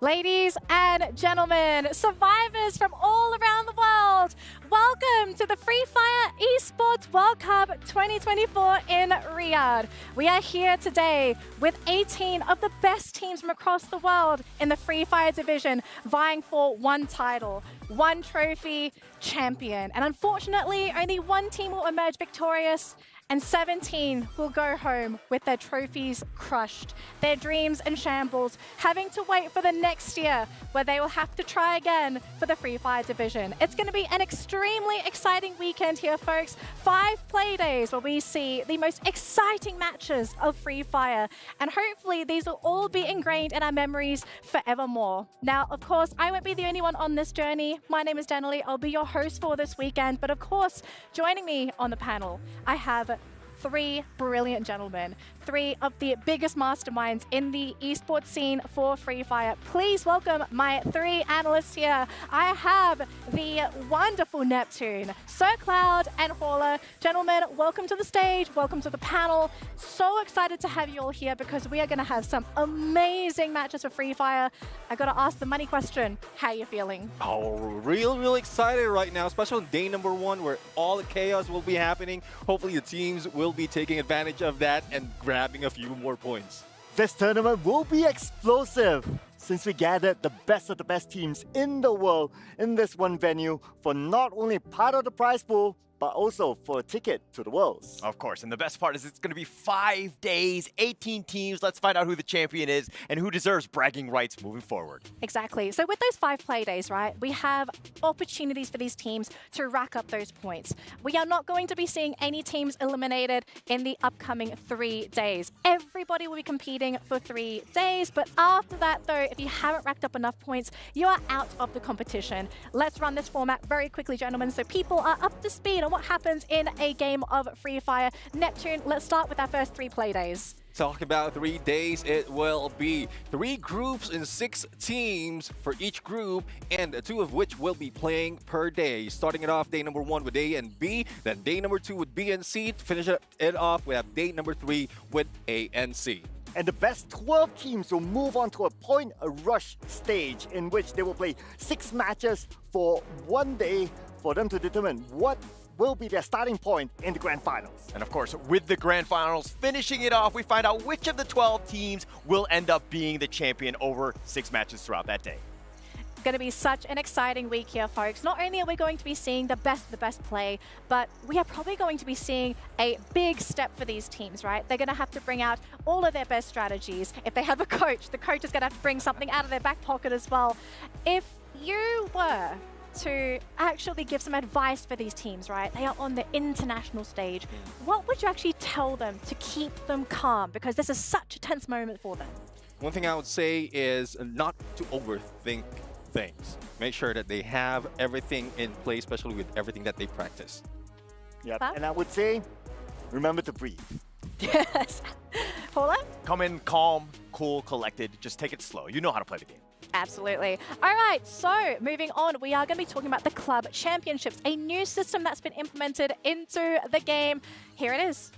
Ladies and gentlemen, survivors from all around the world, welcome to the Free Fire Esports World Cup 2024 in Riyadh. We are here today with 18 of the best teams from across the world in the Free Fire division, vying for one title, one trophy, champion. And unfortunately, only one team will emerge victorious, and 17 will go home with their trophies crushed, their dreams in shambles, having to wait for the next year where they will have to try again for the Free Fire division. It's going to be an extremely exciting weekend here, folks. 5 play days where we see the most exciting matches of Free Fire, and hopefully these will all be ingrained in our memories forevermore. Now, of course, I won't be the only one on this journey. My name is Danielle. I'll be your host for this weekend, but of course, joining me on the panel, I have 3 brilliant gentlemen, 3 of the biggest masterminds in the esports scene for Free Fire. Please welcome my 3 analysts here. I have the wonderful Neptune, Sir Cloud, and Hauler. Gentlemen, welcome to the stage, welcome to the panel. So excited to have you all here because we are going to have some amazing matches for Free Fire. I got to ask the money question, how are you feeling? Oh, real excited right now, especially on day number 1 where all the chaos will be happening. Hopefully the teams will be taking advantage of that and grabbing a few more points. This tournament will be explosive since we gathered the best of the best teams in the world in this one venue for not only part of the prize pool, but also for a ticket to the Worlds. Of course, and the best part is it's going to be 5 days, 18 teams. Let's find out who the champion is and who deserves bragging rights moving forward. Exactly. So with those 5 play days, right, we have opportunities for these teams to rack up those points. We are not going to be seeing any teams eliminated in the upcoming 3 days. Everybody will be competing for 3 days, but after that, though, if you haven't racked up enough points, you are out of the competition. Let's run this format very quickly, gentlemen, so people are up to speed on what happens in a game of Free Fire. Neptune, let's start with our first 3 play days. Talk about 3 days, it will be 3 groups and 6 teams for each group, and 2 of which will be playing per day. Starting it off day number 1 with A and B, then day number 2 with B and C. To finish it off, we have day number 3 with A and C. And the best 12 teams will move on to a point rush stage in which they will play 6 matches for 1 day for them to determine what will be their starting point in the grand finals. And of course, with the grand finals finishing it off, we find out which of the 12 teams will end up being the champion over 6 matches throughout that day. It's going to be such an exciting week here, folks. Not only are we going to be seeing the best play, but we are probably going to be seeing a big step for these teams, right? They're going to have to bring out all of their best strategies. If they have a coach, the coach is going to have to bring something out of their back pocket as well. If you were to actually give some advice for these teams, right? They are on the international stage. What would you actually tell them to keep them calm? Because this is such a tense moment for them. One thing I would say is not to overthink things. Make sure that they have everything in place, especially with everything that they practice. Yep. Huh? And I would say, remember to breathe. Yes. Paula? Come in calm, cool, collected. Just take it slow. You know how to play the game. Absolutely. All right, so moving on, we are going to be talking about the Club Championships, a new system that's been implemented into the game. Here it is.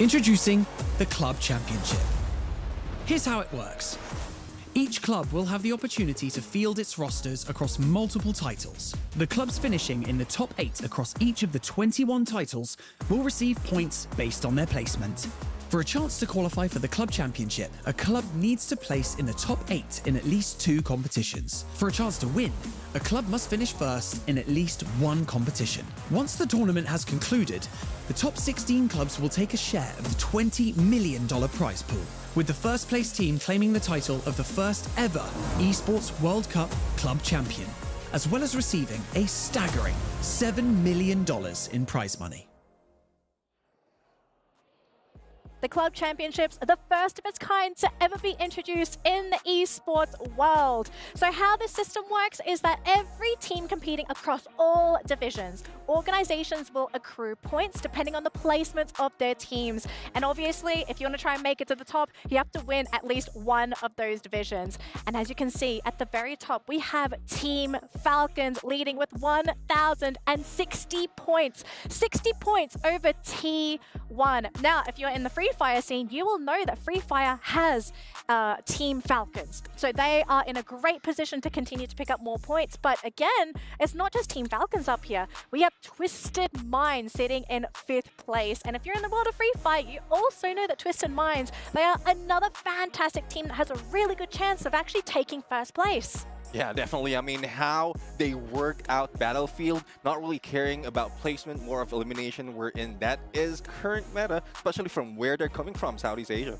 Introducing the Club Championship. Here's how it works. Each club will have the opportunity to field its rosters across multiple titles. The clubs finishing in the top 8 across each of the 21 titles will receive points based on their placement. For a chance to qualify for the Club Championship, a club needs to place in the top 8 in at least 2 competitions. For a chance to win, a club must finish first in at least 1 competition. Once the tournament has concluded, the top 16 clubs will take a share of the $20 million prize pool, with the first place team claiming the title of the first ever Esports World Cup Club Champion, as well as receiving a staggering $7 million in prize money. The Club Championships are the first of its kind to ever be introduced in the esports world. So how this system works is that every team competing across all divisions, organizations will accrue points depending on the placements of their teams. And obviously, if you want to try and make it to the top, you have to win at least one of those divisions. And as you can see at the very top, we have Team Falcons leading with 1,060 points. 60 points over T1. Now, if you're in the Free Free Fire scene, you will know that Free Fire has Team Falcons. So they are in a great position to continue to pick up more points. But again, it's not just Team Falcons up here. We have Twisted Minds sitting in 5th place. And if you're in the world of Free Fire, you also know that Twisted Minds, they are another fantastic team that has a really good chance of actually taking 1st place. Yeah, definitely. I mean, how they work out Battlefield, not really caring about placement, more of elimination, wherein that is current meta, especially from where they're coming from, Southeast Asia.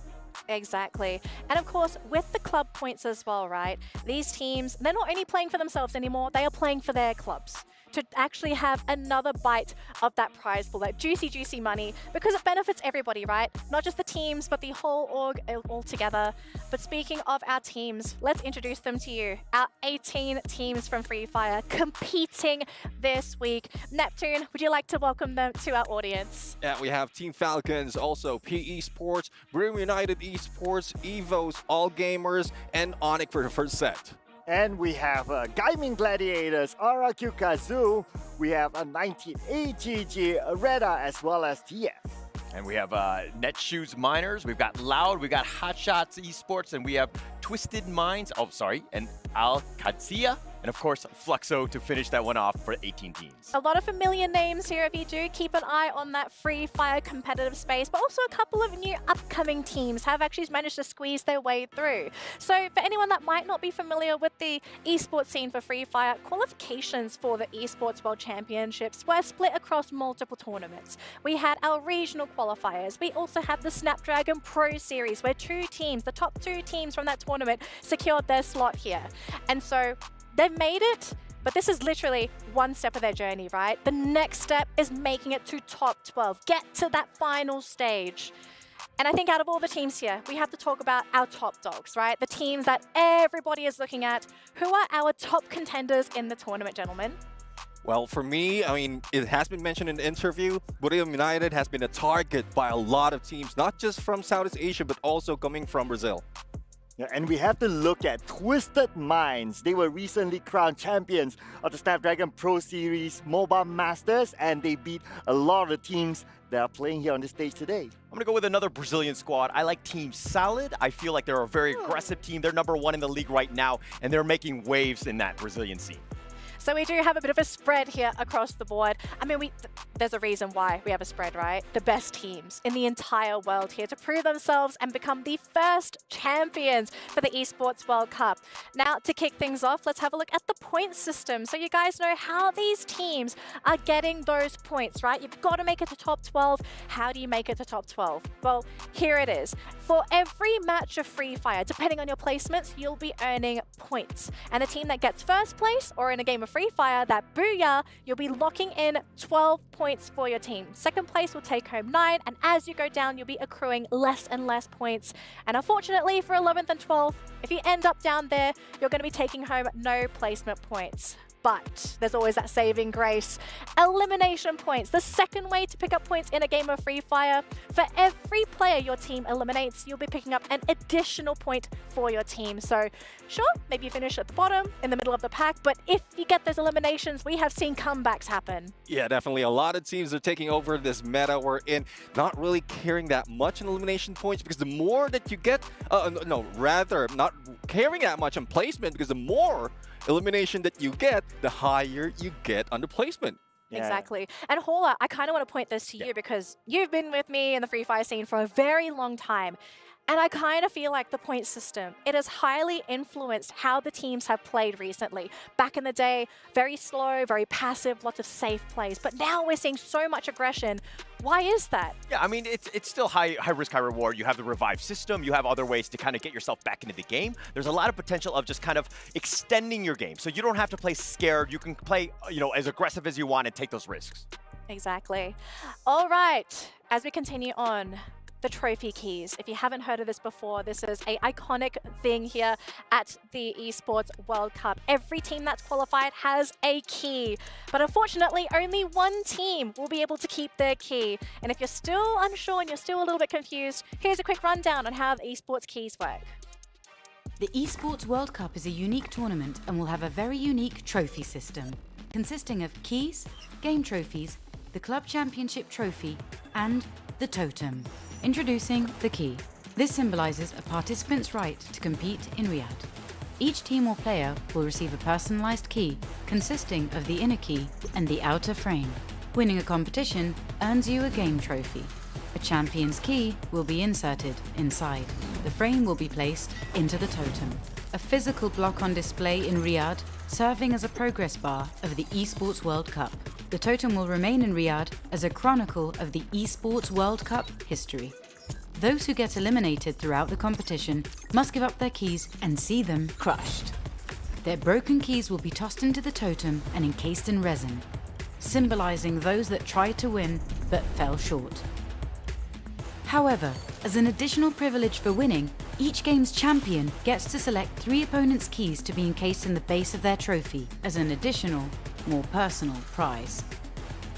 Exactly. And of course, with the club points as well, right? These teams, they're not only playing for themselves anymore, they are playing for their clubs to actually have another bite of that prize pool, that juicy, juicy money, because it benefits everybody, right? Not just the teams, but the whole org all together. But speaking of our teams, let's introduce them to you. Our 18 teams from Free Fire competing this week. Neptune, would you like to welcome them to our audience? Yeah, we have Team Falcons, also PE Sports, Brim United Esports, Evos, All Gamers, and Onyx for the first set. And we have Gaming Gladiators, RRQ Kazoo. We have a 19AGG, Reda, as well as TF. And we have Netshoes Miners, we've got Loud, we've got Hotshots Esports, and we have Twisted Minds, and Al Qadsia, and of course Fluxo to finish that one off for 18 teams. A lot of familiar names here if you do keep an eye on that Free Fire competitive space, but also a couple of new upcoming teams have actually managed to squeeze their way through. So for anyone that might not be familiar with the esports scene for Free Fire, qualifications for the Esports World Championships were split across multiple tournaments. We had our regional qualifiers. We also had the Snapdragon Pro Series where 2 teams, the top 2 teams from that tournament, secured their slot here. And so they've made it, but this is literally one step of their journey, right? The next step is making it to top 12, get to that final stage. And I think out of all the teams here, we have to talk about our top dogs, right? The teams that everybody is looking at. Who are our top contenders in the tournament, gentlemen? Well, for me, I mean, it has been mentioned in the interview, Brim United has been a target by a lot of teams, not just from Southeast Asia, but also coming from Brazil. Yeah, and we have to look at Twisted Minds. They were recently crowned champions of the Snapdragon Pro Series Mobile Masters, and they beat a lot of the teams that are playing here on this stage today. I'm going to go with another Brazilian squad. I like Team Salad. I feel like they're a very aggressive team. They're #1 in the league right now, and they're making waves in that Brazilian scene. So we do have a bit of a spread here across the board. I mean, there's a reason why we have a spread, right? The best teams in the entire world here to prove themselves and become the first champions for the Esports World Cup. Now, to kick things off, let's have a look at the point system. So you guys know how these teams are getting those points, right? You've got to make it to top 12. How do you make it to top 12? Well, here it is. For every match of Free Fire, depending on your placements, you'll be earning points. And the team that gets first place, or in a game of Free Fire, that booyah, you'll be locking in 12 points for your team. Second place will take home 9, and as you go down, you'll be accruing less and less points. And unfortunately for 11th and 12th, if you end up down there, you're going to be taking home no placement points. But there's always that saving grace. Elimination points, the second way to pick up points in a game of Free Fire. For every player your team eliminates, you'll be picking up an additional point for your team. So sure, maybe you finish at the bottom, in the middle of the pack, but if you get those eliminations, we have seen comebacks happen. Yeah, definitely. A lot of teams are taking over this meta we're in, not really caring that much in elimination points, because the more that you get, rather not caring that much on placement, because the more elimination that you get, the higher you get on the placement. Yeah. Exactly. And Hola, I kind of want to point this to you because you've been with me in the Free Fire scene for a very long time. And I kind of feel like the point system, it has highly influenced how the teams have played recently. Back in the day, very slow, very passive, lots of safe plays. But now we're seeing so much aggression. Why is that? Yeah, I mean, it's still high risk, high reward. You have the revive system. You have other ways to kind of get yourself back into the game. There's a lot of potential of just kind of extending your game. So you don't have to play scared. You can play, as aggressive as you want and take those risks. Exactly. All right, as we continue on, the trophy keys. If you haven't heard of this before, this is an iconic thing here at the Esports World Cup. Every team that's qualified has a key, but unfortunately only one team will be able to keep their key. And if you're still unsure and you're still a little bit confused, here's a quick rundown on how the esports keys work. The Esports World Cup is a unique tournament and will have a very unique trophy system, consisting of keys, game trophies, the Club Championship trophy, and the totem. Introducing the key. This symbolizes a participant's right to compete in Riyadh. Each team or player will receive a personalized key consisting of the inner key and the outer frame. Winning a competition earns you a game trophy. A champion's key will be inserted inside. The frame will be placed into the totem. A physical block on display in Riyadh, serving as a progress bar of the Esports World Cup. The totem will remain in Riyadh as a chronicle of the Esports World Cup history. Those who get eliminated throughout the competition must give up their keys and see them crushed. Their broken keys will be tossed into the totem and encased in resin, symbolizing those that tried to win but fell short. However, as an additional privilege for winning, each game's champion gets to select 3 opponents' keys to be encased in the base of their trophy as an additional, more personal prize.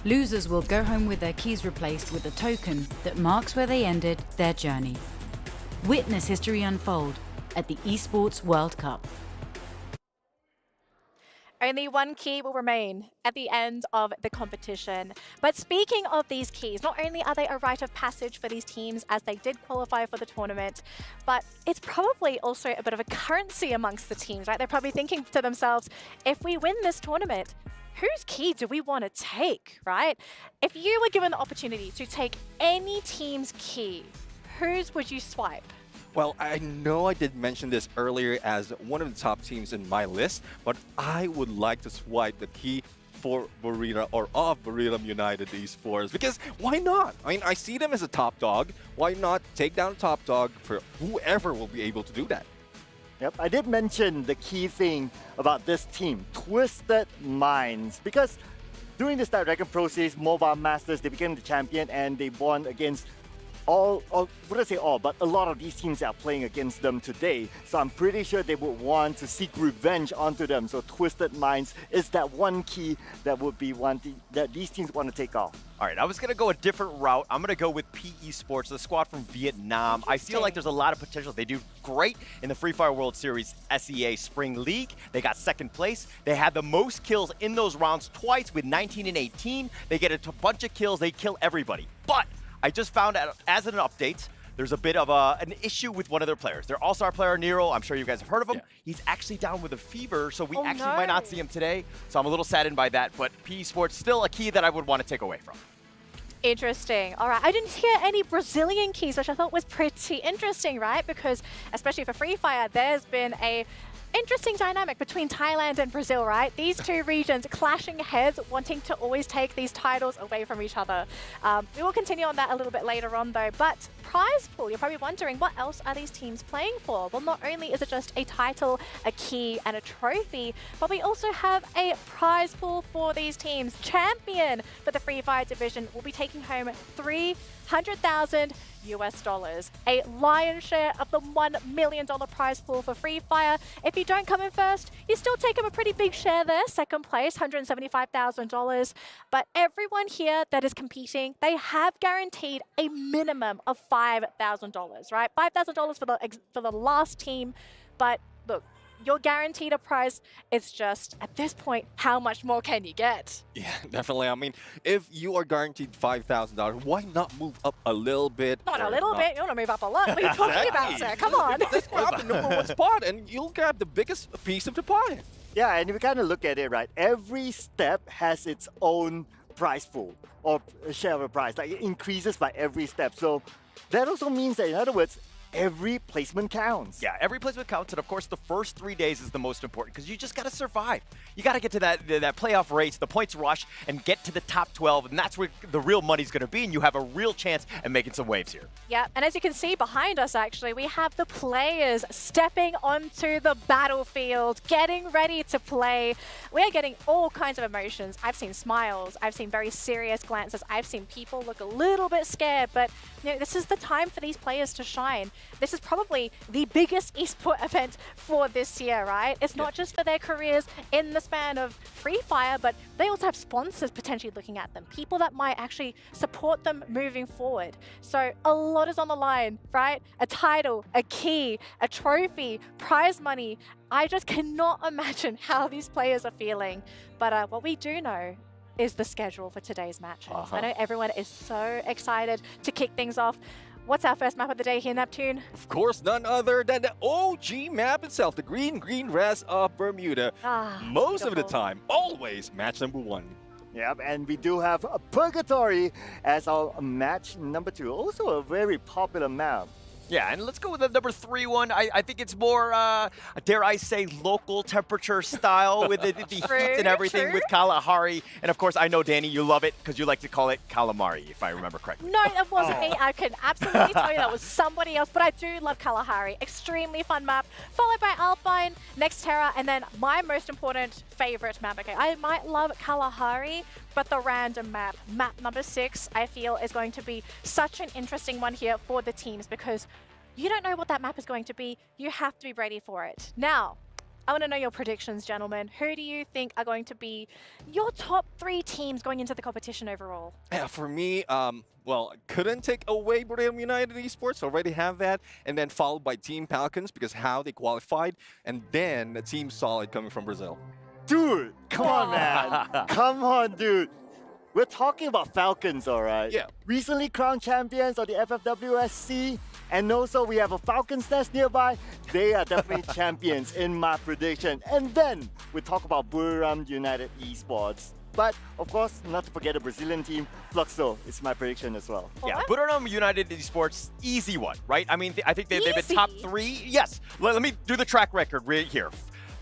Losers will go home with their keys replaced with a token that marks where they ended their journey. Witness history unfold at the Esports World Cup. Only one key will remain at the end of the competition. But speaking of these keys, not only are they a rite of passage for these teams as they did qualify for the tournament, but it's probably also a bit of a currency amongst the teams, right? They're probably thinking to themselves, if we win this tournament, whose key do we want to take, right? If you were given the opportunity to take any team's key, whose would you swipe? Well, I know I did mention this earlier as one of the top teams in my list, but I would like to swipe the key for Buriram or of Buriram United Esports, because why not? I mean, I see them as a top dog. Why not take down top dog for whoever will be able to do that? Yep, I did mention the key thing about this team, Twisted Minds, because during this Dragon Pro Series Mobile Masters, they became the champion and they won against would I say all, but a lot of these teams that are playing against them today. So I'm pretty sure they would want to seek revenge onto them. So Twisted Minds is that one key that would be one that these teams want to take off. All right, I was going to go a different route. I'm going to go with PE Sports, the squad from Vietnam. I feel like there's a lot of potential. They do great in the Free Fire World Series SEA Spring League. They got second place. They had the most kills in those rounds twice with 19 and 18. They get a bunch of kills. They kill everybody. But I just found out, as an update, there's a bit of an issue with one of their players. Their all-star player, Nero, I'm sure you guys have heard of him. Yeah. He's actually down with a fever, so we might not see him today. So I'm a little saddened by that, but PE Sports still a key that I would want to take away from. Interesting. All right. I didn't hear any Brazilian keys, which I thought was pretty interesting, right? Because especially for Free Fire, there's been a interesting dynamic between Thailand and Brazil, right? These two regions clashing heads, wanting to always take these titles away from each other. We will continue on that a little bit later on though, but prize pool, you're probably wondering, what else are these teams playing for? Well, not only is it just a title, a key, and a trophy, but we also have a prize pool for these teams. Champion for the Free Fire division will be taking home $300,000 US, a lion's share of the $1 million prize pool for Free Fire. If you don't come in first, you still take him a pretty big share there. Second place, $175,000. But everyone here that is competing, they have guaranteed a minimum of $5,000, right? $5,000 for the last team. But look, you're guaranteed a prize. It's just, at this point, how much more can you get? Yeah, definitely. I mean, if you are guaranteed $5,000, why not move up a little bit? Not a little bit. You want to move up a lot. What are you talking about, sir? Come on. Let's grab the number one spot, and you'll grab the biggest piece of the pie. Yeah, and if you kind of look at it, right, every step has its own prize pool or share of a prize. Like, it increases by every step. So that also means that, in other words, every placement counts. Yeah, every placement counts, and of course the first 3 days is the most important because you just got to survive. You got to get to that playoff race, the points rush, and get to the top 12, and that's where the real money's going to be, and you have a real chance at making some waves here. Yeah, and as you can see behind us, actually, we have the players stepping onto the battlefield, getting ready to play. We are getting all kinds of emotions. I've seen smiles, I've seen very serious glances, I've seen people look a little bit scared, but you know, this is the time for these players to shine. This is probably the biggest esport event for this year, right? It's not just for their careers in the span of Free Fire, but they also have sponsors potentially looking at them, people that might actually support them moving forward. So a lot is on the line, right? A title, a key, a trophy, prize money. I just cannot imagine how these players are feeling. But what we do know is the schedule for today's matches. I know everyone is so excited to kick things off. What's our first map of the day here, Neptune? Of course, none other than the OG map itself, the green rest of Bermuda. Most of the beautiful. time, always match number 1. Yep, and we do have a Purgatory as our match number 2. Also a very popular map. Yeah, and let's go with the number 3 one. I think it's more, dare I say, local temperature style with the heat and everything true. with Kalahari. And of course, I know, Danny, you love it because you like to call it calamari, if I remember correctly. No, that wasn't me. I can absolutely tell you that was somebody else, but I do love Kalahari. Extremely fun map, followed by Alpine, Nextera, and then my most important favorite map. Okay, I might love Kalahari, but the random map, map number 6, I feel is going to be such an interesting one here for the teams because you don't know what that map is going to be. You have to be ready for it. Now, I want to know your predictions, gentlemen. Who do you think are going to be your top 3 teams going into the competition overall? Yeah, for me, well, couldn't take away Brilliant United Esports, already have that, and then followed by Team Falcons because how they qualified, and then the Team Solid coming from Brazil. Dude, come on, man. Come on, dude. We're talking about Falcons, all right? Yeah. Recently crowned champions of the FFWSC, and also we have a Falcons Nest nearby. They are definitely champions in my prediction. And then we talk about Buriram United Esports. But, of course, not to forget the Brazilian team, Fluxo is my prediction as well. Yeah, Buriram United Esports, easy one, right? I mean, I think they've been top 3. Yes, let me do the track record right here.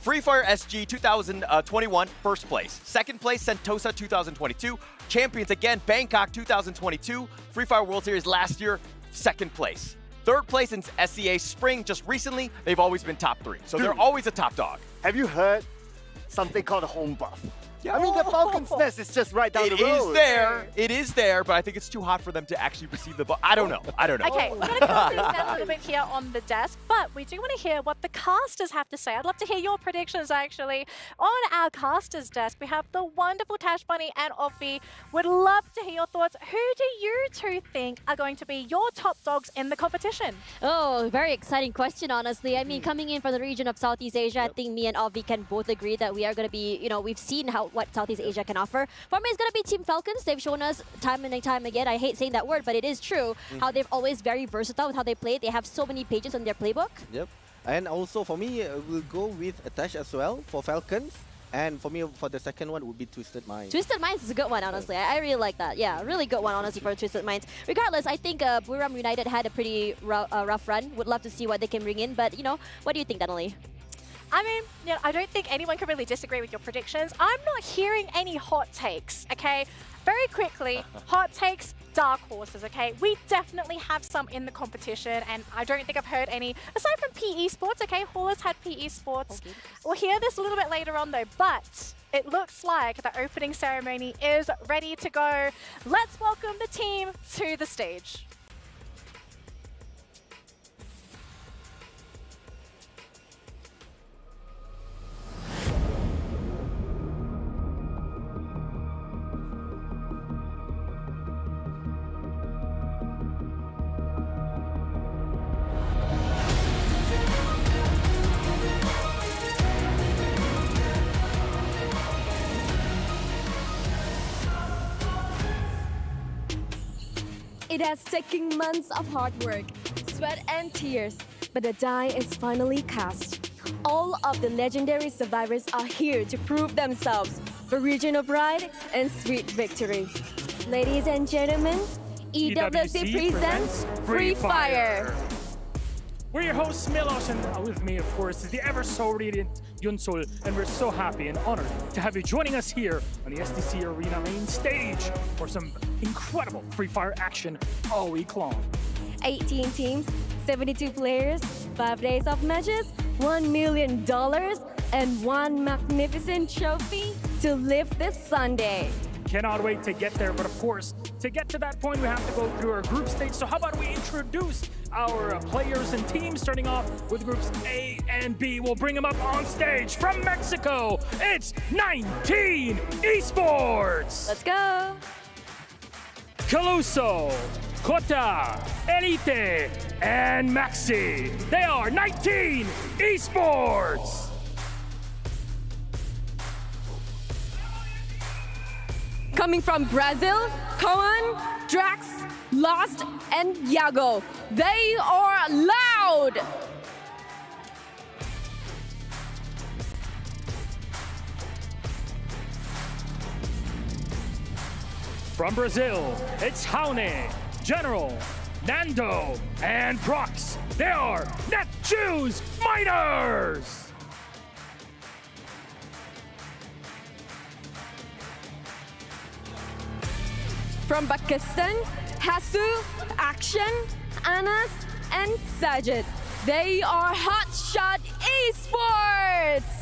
Free Fire SG 2021, first place. Second place, Sentosa 2022. Champions again, Bangkok 2022. Free Fire World Series last year, second place. Third place in SEA Spring just recently. They've always been top 3. So they're always a top dog. Have you heard something called a home buff? I mean, the Falcons Nest is just right down the road. It is there. It is there, but I think it's too hot for them to actually receive the ball. I don't know. Okay, we're going to calm things down a little bit here on the desk, but we do want to hear what the casters have to say. I'd love to hear your predictions, actually. On our casters desk, we have the wonderful Tash Bunny and Offie. Would love to hear your thoughts. Who do you two think are going to be your top dogs in the competition? Oh, very exciting question, honestly. I mean, coming in from the region of Southeast Asia, I think me and Offie can both agree that we are going to be, you know, we've seen what Southeast Asia can offer. For me, it's going to be Team Falcons. They've shown us time and time again. I hate saying that word, but it is true. How they've always very versatile with how they play. They have so many pages on their playbook. Yep. And also for me, we'll go with Atash as well for Falcons. And for me, for the second one would be Twisted Minds. Twisted Minds is a good one, honestly. I really like that. Yeah, really good one, honestly, for Twisted Minds. Regardless, I think Buriram United had a pretty rough run. Would love to see what they can bring in. But, you know, what do you think, Donnelly? I mean, you know, I don't think anyone can really disagree with your predictions. I'm not hearing any hot takes, okay? Very quickly, hot takes, dark horses, okay? We definitely have some in the competition, and I don't think I've heard any, aside from PE Sports, okay? Hallers had PE Sports. Okay. We'll hear this a little bit later on, though, but it looks like the opening ceremony is ready to go. Let's welcome the team to the stage. It has taken months of hard work, sweat and tears, but the die is finally cast. All of the legendary survivors are here to prove themselves for regional pride and sweet victory. Ladies and gentlemen, EWC presents Free Fire! We're your hosts, Milos, and with me, of course, is the ever so radiant Yunsul, and we're so happy and honored to have you joining us here on the SDC Arena main stage for some incredible Free Fire action all week long. 18 teams, 72 players, 5 days of matches, $1 million, and one magnificent trophy to lift this Sunday. Cannot wait to get there, but of course, to get to that point, we have to go through our group stage. So how about we introduce our players and teams, starting off with groups A and B. We'll bring them up on stage from Mexico. It's 19 Esports! Let's go! Caluso, Kota, Elite, and Maxi. They are 19 Esports! Coming from Brazil, Cohen, Drax, Lost, and Yago. They are loud. From Brazil, it's Jaune, General, Nando, and Prox. They are Net Choose Miners! From Pakistan, Hasu, Action, Anas, and Sajid. They are Hotshot Esports.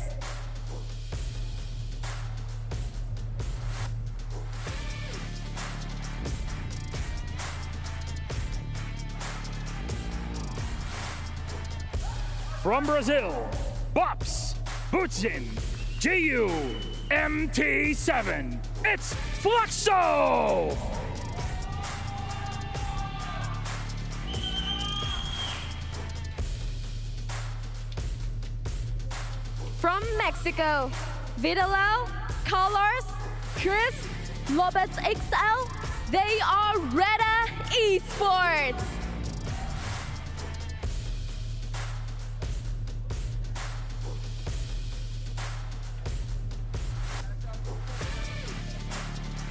From Brazil, Bops, Bootsin, GU, MT7. It's Fluxo! From Mexico, Vidalao, Colors, Chris, Lopez XL. They are Reda Esports.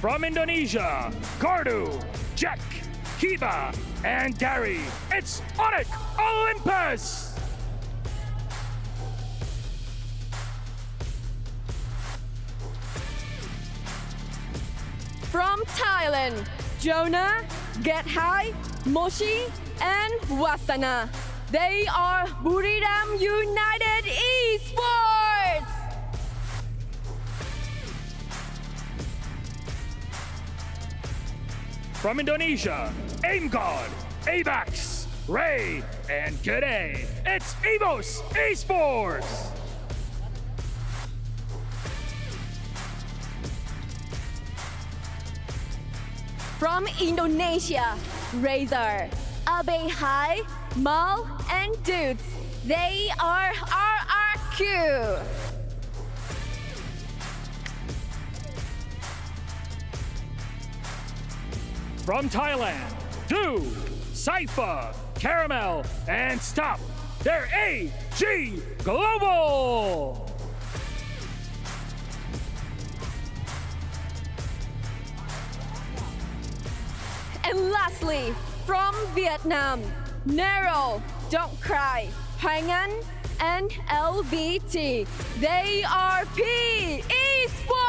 From Indonesia, Gardu, Jack, Kiba, and Gary. It's Onyx Olympus! From Thailand, Jonah, Get High, Moshi, and Wasana. They are Buriram United Esports. From Indonesia, Aim God, Abax, Ray, and G'day. It's Evos Esports! From Indonesia, Razor, Abe High, Mal, and Dudes. They are RRQ. From Thailand, Do, Cypher, Caramel, and Stop. They're AG Global! And lastly, from Vietnam, Nero, Don't Cry, Hang On, and LVT. They are P Esports!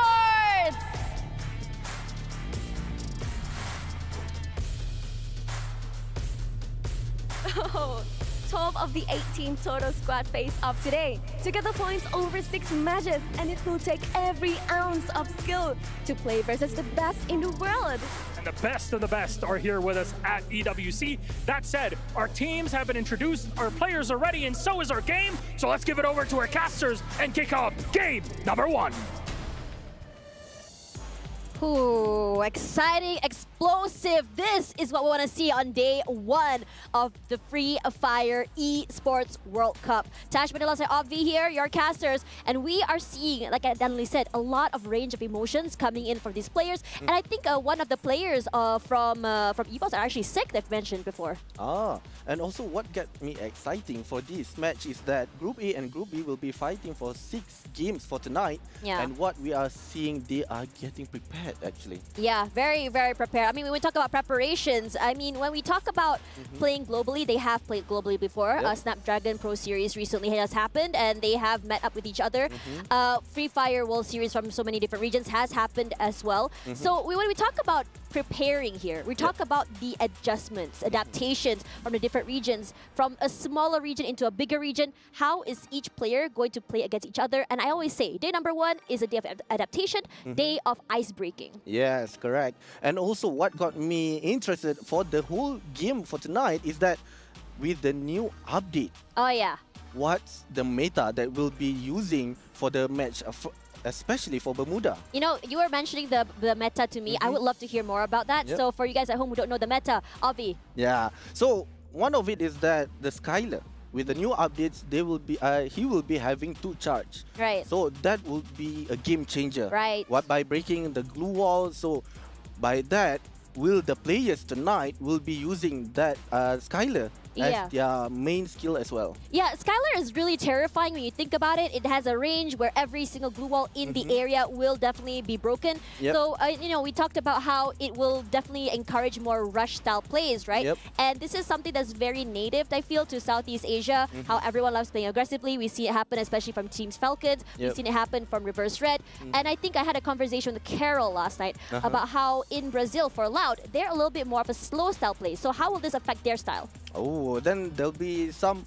Oh, 12 of the 18 total squad face off today to get the points over 6 matches, and it will take every ounce of skill to play versus the best in the world. And the best of the best are here with us at EWC. That said, our teams have been introduced, our players are ready, and so is our game. So let's give it over to our casters and kick off game number 1. Ooh, exciting, explosive. This is what we want to see on day 1 of the Free Fire Esports World Cup. Tash Manilas and Obvi here, your casters, and we are seeing, like Danley said, a lot of range of emotions coming in from these players. And I think one of the players from Esports are actually sick, they've mentioned before. And also what got me exciting for this match is that Group A and Group B will be fighting for 6 games for tonight. Yeah. And what we are seeing, they are getting prepared actually. Yeah, very, very prepared. I mean, when we talk about preparations, I mean, when we talk about playing globally, they have played globally before. Yep. Snapdragon Pro Series recently has happened, and they have met up with each other. Free Fire World Series from so many different regions has happened as well. So when we talk about preparing here, we talk about the adjustments, adaptations from the different regions, from a smaller region into a bigger region. How is each player going to play against each other? And I always say, day number 1 is a day of adaptation, day of ice breaking. Yes, correct. And also what got me interested for the whole game for tonight is that with the new update, Oh yeah. what's the meta that we'll be using for the match, especially for Bermuda? You know, you were mentioning the meta to me. I would love to hear more about that. Yep. So for you guys at home who don't know the meta, Avi. Yeah. So one of it is that the Skylar, with the new updates, they will be he will be having 2 charge. Right. So that will be a game changer. Right. What by breaking the glue wall. So by that, will the players tonight will be using that Skylar Yeah. as their main skill as well. Yeah, Skylar is really terrifying when you think about it. It has a range where every single glue wall in the area will definitely be broken. Yep. So, you know, we talked about how it will definitely encourage more rush-style plays, right? Yep. And this is something that's very native, I feel, to Southeast Asia, how everyone loves playing aggressively. We see it happen, especially from Teams Falcons. We've Yep. seen it happen from Reverse Red. And I think I had a conversation with Carol last night about how in Brazil, for Loud, they're a little bit more of a slow-style play. So how will this affect their style? Oh, then there'll be some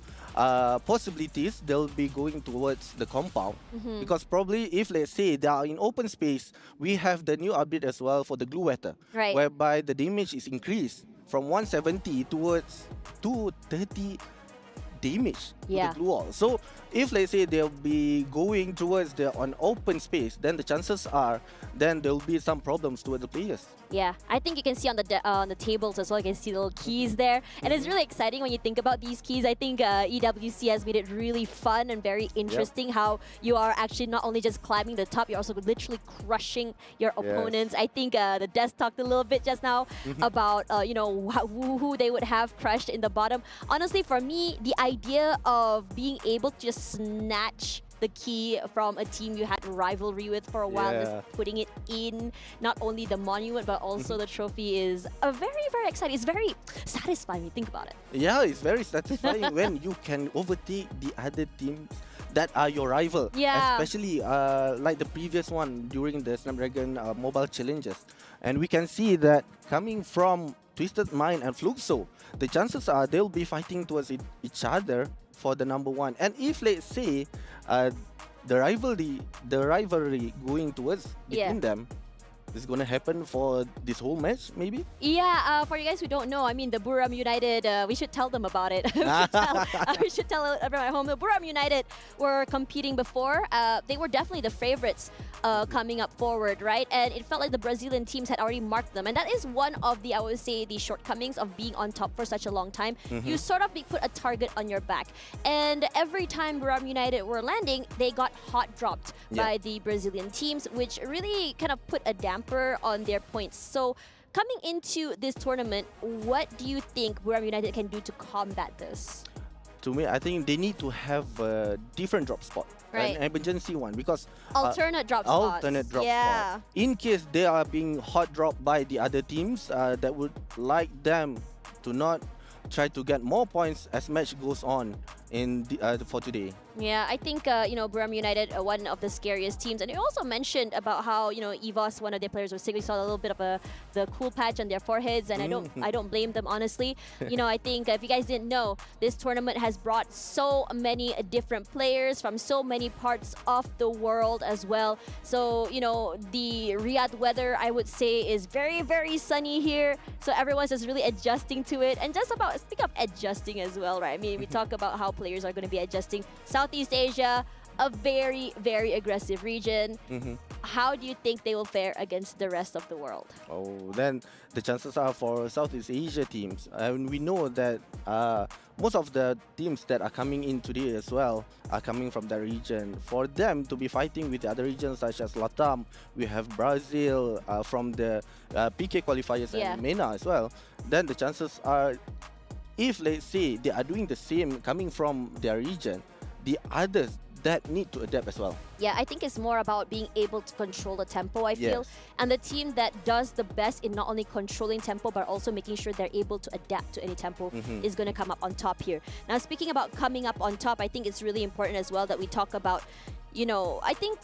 possibilities. They'll be going towards the compound because probably if let's say they are in open space, we have the new update as well for the glue weather, Right. whereby the damage is increased from 170 towards 230 damage to Yeah. the glue wall. So if let's say they'll be going towards the on open space, then the chances are then there'll be some problems towards the players. Yeah, I think you can see on the tables as well. You can see the little keys there, and it's really exciting when you think about these keys. I think EWC has made it really fun and very interesting how you are actually not only just climbing the top, you're also literally crushing your opponents. I think the desk talked a little bit just now about you know who they would have crushed in the bottom. Honestly, for me, the idea of being able to just snatch the key from a team you had rivalry with for a while, Yeah. just putting it in not only the monument but also the trophy is a very, very exciting. It's very satisfying when you think about it. Yeah, it's very satisfying when you can overtake the other teams that are your rival. Yeah. Especially like the previous one during the Snapdragon Mobile Challenges. And we can see that coming from Twisted Mind and Fluxo, the chances are they'll be fighting towards each other for the number one. And if let's say the rivalry going towards between them is going to happen for this whole match, maybe? Yeah, for you guys who don't know, I mean, the Buram United, we should tell them about it. We should tell everyone at home. The Buram United were competing before. They were definitely the favorites coming up forward, right? And it felt like the Brazilian teams had already marked them. And that is one of the, I would say, the shortcomings of being on top for such a long time. You sort of put a target on your back. And every time Buram United were landing, they got hot dropped by the Brazilian teams, which really kind of put a damper on their points. So coming into this tournament, what do you think Buram United can do to combat this? To me, I think they need to have a different drop spot. Right. An emergency one because Alternate drop spots. alternate drop Yeah. spot. In case they are being hot dropped by the other teams that would like them to not try to get more points as match goes on in for today. Yeah, I think you know, Buram United are one of the scariest teams, and you also mentioned about how, you know, EVOS, one of their players, was sick. We saw a little bit of the cool patch on their foreheads, and I don't blame them, honestly. You know, I think if you guys didn't know, this tournament has brought so many different players from so many parts of the world as well. So, you know, the Riyadh weather, I would say, is very, very sunny here. So everyone's just really adjusting to it, and just about speak of adjusting as well, right? I mean, we talk about how players are going to be adjusting. Southeast Asia, a very, very aggressive region. How do you think they will fare against the rest of the world? Oh, then the chances are for Southeast Asia teams. And we know that most of the teams that are coming in today as well are coming from that region. For them to be fighting with the other regions such as Latam, we have Brazil from the PK qualifiers and MENA as well. Then the chances are, if let's say they are doing the same coming from their region, the others that need to adapt as well. Yeah, I think it's more about being able to control the tempo, I feel. Yes. And the team that does the best in not only controlling tempo, but also making sure they're able to adapt to any tempo is going to come up on top here. Now, speaking about coming up on top, I think it's really important as well that we talk about, you know, I think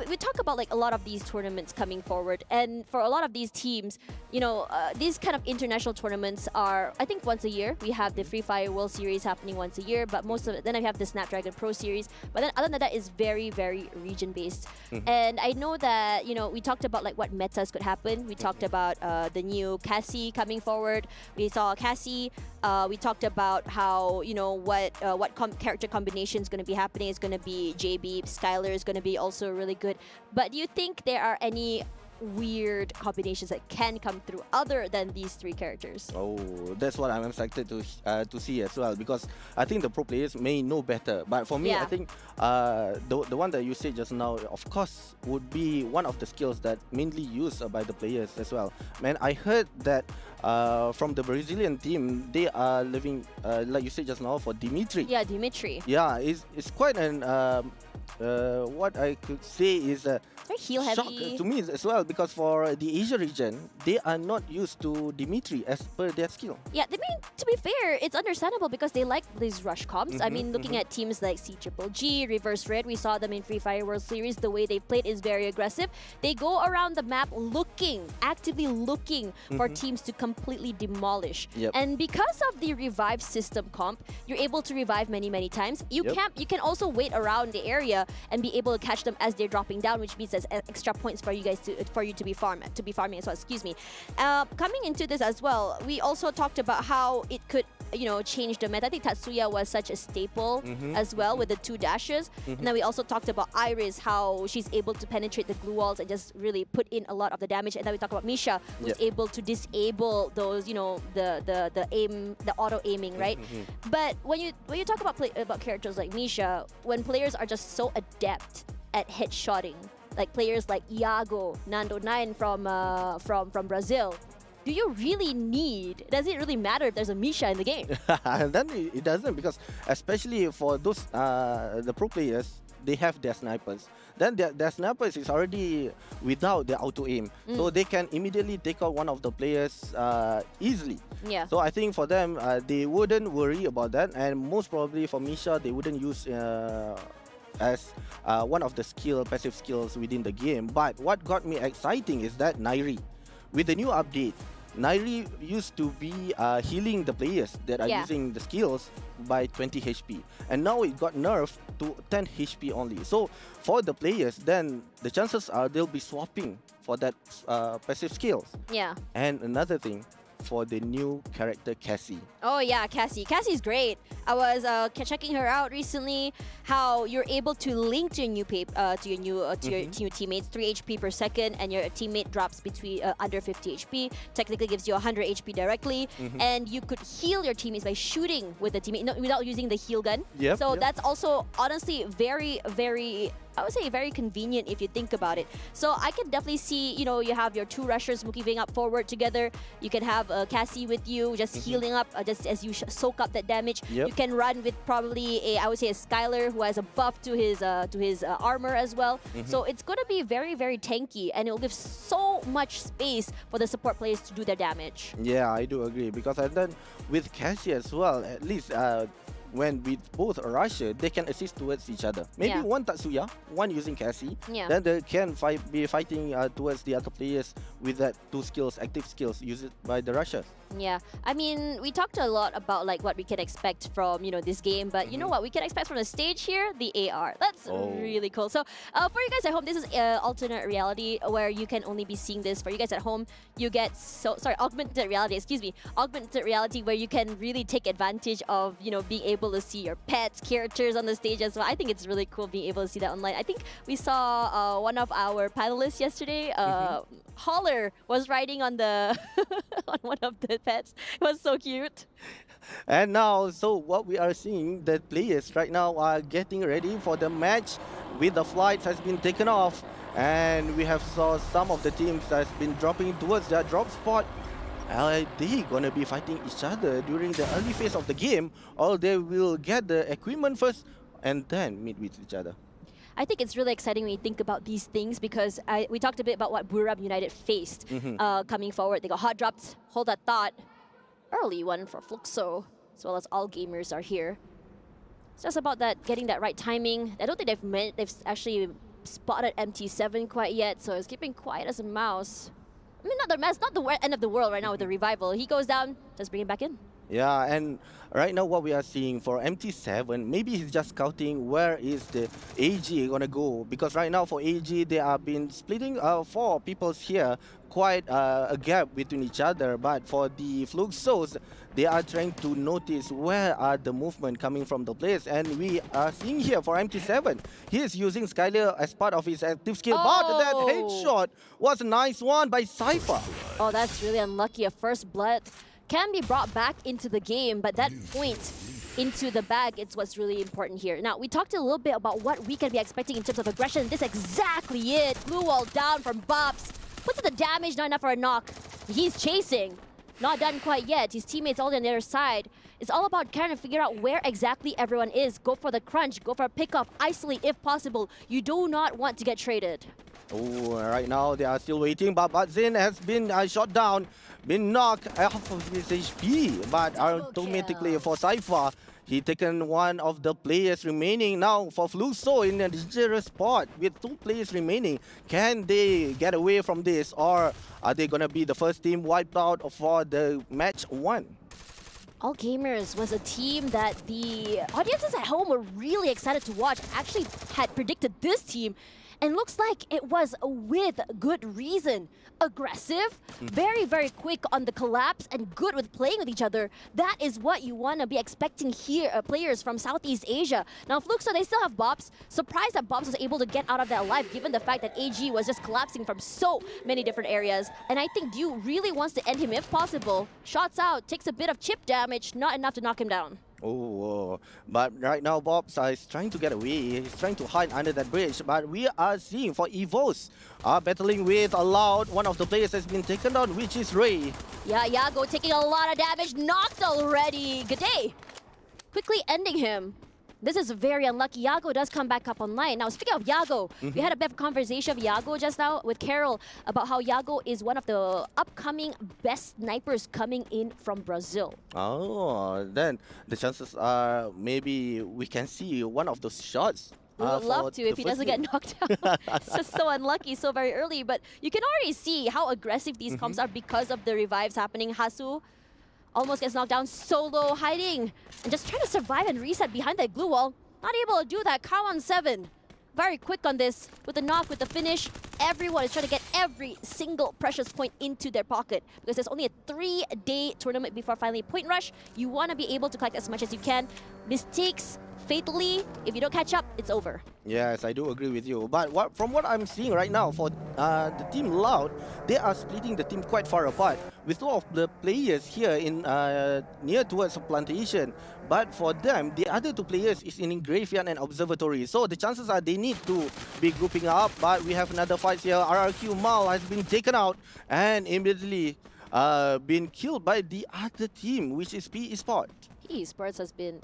we talk about like a lot of these tournaments coming forward, and for a lot of these teams, you know, these kind of international tournaments are, I think, once a year. We have the Free Fire World Series happening once a year, but most of it, then I have the Snapdragon Pro Series, but then other than that is very, very region based. And I know that, you know, we talked about like what metas could happen. We talked about the new Cassie coming forward. We saw Cassie. We talked about how, you know, what character combination is going to be happening. It's going to be JB. Skylar is going to be also really good. But do you think there are any weird combinations that can come through other than these three characters. Oh, that's what I'm excited to see as well, because I think the pro players may know better. But for me, I Yeah. think the one that you said just now, of course, would be one of the skills that mainly used by the players as well. Man, I heard that from the Brazilian team, they are living, like you said just now, for Dimitri. Yeah, Dimitri. Yeah, it's quite an what I could say is a Very heel shock heavy. to me as well, because for the Asia region, they are not used to Dimitri as per their skill. Yeah, I mean, to be fair, it's understandable because they like these rush comps. I mean, looking at teams like C-Triple-G, Reverse Red, we saw them in Free Fire World Series. The way they played is very aggressive. They go around the map actively looking for teams to completely demolish. Yep. And because of the revive system comp, you're able to revive many, many times. You can also wait around the area and be able to catch them as they're dropping down, which means there's extra points for you guys to be farming as well. Excuse me. Coming into this as well, we also talked about how it could change the meta. I think Tatsuya was such a staple as well with the 2 dashes. And then we also talked about Iris, how she's able to penetrate the glue walls and just really put in a lot of the damage. And then we talked about Misha, who's able to disable those, the aim, the auto aiming, right? But when you talk about characters like Misha, when players are just so adept at headshotting, like players like Iago, Nando9 from Brazil, do you really does it really matter if there's a Misha in the game? Then it doesn't, because especially for those the pro players, they have their snipers. Then their snipers is already without their auto aim, so they can immediately take out one of the players easily. Yeah. So I think for them, they wouldn't worry about that, and most probably for Misha, they wouldn't use as one of the passive skills within the game. But what got me exciting is that Nairi, with the new update, Nairi used to be healing the players that are using the skills by 20 HP. And now it got nerfed to 10 HP only. So for the players, then the chances are they'll be swapping for that passive skills. Yeah. And another thing, for the new character Cassie. Oh yeah, Cassie. Cassie's great. I was checking her out recently. How you're able to link to your new teammates 3 HP per second, and your teammate drops between under 50 HP. Technically gives you 100 HP directly, and you could heal your teammates by shooting with the teammate without using the heal gun. So that's also honestly very, very, I would say very convenient if you think about it. So I can definitely see, you have your 2 rushers moving up forward together. You can have Cassie with you, just healing up, just as you soak up that damage. You can run with probably I would say a Skylar who has a buff to his armor as well. So it's going to be very, very tanky, and it will give so much space for the support players to do their damage. Yeah, I do agree, because and then with Cassie as well, at least when with both Russia, they can assist towards each other. Maybe one Tatsuya, one using Cassie. Then they can be fighting towards the other players with that 2 skills, active skills, used by the Russians. Yeah, I mean, we talked a lot about like what we can expect from this game, but you know what we can expect from the stage here? The AR. That's really cool. So for you guys at home, this is alternate reality where you can only be seeing this. For you guys at home, you get augmented reality. Excuse me, augmented reality where you can really take advantage of being able to see your pets, characters on the stage as well. I think it's really cool being able to see that online. I think we saw one of our panelists yesterday. Holler was riding on the on one of the pets. It was so cute. And now, so what we are seeing, the players right now are getting ready for the match. With the flights has been taken off, and we have saw some of the teams that's been dropping towards their drop spot. Are they gonna be fighting each other during the early phase of the game, or they will get the equipment first and then meet with each other? I think it's really exciting when you think about these things, because we talked a bit about what Burab United faced coming forward. They got hot dropped, hold that thought. Early one for Fluxo, as well as all gamers are here. It's just about that, getting that right timing. I don't think they've actually spotted MT7 quite yet, so it's keeping quiet as a mouse. I mean, not the end of the world right now with the revival. He goes down, just bring him back in. Yeah, and right now what we are seeing for MT7, maybe he's just scouting where is the AG gonna go, because right now for AG they have been splitting four peoples here, quite a gap between each other. But for the Fluxos, they are trying to notice where are the movement coming from the players, and we are seeing here for MT7, he is using Skyler as part of his active skill, but that headshot was a nice one by Cypher. Oh, that's really unlucky. A first blood can be brought back into the game, but that point into the bag is what's really important here. Now, we talked a little bit about what we can be expecting in terms of aggression. This is exactly it. Blue wall down from Bobs. Puts in the damage, not enough for a knock. He's chasing. Not done quite yet. His teammates all on the other side. It's all about trying to figure out where exactly everyone is. Go for the crunch, go for a pickoff, isolate if possible. You do not want to get traded. Oh, right now they are still waiting, but Zin has been shot down, been knocked off of his HP, but automatically for Cypher, he taken one of the players remaining. Now for Fluxo in a dangerous spot with 2 players remaining. Can they get away from this, or are they gonna be the first team wiped out for the match 1? All Gamers was a team that the audiences at home were really excited to watch. Actually had predicted this team, and looks like it was with good reason. Aggressive, very, very quick on the collapse, and good with playing with each other. That is what you want to be expecting here, players from Southeast Asia. Now, Fluxo, they still have Bobs. Surprised that Bobs was able to get out of that alive, given the fact that AG was just collapsing from so many different areas. And I think Dew really wants to end him if possible. Shots out, takes a bit of chip damage, not enough to knock him down. Oh, but right now Bobs is trying to get away. He's trying to hide under that bridge. But we are seeing for Evos battling with a Loud. One of the players has been taken down, which is Ray. Yeah, Yago taking a lot of damage, knocked already. Good day. Quickly ending him. This is very unlucky. Yago does come back up online. Now, speaking of Yago, we had a bit of conversation of Yago just now with Carol about how Yago is one of the upcoming best snipers coming in from Brazil. Oh, then the chances are maybe we can see one of those shots. We would love to if he doesn't get knocked out. It's just so unlucky so very early. But you can already see how aggressive these comps are because of the revives happening. Hasu almost gets knocked down, solo hiding and just trying to survive and reset behind that glue wall. Not able to do that. Cow on 7. Very quick on this with the knock, with the finish. Everyone is trying to get every single precious point into their pocket because there's only a 3-day tournament before finally point rush. You want to be able to collect as much as you can. Mistakes, fatally, if you don't catch up, it's over. Yes, I do agree with you. But from what I'm seeing right now for the team Loud, they are splitting the team quite far apart with 2 of the players here in near towards plantation. But for them, the other 2 players is in Graveyard and Observatory. So the chances are they need to be grouping up. But we have another fight here. RRQ Mal has been taken out and immediately been killed by the other team, which is P Esports. P Esports has been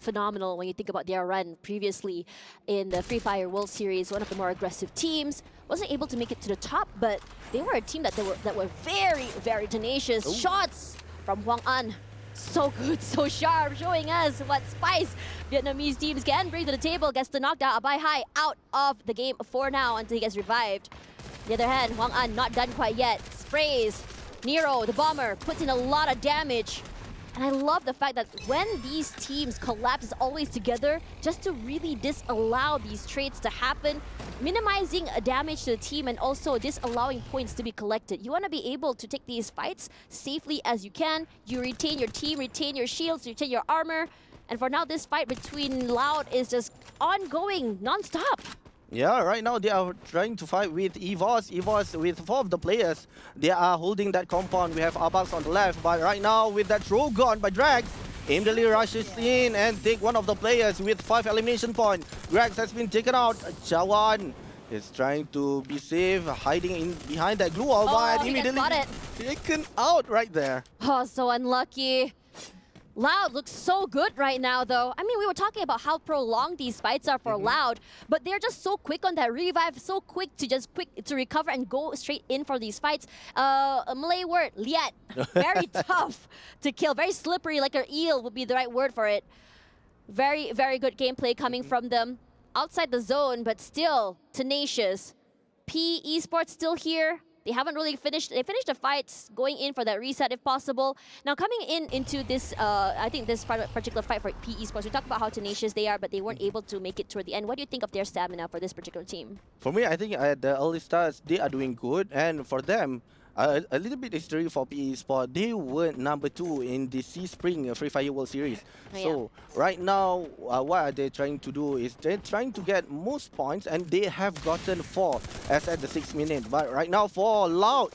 phenomenal when you think about their run previously in the Free Fire World Series. One of the more aggressive teams. Wasn't able to make it to the top, but they were a team that were very, very tenacious. Ooh. Shots from Hwang An. So good, so sharp, showing us what spice Vietnamese teams can bring to the table. Gets the knockdown. Abai Hai out of the game for now until he gets revived. On the other hand, Hwang An not done quite yet. Sprays. Nero, the bomber, puts in a lot of damage. And I love the fact that when these teams collapse, it's always together just to really disallow these trades to happen, minimizing damage to the team and also disallowing points to be collected. You want to be able to take these fights safely as you can. You retain your team, retain your shields, retain your armor. And for now, this fight between Loud is just ongoing, non-stop. Yeah, right now they are trying to fight with Evos. Evos with 4 of the players. They are holding that compound. We have Abax on the left, but right now with that throw gone by Drax, immediately rushes in and take one of the players with 5 elimination points. Drax has been taken out. Chawan is trying to be safe, hiding in behind that glue wall, but immediately taken out right there. Oh, so unlucky. Loud looks so good right now, though. I mean, we were talking about how prolonged these fights are for Loud, but they're just so quick on that revive, so quick to recover and go straight in for these fights. A Malay word, liat. Very tough to kill, very slippery, like an eel would be the right word for it. Very, very good gameplay coming from them. Outside the zone, but still tenacious. P Esports still here. They haven't really finished. They finished the fights, going in for that reset if possible. Now coming into this, I think this particular fight for PE Sports, we talked about how tenacious they are, but they weren't able to make it toward the end. What do you think of their stamina for this particular team? For me, I think at the early starts, they are doing good. And for them, a little bit history for PE Sport. They were number 2 in the Sea Spring Free Fire World Series. Oh, So right now, what are they trying to do is they're trying to get most points, and they have gotten 4 as at the 6th minute. But right now for Loud,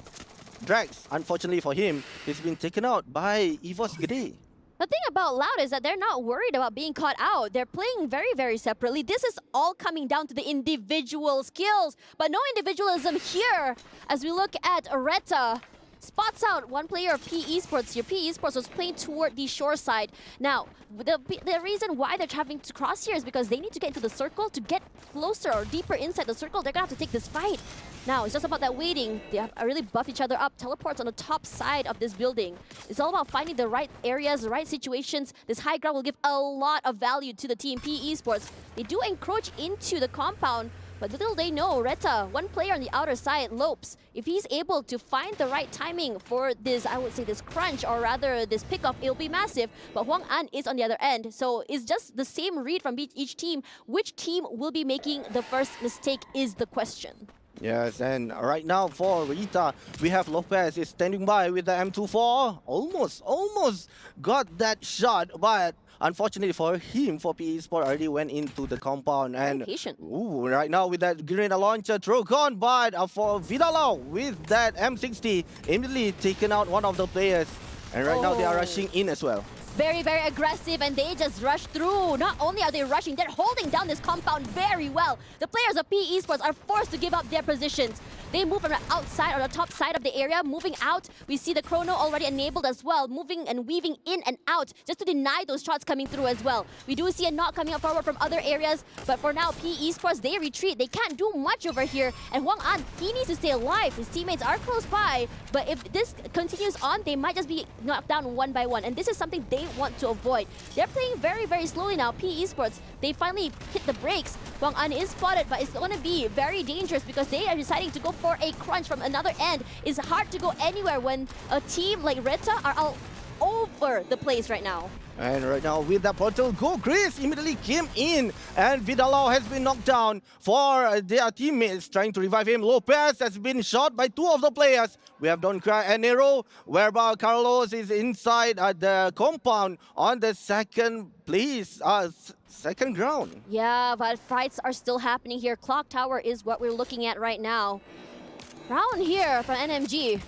Drax, unfortunately for him, he's been taken out by Evos Gede. The thing about Loud is that they're not worried about being caught out. They're playing very, very separately. This is all coming down to the individual skills, but no individualism here. As we look at Reta, spots out one player of PE Sports here. PE Sports was playing toward the shore side. Now, the reason why they're having to cross here is because they need to get into the circle. To get closer or deeper inside the circle, they're going to have to take this fight. Now, it's just about that waiting. They have really buff each other up. Teleports on the top side of this building. It's all about finding the right areas, the right situations. This high ground will give a lot of value to the team PE Sports. They do encroach into the compound, but little they know, Reta, one player on the outer side, Lopes, if he's able to find the right timing for this, I would say this crunch, or rather this pickoff, it'll be massive. But Huang An is on the other end, so it's just the same read from each team. Which team will be making the first mistake is the question. Yes, and right now for Rita, we have Lopez is standing by with the M24. Almost got that shot, but unfortunately for him, for PE Sport already went into the compound. And patient. Ooh, right now with that grenade launcher throw gone, but for Vidalao with that M60, immediately taken out one of the players. And right now they are rushing in as well. Very, very aggressive, and they just rush through. Not only are they rushing, they're holding down this compound very well. The players of PE Sports are forced to give up their positions. They move from the outside or the top side of the area, moving out. We see the chrono already enabled as well, moving and weaving in and out just to deny those shots coming through as well. We do see a knock coming up forward from other areas, but for now, PE Sports, they retreat. They can't do much over here. And Huang An, he needs to stay alive. His teammates are close by, but if this continues on, they might just be knocked down one by one. And this is something they want to avoid. They're playing very, very slowly now. PE Sports, they finally hit the brakes. Huang An is spotted, but it's going to be very dangerous because they are deciding to go for a crunch from another end. It's hard to go anywhere when a team like Reta are all over the place right now. And right now with that portal, Go Chris immediately came in, and Vidalao has been knocked down for their teammates trying to revive him. Lopez has been shot by 2 of the players. We have Don Cry and Nero, whereby Carlos is inside the compound on the second place, second ground. Yeah, but fights are still happening here. Clock Tower is what we're looking at right now. Round here from NMG,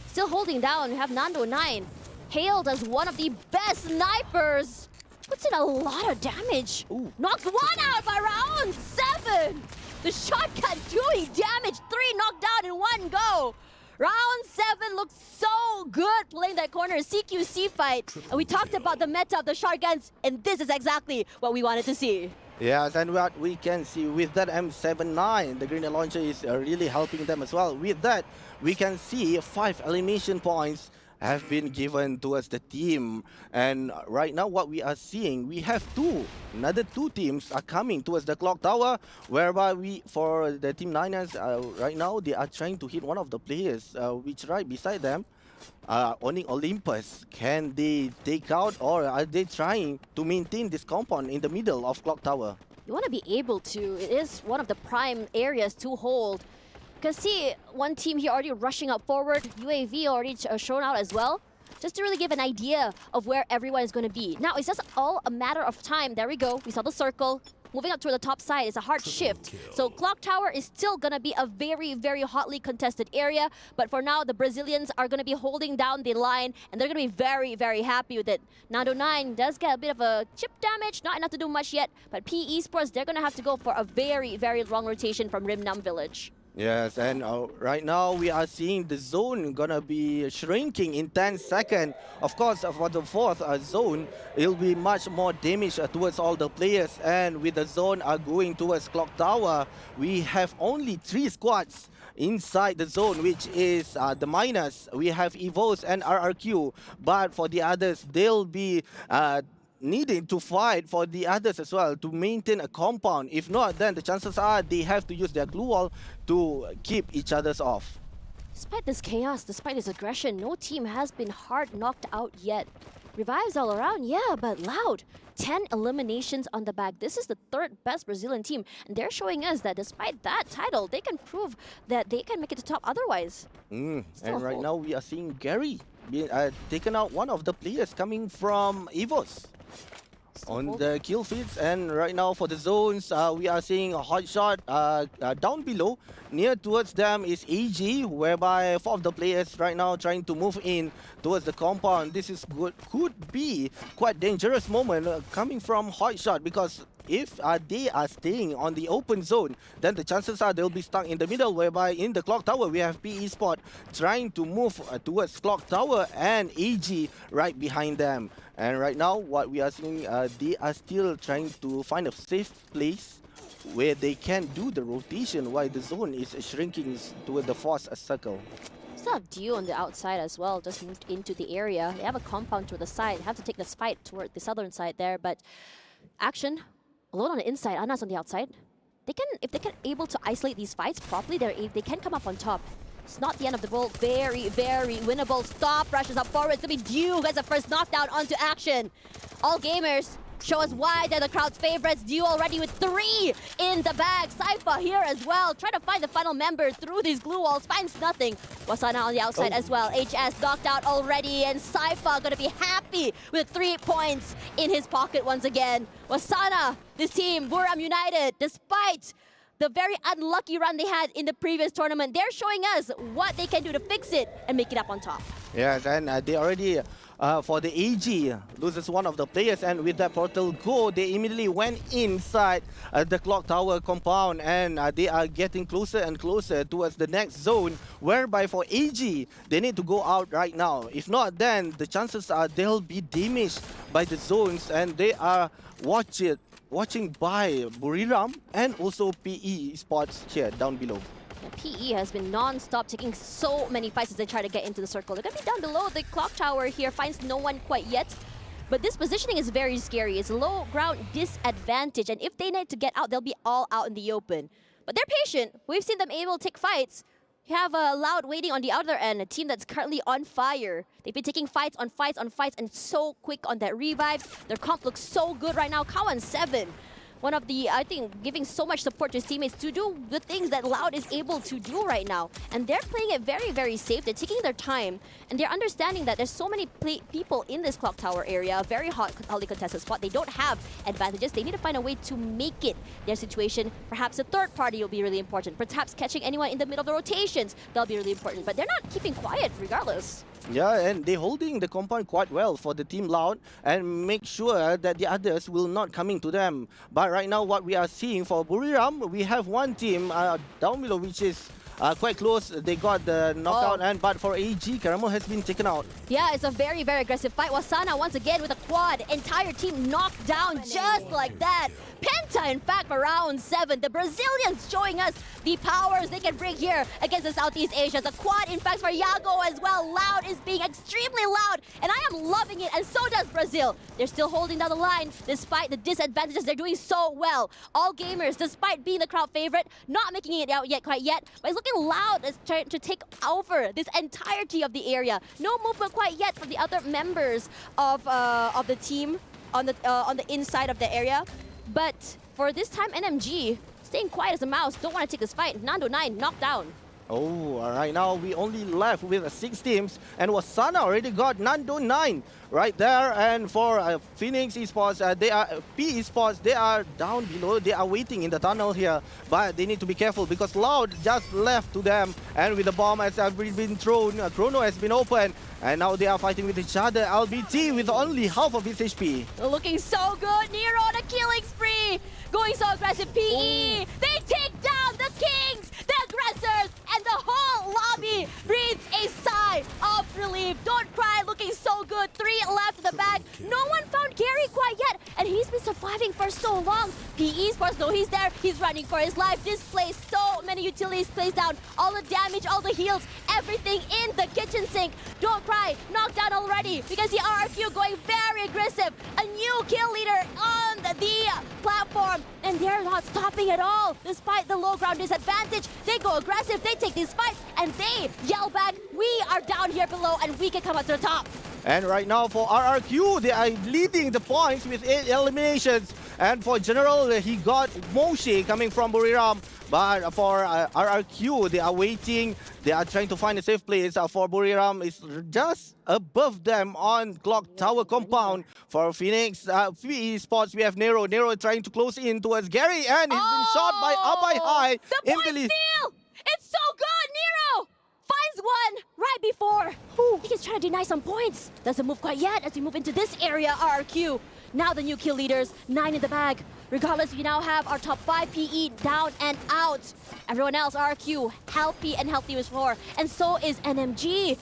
still holding down. We have Nando 9, hailed as one of the best snipers. Puts in a lot of damage. Ooh. Knocks one out by round 7. The shotgun doing damage. 3 knocked down in one go. Round 7 looks so good playing that corner CQC fight. And we talked about the meta of the shotguns, and this is exactly what we wanted to see. Yes, and what we can see with that M79, the grenade launcher is really helping them as well. With that, we can see 5 elimination points have been given towards the team. And right now what we are seeing, we have another two teams are coming towards the clock tower, whereby for the Team Niners, right now they are trying to hit one of the players, which right beside them, owning Olympus. Can they take out, or are they trying to maintain this compound in the middle of clock tower? You want to be able to. It is one of the prime areas to hold. Because see, one team here already rushing up forward. UAV already shown out as well. Just to really give an idea of where everyone is going to be. Now, it's just all a matter of time. There we go. We saw the circle. Moving up to the top side is a hard shift. So Clock Tower is still going to be a very, very hotly contested area. But for now, the Brazilians are going to be holding down the line. And they're going to be very, very happy with it. Nando 9 does get a bit of a chip damage. Not enough to do much yet. But PE Sports, they're going to have to go for a very, very long rotation from Rim Nam Village. Yes, and right now we are seeing the zone gonna be shrinking in 10 seconds. Of course, for the fourth zone, it'll be much more damage towards all the players. And with the zone going towards Clock Tower, we have only 3 squads inside the zone, which is the Miners. We have Evos and RRQ, but for the others, they'll be needing to fight for the others as well to maintain a compound. If not, then the chances are they have to use their glue wall to keep each other's off. Despite this chaos, despite this aggression, no team has been hard knocked out yet. Revives all around, yeah, but Loud. 10 eliminations on the back. This is the third best Brazilian team, and they're showing us that despite that title, they can prove that they can make it to top otherwise. And right now we are seeing Gary being taken out, one of the players coming from EVOS. On the kill feeds, and right now for the zones, we are seeing a hot shot down below. Near towards them is AG, whereby 4 of the players right now trying to move in towards the compound. This is could be quite dangerous moment coming from hot shot, because if they are staying on the open zone, then the chances are they'll be stuck in the middle, whereby in the clock tower we have PE Sport trying to move towards clock tower and AG right behind them. And right now what we are seeing, they are still trying to find a safe place where they can do the rotation while the zone is shrinking toward the force circle. Still have Dio on the outside as well, just moved into the area. They have a compound to the side, have to take this fight toward the southern side there, but Action alone on the inside, Ana's on the outside. They can, if they can able to isolate these fights properly, they can come up on top. It's not the end of the world. Very, very winnable. Stop rushes up forward. It's gonna be Dew who gets the first knockdown onto Action. All gamers show us why they're the crowd's favorites. Dew already with 3 in the bag. Sypha here as well. Try to find the final member through these glue walls. Finds nothing. Wasana on the outside as well. HS knocked out already, and Sypha gonna be happy with 3 points in his pocket once again. Wasana, this team, Buram United, despite the very unlucky run they had in the previous tournament, they're showing us what they can do to fix it and make it up on top. Yes, and they already, for the AG, loses one of the players, and with that portal go, they immediately went inside the clock tower compound, and they are getting closer and closer towards the next zone, whereby for AG, they need to go out right now. If not, then the chances are they'll be damaged by the zones, and they are watching by Buriram and also PE Sports here down below. PE has been non-stop taking so many fights as they try to get into the circle. They're going to be down below. The clock tower here finds no one quite yet. But this positioning is very scary. It's low ground disadvantage. And if they need to get out, they'll be all out in the open. But they're patient. We've seen them able to take fights. You have a Loud waiting on the other end, a team that's currently on fire. They've been taking fights on fights on fights and so quick on that revives. Their comp looks so good right now. Kawan 7. One of the, I think, giving so much support to his teammates to do the things that Loud is able to do right now. And they're playing it very, very safe. They're taking their time. And they're understanding that there's so many people in this clock tower area, a very hotly contested spot. They don't have advantages. They need to find a way to make it their situation. Perhaps a third party will be really important. Perhaps catching anyone in the middle of the rotations, that'll be really important. But they're not keeping quiet regardless. Yeah, and they're holding the compound quite well for the team Loud and make sure that the others will not coming to them. But right now what we are seeing for Buriram, we have one team down below which is quite close. They got the knockout, but for AG, Caramel has been taken out. Yeah, it's a very, very aggressive fight. Wasana once again with a quad. Entire team knocked down just like that. Penta, in fact, for round 7. The Brazilians showing us the powers they can bring here against the Southeast Asia. The quad, in fact, for Yago as well. Loud is being extremely loud, and I am loving it, and so does Brazil. They're still holding down the line despite the disadvantages. They're doing so well. All gamers, despite being the crowd favorite, not making it out yet, quite yet, but it's looking Loud as trying to take over this entirety of the area. No movement quite yet from the other members of the team on the inside of the area. But for this time, NMG staying quiet as a mouse. Don't want to take this fight. Nando 9 knocked down. Oh, right now we only left with 6 teams, and Wasana already got Nando 9 right there. And for Phoenix Esports, they are P Esports. They are down below. They are waiting in the tunnel here, but they need to be careful because Loud just left to them, and with the bomb has been thrown, Chrono has been opened, and now they are fighting with each other. LBT with only half of his HP. Looking so good. Nero on a killing spree. Going so aggressive. PE. They take down the Kings, the aggressors, and the whole lobby breathes a sigh of relief. Don't cry. Looking so good. 3 left in the bag. No one found Gary quite yet, and he's been surviving for so long. PE Sports, though, he's there. He's running for his life. Displaced so many utilities placed down. All the damage, all the heals, everything in the kitchen sink. Don't cry. Knocked down already because the RRQ going very aggressive. A new kill leader on the platform, and they're not not stopping at all. Despite the low ground disadvantage, they go aggressive, they take these fights, and they yell back, we are down here below and we can come up to the top. And right now for RRQ, they are leading the points with 8 eliminations. And for General, he got Moshe coming from Buriram. But for RRQ, they are waiting. They are trying to find a safe place. For Buriram, it's just above them on Clock Tower compound. For Phoenix Esports, we have Nero. Nero trying to close in towards Gary, and he's been shot by Abai High. The point steal! It's so good, Nero! Finds one right before. He's trying to deny some points. Doesn't move quite yet as we move into this area, RRQ. Now the new kill leaders, 9 in the bag. Regardless, we now have our top 5 PE down and out. Everyone else, RRQ, healthy and healthy with 4. And so is NMG.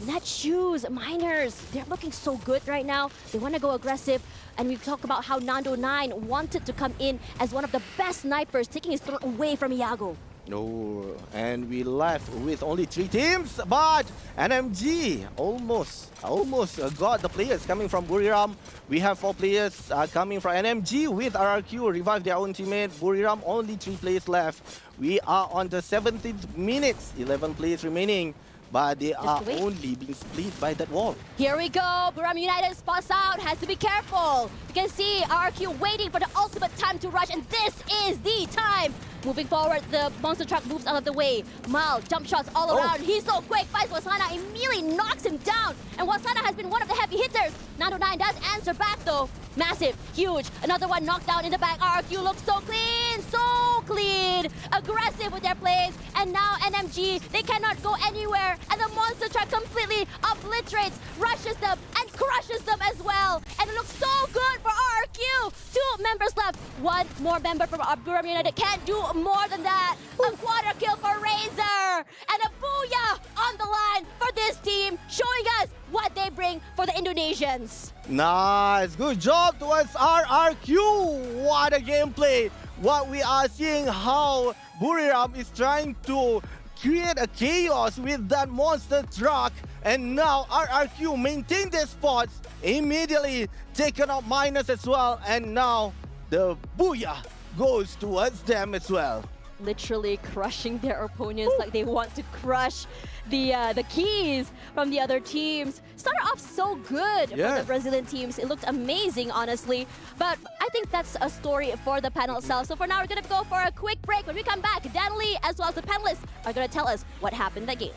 Net Shoes, Miners, they're looking so good right now. They want to go aggressive. And we talk about how Nando 9 wanted to come in as one of the best snipers, taking his throne away from Iago. No, and we left with only 3 teams, but NMG almost got the players coming from Buriram. We have 4 players coming from NMG with RRQ, revive their own teammate. Buriram, only 3 players left. We are on the 17th minute, 11 players remaining, but they are only being split by that wall. Here we go, Buriram United spots out, has to be careful. You can see RRQ waiting for the ultimate time to rush, and this is the time. Moving forward, the monster truck moves out of the way. Mal, jump shots all around. He's so quick, finds Wasana, immediately knocks him down. And Wasana has been one of the heavy hitters. Nando 9 does answer back though. Massive, huge. Another one knocked down in the back. RRQ looks so clean, so clean. Aggressive with their plays. And now NMG, they cannot go anywhere. And the monster truck completely obliterates, rushes them, and crushes them as well. And it looks so good for RRQ. 2 members left. 1 more member from Buriram United can't do more than that. A quarter kill for Razor. And a booyah on the line for this team, showing us what they bring for the Indonesians. Nice, good job towards RRQ. What a gameplay. What we are seeing, how Buriram is trying to create a chaos with that monster truck. And now RRQ maintain their spots, immediately taken out Miners as well. And now the booyah goes towards them as well. Literally crushing their opponents like they want to crush the keys from the other teams. Started off so good for the Brazilian teams. It looked amazing, honestly. But I think that's a story for the panel itself. So for now, we're going to go for a quick break. When we come back, Dan Lee, as well as the panelists, are going to tell us what happened in that game.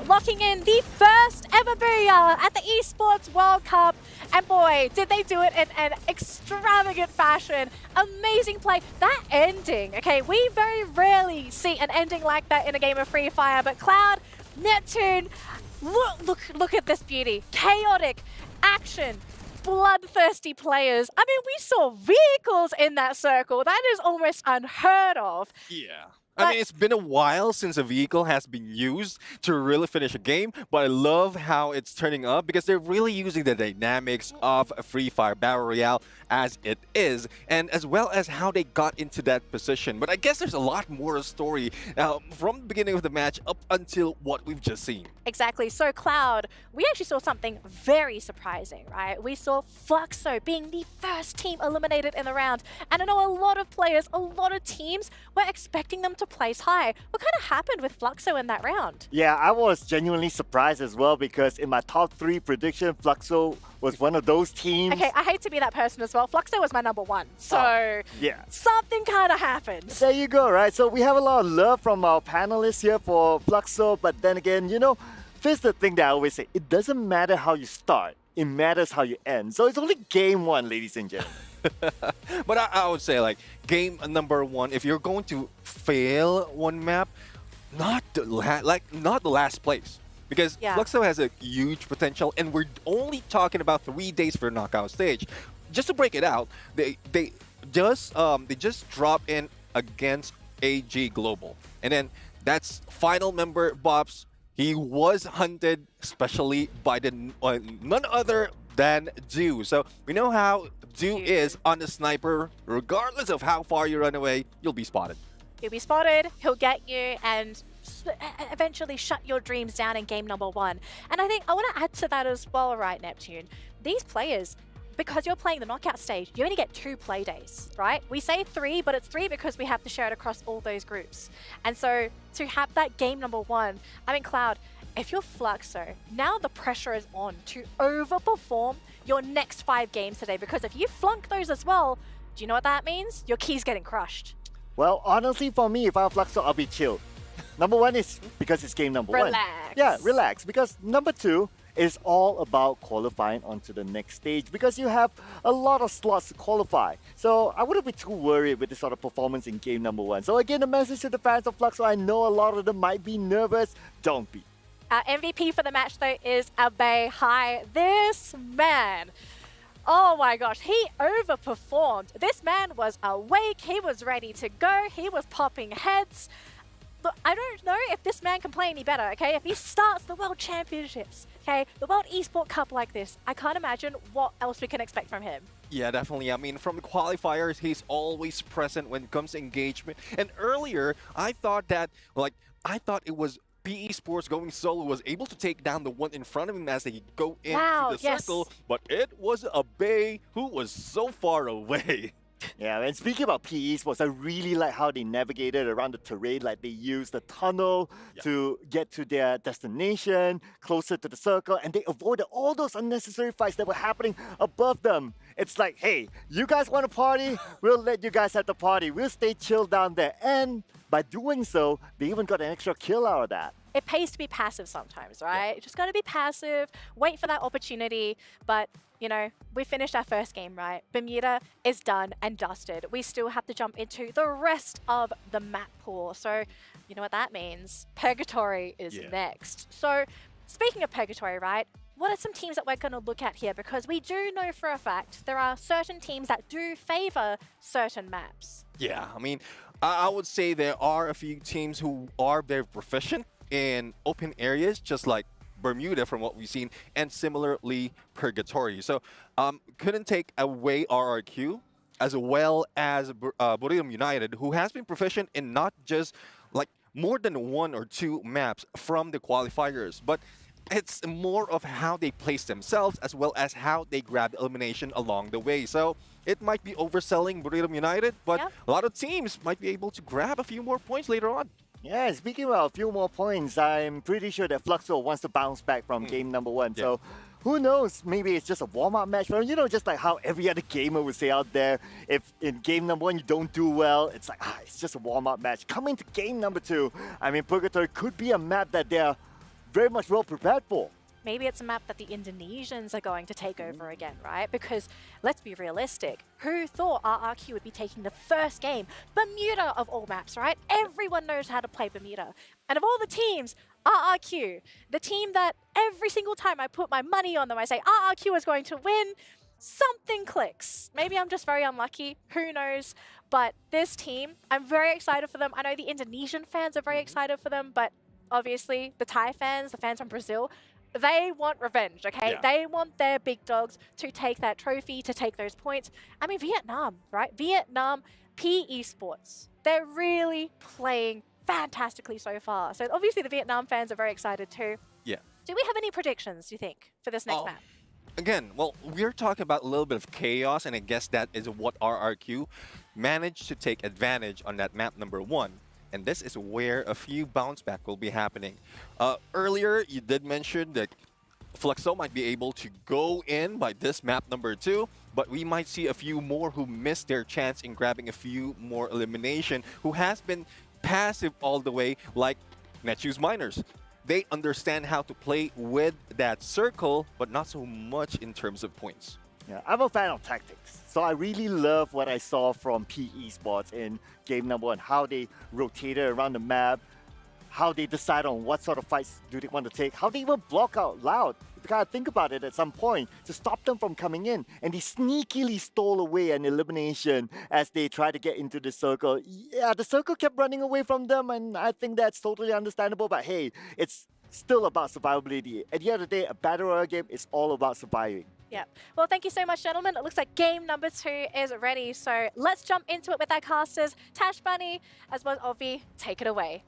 locking in the first ever booyah at the Esports World Cup. And boy, did they do it in an extravagant fashion. Amazing play. That ending, okay, we very rarely see an ending like that in a game of Free Fire, but Cloud, Neptune, look at this beauty. Chaotic action. Bloodthirsty players. I mean, we saw vehicles in that circle. That is almost unheard of. Yeah. I mean, it's been a while since a vehicle has been used to really finish a game, but I love how it's turning up because they're really using the dynamics of a Free Fire Battle Royale as it is, and as well as how they got into that position. But I guess there's a lot more story from the beginning of the match up until what we've just seen. Exactly. So Cloud, we actually saw something very surprising, right? We saw Fluxo being the first team eliminated in the round. And I know a lot of players, a lot of teams were expecting them to place high. What kind of happened with Fluxo in that round? Yeah, I was genuinely surprised as well because in my top 3 prediction, Fluxo was one of those teams. Okay, I hate to be that person as well. Fluxo was my number 1. So yeah, something kind of happened. There you go, right? So we have a lot of love from our panelists here for Fluxo, but then again, you know, here's the thing that I always say. It doesn't matter how you start. It matters how you end. So it's only game 1, ladies and gentlemen. But I would say, like, game number 1, if you're going to fail one map, not the last place. Because Fluxo has a huge potential, and we're only talking about 3 days for knockout stage. Just to break it out, they just drop in against AG Global, and then that's final member Bobs. He was hunted, especially by the none other than Do. So we know how Do is on the sniper. Regardless of how far you run away, you'll be spotted. You'll be spotted. He'll get you and eventually shut your dreams down in game number 1. And I think I want to add to that as well, right, Neptune? These players, because you're playing the knockout stage, you only get 2 play days, right? We say 3, but it's 3 because we have to share it across all those groups. And so to have that game number 1, I mean, Cloud, if you're Fluxo, now the pressure is on to overperform your next 5 games today, because if you flunk those as well, do you know what that means? Your key's getting crushed. Well, honestly, for me, if I'm Fluxo, I'll be chilled. Number 1 is because it's game number 1. Relax. Yeah, relax. Because number 2 is all about qualifying onto the next stage because you have a lot of slots to qualify. So I wouldn't be too worried with this sort of performance in game number 1. So again, the message to the fans of Fluxo, I know a lot of them might be nervous. Don't be. Our MVP for the match, though, is Abe Hai. This man, oh my gosh, he overperformed. This man was awake. He was ready to go. He was popping heads. Look, I don't know if this man can play any better, okay? If he starts the World Championships, okay, the World Esports Cup like this, I can't imagine what else we can expect from him. Yeah, definitely. I mean, from the qualifiers, he's always present when it comes to engagement. And earlier, I thought it was PE Sports going solo was able to take down the one in front of him as they go into the circle, but it was Abe who was so far away. Yeah, and speaking about PE Sports, I really like how they navigated around the terrain. Like they used the tunnel to get to their destination, closer to the circle, and they avoided all those unnecessary fights that were happening above them. It's like, hey, you guys want to party? We'll let you guys have the party. We'll stay chill down there. And by doing so, they even got an extra kill out of that. It pays to be passive sometimes, right? Yeah. Just got to be passive, wait for that opportunity. But, you know, we finished our first game, right? Bermuda is done and dusted. We still have to jump into the rest of the map pool. So, you know what that means? Purgatory is next. So, speaking of Purgatory, right? What are some teams that we're going to look at here? Because we do know for a fact there are certain teams that do favor certain maps. Yeah, I mean, I would say there are a few teams who are very proficient in open areas, just like Bermuda from what we've seen, and similarly Purgatory. So couldn't take away RRQ as well as Buriram United, who has been proficient in not just like more than 1 or 2 maps from the qualifiers, but it's more of how they place themselves as well as how they grab elimination along the way. So it might be overselling Buriram United, but a lot of teams might be able to grab a few more points later on. Yeah, speaking about a few more points, I'm pretty sure that Fluxo wants to bounce back from game number 1. Yeah. So who knows, maybe it's just a warm-up match for him. You know, just like how every other gamer would say out there, if in game number 1 you don't do well, it's like, it's just a warm-up match. Coming to game number 2, I mean, Purgatory could be a map that they're very much well prepared for. Maybe it's a map that the Indonesians are going to take over again, right? Because let's be realistic. Who thought RRQ would be taking the first game? Bermuda of all maps, right? Everyone knows how to play Bermuda. And of all the teams, RRQ, the team that every single time I put my money on them, I say RRQ is going to win, something clicks. Maybe I'm just very unlucky, who knows? But this team, I'm very excited for them. I know the Indonesian fans are very excited for them, but obviously the Thai fans, the fans from Brazil, they want revenge, okay? Yeah. They want their big dogs to take that trophy, to take those points. I mean, Vietnam, right? Vietnam, P Esports, they're really playing fantastically so far. So obviously the Vietnam fans are very excited too. Yeah. Do we have any predictions, do you think, for this next map? Again, well, we're talking about a little bit of chaos, and I guess that is what RRQ managed to take advantage on that map number 1. And this is where a few bounce back will be happening. Earlier, you did mention that Fluxo might be able to go in by this map number 2, but we might see a few more who missed their chance in grabbing a few more elimination, who has been passive all the way, like Netchu's Miners. They understand how to play with that circle, but not so much in terms of points. Yeah, I'm a fan of tactics. So I really love what I saw from P Esports in game number 1, how they rotated around the map, how they decide on what sort of fights do they want to take, how they even block out loud. You gotta think about it at some point to stop them from coming in. And they sneakily stole away an elimination as they try to get into the circle. Yeah, the circle kept running away from them, and I think that's totally understandable, but hey, it's still about survivability. At the end of the day, a Battle Royale game is all about surviving. Yeah. Well, thank you so much, gentlemen. It looks like game number 2 is ready. So let's jump into it with our casters. Tash Bunny, as well as Ovi, take it away.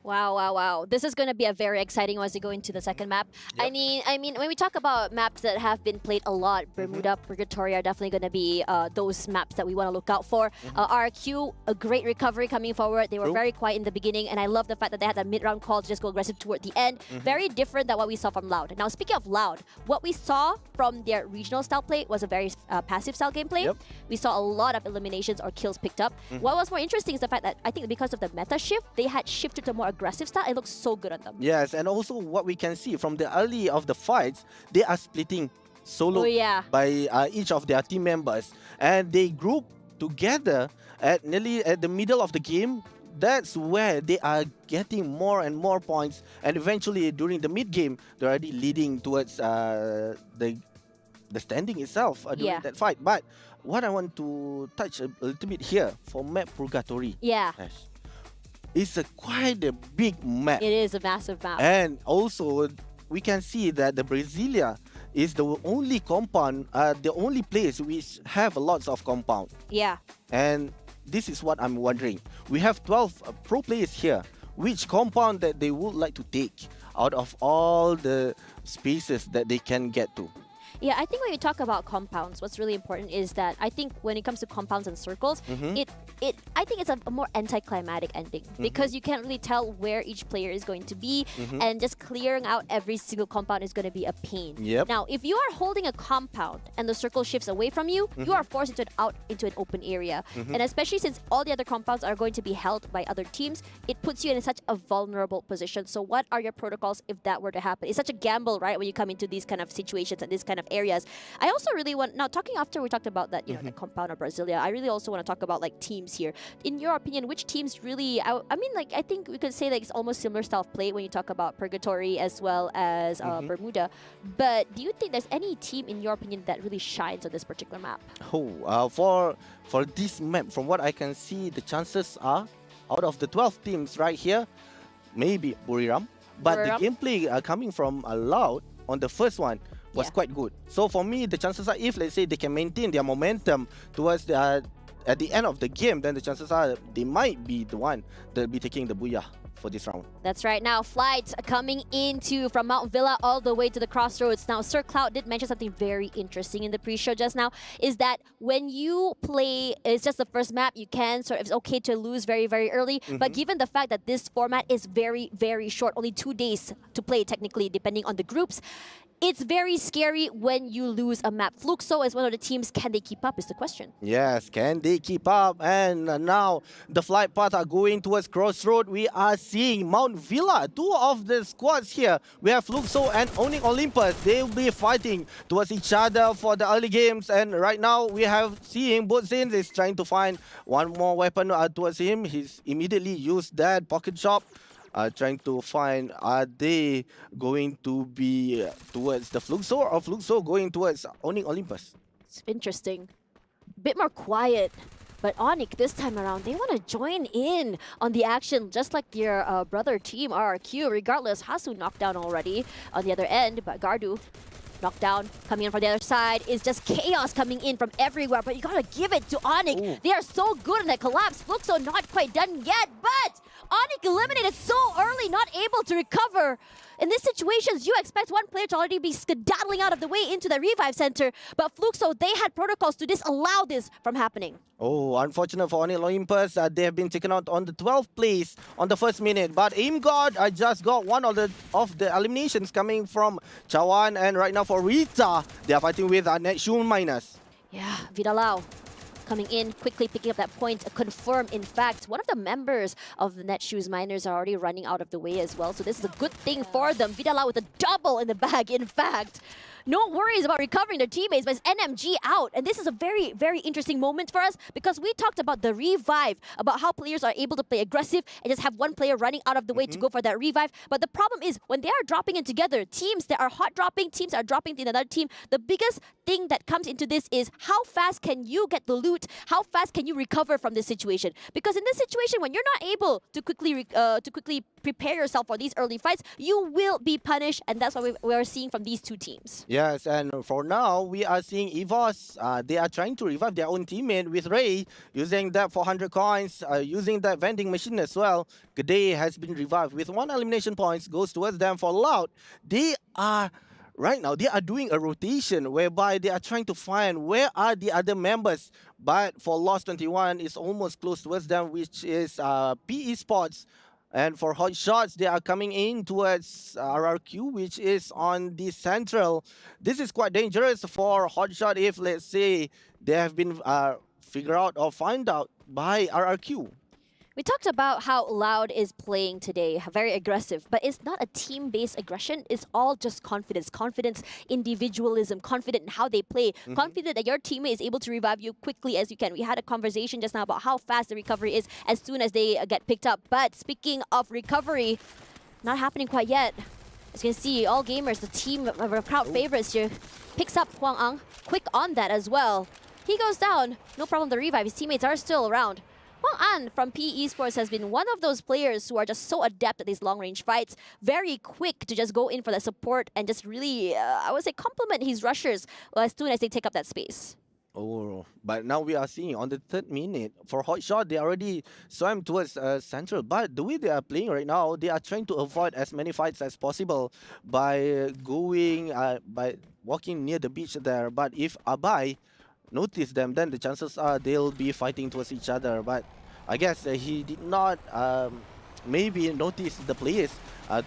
Wow, wow, wow. This is going to be a very exciting one as we go into the second map. I mean, when we talk about maps that have been played a lot, Bermuda, Purgatory are definitely going to be those maps that we want to look out for. RQ, a great recovery coming forward. They were very quiet in the beginning, and I love the fact that they had that mid-round call to just go aggressive toward the end. Very different than what we saw from Loud. Now, speaking of Loud, what we saw from their regional style play was a very passive style gameplay. We saw a lot of eliminations or kills picked up. What was more interesting is the fact that I think because of the meta shift, they had shifted to more aggressive style. It looks so good on them. Yes, and also what we can see from the early of the fights, they are splitting solo by each of their team members, and they group together at nearly at the middle of the game. That's where they are getting more and more points, and eventually during the mid game, they're already leading towards the standing itself during that fight. But what I want to touch a little bit here for map Purgatory. It's quite a big map. It is a massive map. And also, we can see that the Brasilia is the only compound, the only place which have lots of compound. Yeah. And this is what I'm wondering. We have 12 pro players here. Which compound that they would like to take out of all the spaces that they can get to? Yeah, I think when you talk about compounds, what's really important is that I think when it comes to compounds and circles, I think it's a more anticlimactic ending because you can't really tell where each player is going to be, and just clearing out every single compound is going to be a pain. Now, if you are holding a compound and the circle shifts away from you, you are forced out into an open area. And especially since all the other compounds are going to be held by other teams, it puts you in such a vulnerable position. So what are your protocols if that were to happen? It's such a gamble, right, when you come into these kind of situations and this kind of areas. I also really want, now talking after we talked about that, you know, the compound of Brasilia, I really also want to talk about like teams here. In your opinion, which teams really, I mean, like, I think we could say like it's almost similar style of play when you talk about Purgatory as well as Bermuda. But do you think there's any team in your opinion that really shines on this particular map? For this map, from what I can see, the chances are, out of the 12 teams right here, maybe Buriram. But the gameplay coming from Loud on the first one was quite good. So for me, the chances are, if let's say they can maintain their momentum towards the at the end of the game, then the chances are they might be the one that'll be taking the booyah for this round. That's right. Now, flights coming into from Mount Villa all the way to the crossroads. Now, Sir Cloud did mention something very interesting in the pre-show just now, is that when you play, it's just the first map, you can sort of, it's okay to lose very, very early. But given the fact that this format is very, very short, only 2 days to play technically, depending on the groups, it's very scary when you lose a map. Fluxo is one of the teams. Can they keep up is the question. Yes, can they they keep up. And now the flight path are going towards Crossroad. We are seeing Mount Villa. Two of the squads here. We have Fluxo and Onyx Olympus. They will be fighting towards each other for the early games. And right now we have seeing both Zains is trying to find one more weapon towards him. He's immediately used that pocket shop. Trying to find, are they going to be towards the Fluxo or Fluxo going towards Onyx Olympus? It's interesting. Bit more quiet. But Onyx this time around, they want to join in on the action, just like your brother team, RRQ. Regardless, Hasu knocked down already on the other end, but Gardu knocked down, coming in from the other side. Is just chaos coming in from everywhere, but you gotta give it to Onyx. Ooh. They are so good in that collapse. Fluxo not quite done yet, but Onyx eliminated so early, not able to recover. In these situations, you expect one player to already be skedaddling out of the way into the revive center, but Fluxo, they had protocols to disallow this from happening. Oh, unfortunate for Onyx Olympus. They have been taken out on the 12th place on the first minute. But Aim God just got one of the eliminations coming from Chawan. And right now for Rita, they are fighting with Netshoe Miners. Yeah, Vidalao coming in, quickly picking up that point. Confirm, in fact, one of the members of the Netshoes Miners are already running out of the way as well. So this is a good thing for them. Vidalao with a double in the bag, in fact. No worries about recovering their teammates, but it's NMG out. And this is a very, very interesting moment for us because we talked about the revive, about how players are able to play aggressive and just have one player running out of the way to go for that revive. But the problem is when they are dropping in together, teams that are hot dropping, teams that are dropping in another team, the biggest thing that comes into this is how fast can you get the loot? How fast can you recover from this situation? Because in this situation, when you're not able to quickly prepare yourself for these early fights, you will be punished. And that's what we are seeing from these two teams. Yes, and for now, we are seeing EVOS. They are trying to revive their own teammate with Ray, using that 400 coins, using that vending machine as well. G'day has been revived with 1 elimination points, goes towards them for Loud. They are, right now, they are doing a rotation whereby they are trying to find where are the other members. But for Lost 21, it's almost close towards them, which is PE Sports. And for Hot Shots, they are coming in towards RRQ, which is on the central. This is quite dangerous for Hot Shot if, let's say, they have been figured out or found out by RRQ. We talked about how Loud is playing today, very aggressive, but it's not a team-based aggression. It's all just confidence. Confidence, individualism, confident in how they play, confident that your teammate is able to revive you quickly as you can. We had a conversation just now about how fast the recovery is as soon as they get picked up. But speaking of recovery, not happening quite yet. As you can see, all gamers, the team of our crowd favorites here, picks up Huang Ang, quick on that as well. He goes down, no problem to revive. His teammates are still around. Huang An from PE Esports has been one of those players who are just so adept at these long-range fights. Very quick to just go in for the support and just really, I would say, complement his rushers as soon as they take up that space. Oh, but now we are seeing on the 3rd minute, for Hot Shot, they already swam towards central. But the way they are playing right now, they are trying to avoid as many fights as possible by going, by walking near the beach there. But if Abai notice them, then the chances are they'll be fighting towards each other. But I guess he did not maybe notice the players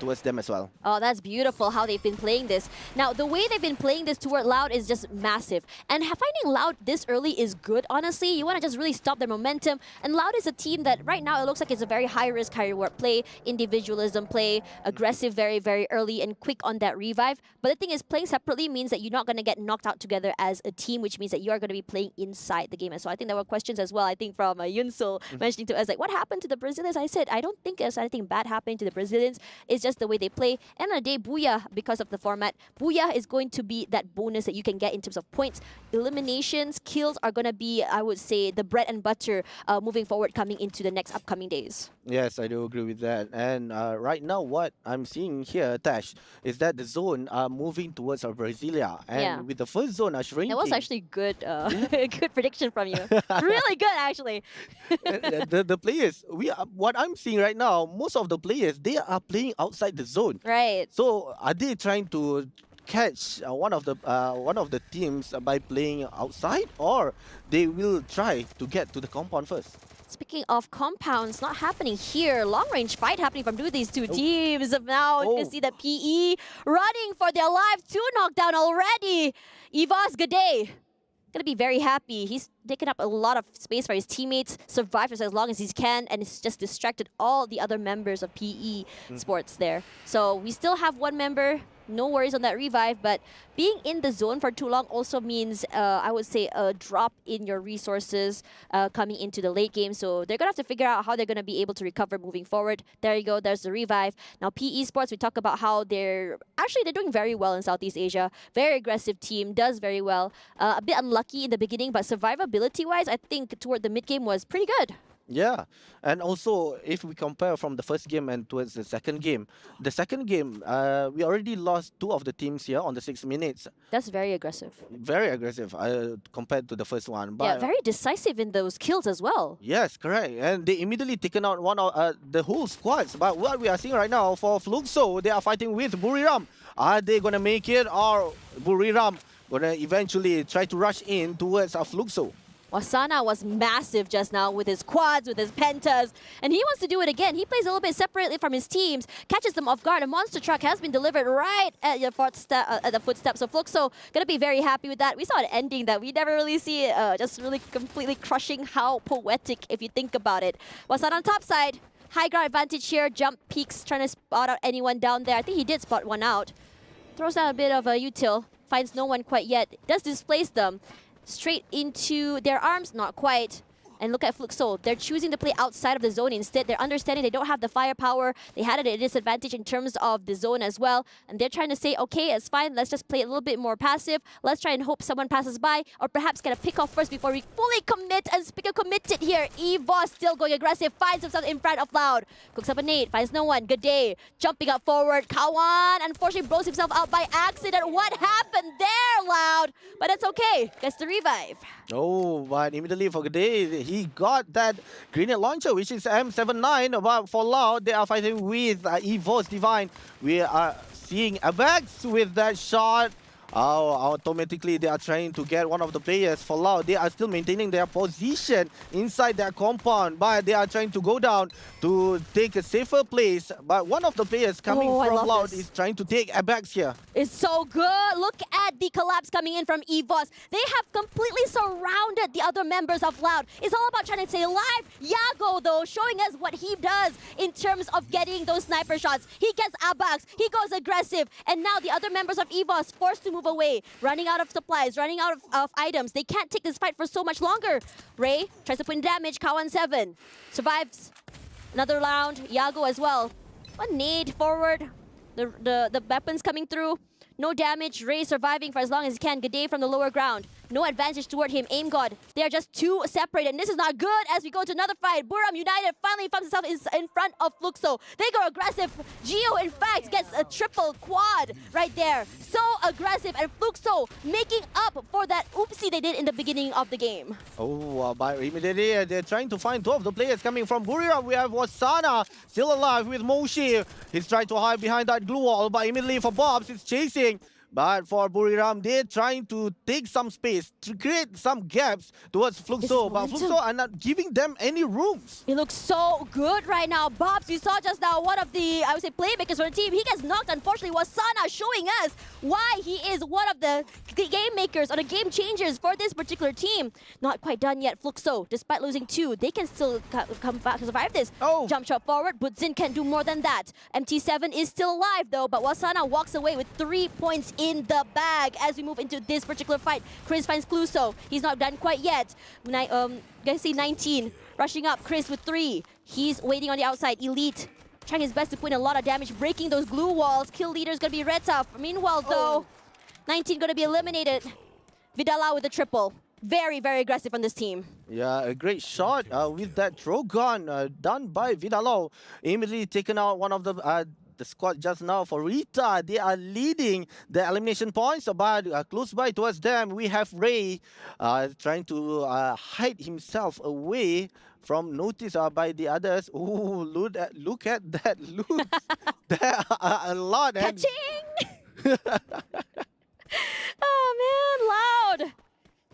towards them as well. Oh, that's beautiful how they've been playing this. Now, the way they've been playing this toward Loud is just massive. And finding Loud this early is good, honestly. You want to just really stop their momentum. And Loud is a team that right now it looks like it's a very high-risk, high-reward play, individualism play, aggressive very, very early and quick on that revive. But the thing is, playing separately means that you're not going to get knocked out together as a team, which means that you are going to be playing inside the game as well. I think there were questions as well, I think from Yunsul mentioning to us, like, what happened to the Brazilians? I said, I don't think there's anything bad happening to the Brazilians. It's just the way they play. And on the day, Booyah, because of the format, Booyah is going to be that bonus that you can get in terms of points. Eliminations, kills are going to be, I would say, the bread and butter moving forward coming into the next upcoming days. Yes, I do agree with that. And right now, what I'm seeing here, Tash, is that the zone are moving towards Brasilia. And with the first zone shrinking. That was actually good, good prediction from you. Really good, actually. the players, what I'm seeing right now, most of the players, they are playing outside the zone. Right. So are they trying to catch one of the teams by playing outside, or they will try to get to the compound first? Speaking of compounds, not happening here. Long-range fight happening from these two teams. Now you can see that PE running for their life. 2 knockdown already. Evas, good day. gonna be very happy. He's taken up a lot of space for his teammates, survived for as long as he can, and it's just distracted all the other members of PE Sports there. So we still have one member. No worries on that revive, but being in the zone for too long also means, I would say, a drop in your resources coming into the late game. So they're going to have to figure out how they're going to be able to recover moving forward. There you go. There's the revive. Now, PE Sports, we talk about how they're doing very well in Southeast Asia. Very aggressive team, does very well. A bit unlucky in the beginning, but survivability-wise, I think toward the mid-game was pretty good. Yeah, and also if we compare from the first game and towards the second game, we already lost two of the teams here on the 6 minutes. That's very aggressive. Very aggressive compared to the first one. But Yeah, very decisive in those kills as well. yes, correct. And they immediately taken out one of the whole squads. But what we are seeing right now for Fluxo, they are fighting with Buriram. Are they gonna make it, or Buriram gonna eventually try to rush in towards Fluxo? Wasana was massive just now with his quads, with his pentas, and he wants to do it again. He plays a little bit separately from his teams, catches them off guard. A monster truck has been delivered right at the footsteps. So Fluxo gonna be very happy with that. We saw an ending that we never really see, just really completely crushing. How poetic if you think about it. Wasana on top side, high ground advantage here. Jump peaks, trying to spot out anyone down there. I think he did spot one out. Throws down a bit of a util, finds no one quite yet. Does displace them. Straight into their arms, not quite. And look at Fluxo. They're choosing to play outside of the zone instead. They're understanding they don't have the firepower. They had it at a disadvantage in terms of the zone as well. And they're trying to say, okay, it's fine. Let's just play a little bit more passive. Let's try and hope someone passes by, or perhaps get a pick off first before we fully commit. And speaking of committed here, Evoss still going aggressive, finds himself in front of Loud. Cooks up a nade, finds no one. Good day. Jumping up forward. Kawan unfortunately blows himself out by accident. What happened there, Loud? But it's okay. Gets the revive. Oh, but immediately for Gade, he got that grenade launcher, which is M79. But for Loud, they are fighting with Evo's Divine. We are seeing Abax with that shot. Oh, automatically they are trying to get one of the players. For Loud, they are still maintaining their position inside their compound, but they are trying to go down to take a safer place. But one of the players coming from Loud is trying to take Abax here. It's so good. Look at the collapse coming in from Evoss. They have completely surrounded the other members of Loud. It's all about trying to stay alive. Yago, though, showing us what he does in terms of getting those sniper shots. He gets Abax. He goes aggressive. And now the other members of Evoss forced to move away, running out of supplies, running out of items. They can't take this fight for so much longer. Ray tries to put in damage. Kawan 7 survives another round. Yago as well. A nade forward. The weapons coming through. No damage. Ray surviving for as long as he can. Gade from the lower ground. No advantage toward him. Aim God. They are just too separated. And this is not good as we go to another fight. Buram United finally finds himself in front of Fluxo. They go aggressive. Gio, in fact, gets a triple quad right there. So aggressive. And Fluxo making up for that oopsie they did in the beginning of the game. Oh, but immediately they're trying to find two of the players coming from Buriram. We have Wasana still alive with Moshi. He's trying to hide behind that glue wall, but immediately for Bobs, it's chasing. But for Buriram, they're trying to take some space to create some gaps towards Fluxo. But Fluxo are not giving them any rooms. It looks so good right now. Bobs, you saw just now one of the, I would say, playmakers for the team. He gets knocked, unfortunately. Wasana showing us why he is one of the game makers or the game changers for this particular team. Not quite done yet. Fluxo, despite losing 2, they can still come back to survive this. Oh. Jump shot forward, but Zin can't do more than that. MT7 is still alive though, but Wasana walks away with 3 points in the bag as we move into this particular fight. Chris finds Cluso. He's not done quite yet. Gonna see 19 rushing up. Chris with 3. He's waiting on the outside. Elite trying his best to put in a lot of damage, breaking those glue walls. Kill leader's gonna be Reta. Meanwhile, though, 19 gonna be eliminated. Vidala with the triple. Very, very aggressive on this team. Yeah, a great shot with that throw gun done by Vidalo. Immediately taken out one of the squad just now for Rita. They are leading the elimination points, but close by towards them, we have Ray trying to hide himself away from notice by the others. Ooh, look at that loot. There are a lot. Catching! Oh man, Loud!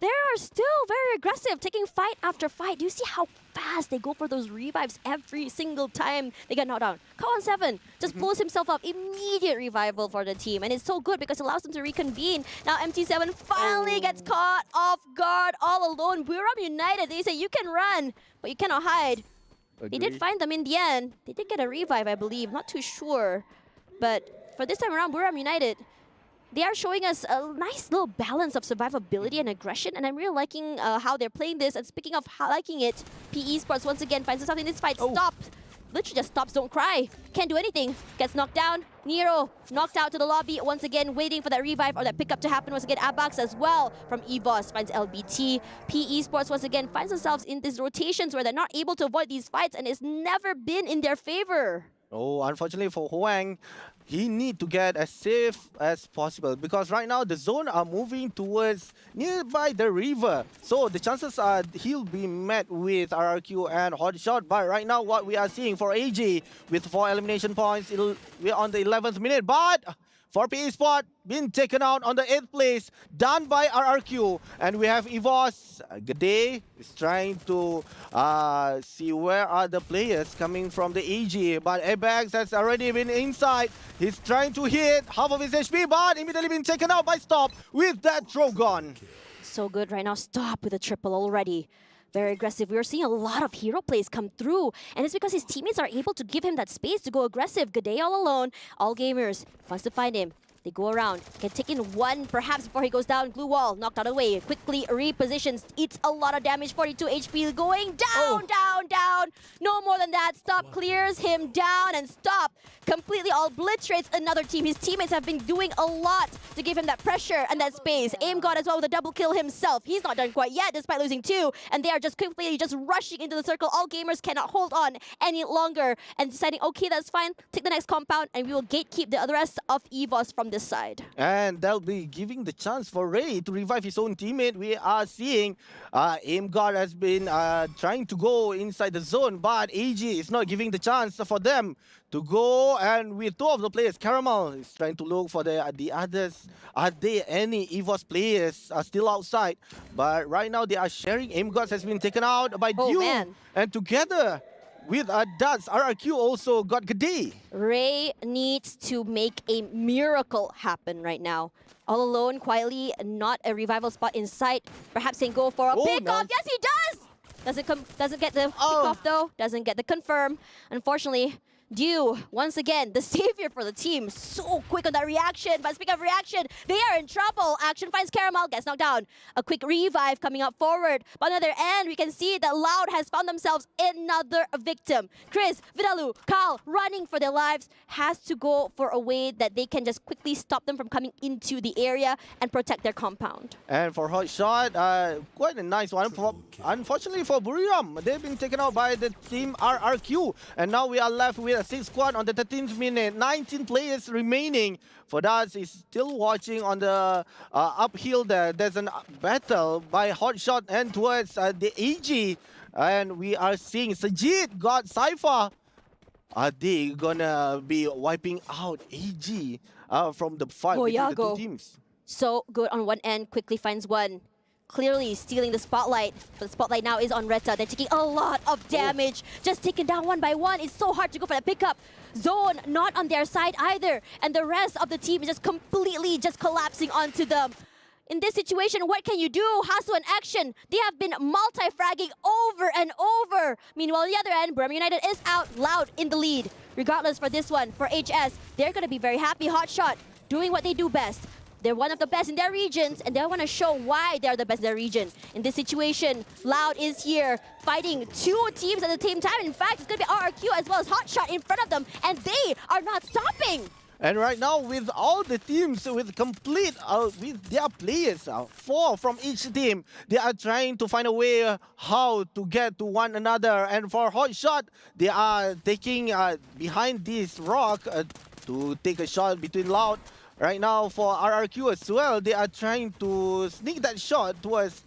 They are still very aggressive, taking fight after fight. Do you see how fast fast. They go for those revives every single time they get knocked down. Kawan7 just blows himself up. Immediate revival for the team. And it's so good because it allows them to reconvene. Now MT7 finally gets caught off guard all alone. Buram United, they say you can run, but you cannot hide. They did find them in the end. They did get a revive, I believe. Not too sure. But for this time around, Buram United, they are showing us a nice little balance of survivability and aggression, and I'm really liking how they're playing this. And speaking of liking it, PE Sports once again finds himself in this fight. Stopped. Literally just stops, don't cry. Can't do anything. Gets knocked down. Nero knocked out to the lobby. Once again, waiting for that revive or that pickup to happen. Once again, Abax as well from EVOS finds LBT. PE Sports once again finds themselves in these rotations where they're not able to avoid these fights, and it's never been in their favor. Oh, unfortunately for Huang, he need to get as safe as possible because right now the zone are moving towards nearby the river. So the chances are he'll be met with RRQ and Hotshot. But right now what we are seeing for AG with 4 elimination points, we're on the 11th minute. But for PE Sport, been taken out on the 8th place, done by RRQ. And we have EVOS. Gade is trying to see where are the players coming from the AG. But Abax has already been inside. He's trying to hit half of his HP, but immediately been taken out by Stop with that Drogon. So good right now. Stop with a triple already. Very aggressive. We are seeing a lot of hero plays come through, and it's because his teammates are able to give him that space to go aggressive. Gade all alone. All gamers wants to find him. They go around, can take in one perhaps before he goes down. Glue wall, knocked out away. Quickly repositions, eats a lot of damage. 42 HP going down, down. No more than that. Stop clears him down, and Stop completely obliterates another team. His teammates have been doing a lot to give him that pressure and that space. Aim God as well with a double kill himself. He's not done quite yet despite losing 2, and they are just quickly just rushing into the circle. All gamers cannot hold on any longer and deciding, okay, that's fine. Take the next compound, and we will gatekeep the rest of EVOS from this side. And they'll be giving the chance for Ray to revive his own teammate. We are seeing Aim God has been trying to go inside the zone, but AG is not giving the chance for them to go. And with 2 of the players, Caramel is trying to look for the others. Are there any EVOS players still outside? But right now they are sharing. Aim God has been taken out by Dew. Man. And together with Duds, RRQ also got Gade. Ray needs to make a miracle happen right now. All alone, quietly, not a revival spot in sight. Perhaps can go for a pick off. Yes, he does! Doesn't get the pick off though. Doesn't get the confirm. Unfortunately, Dew, once again, the savior for the team. So quick on that reaction. But speaking of reaction, they are in trouble. Action finds Caramel, gets knocked down. A quick revive coming up forward. But on the other end, we can see that Loud has found themselves another victim. Chris, Vidalu, Carl, running for their lives, has to go for a way that they can just quickly stop them from coming into the area and protect their compound. And for Hotshot, quite a nice one. Unfortunately for Buriram, they've been taken out by the team RRQ. And now we are left with 6 squad on the 13th minute. 19 players remaining. For Daz is still watching on the uphill there. There's a battle by Hotshot and towards the AG. And we are seeing Sajid got Cypher. Are they gonna be wiping out AG from the fight between the 2 teams? So good on one end, quickly finds one. Clearly stealing the spotlight. But the spotlight now is on Retta. They're taking a lot of damage. Just taken down one by one. It's so hard to go for the pickup. Zone not on their side either. And the rest of the team is just completely just collapsing onto them. In this situation, what can you do? Hasu and Action, they have been multi-fragging over and over. Meanwhile, on the other end, Burma United is out, Loud in the lead. Regardless for this one, for HS, they're going to be very happy. Hotshot, doing what they do best. They're one of the best in their regions, and they want to show why they're the best in their region. In this situation, Loud is here, fighting 2 teams at the same time. In fact, it's going to be RRQ as well as Hotshot in front of them, and they are not stopping. And right now, with all the teams, with complete, with their players, 4 from each team, they are trying to find a way how to get to one another. And for Hotshot, they are taking behind this rock to take a shot between Loud. Right now, for RRQ as well, they are trying to sneak that shot towards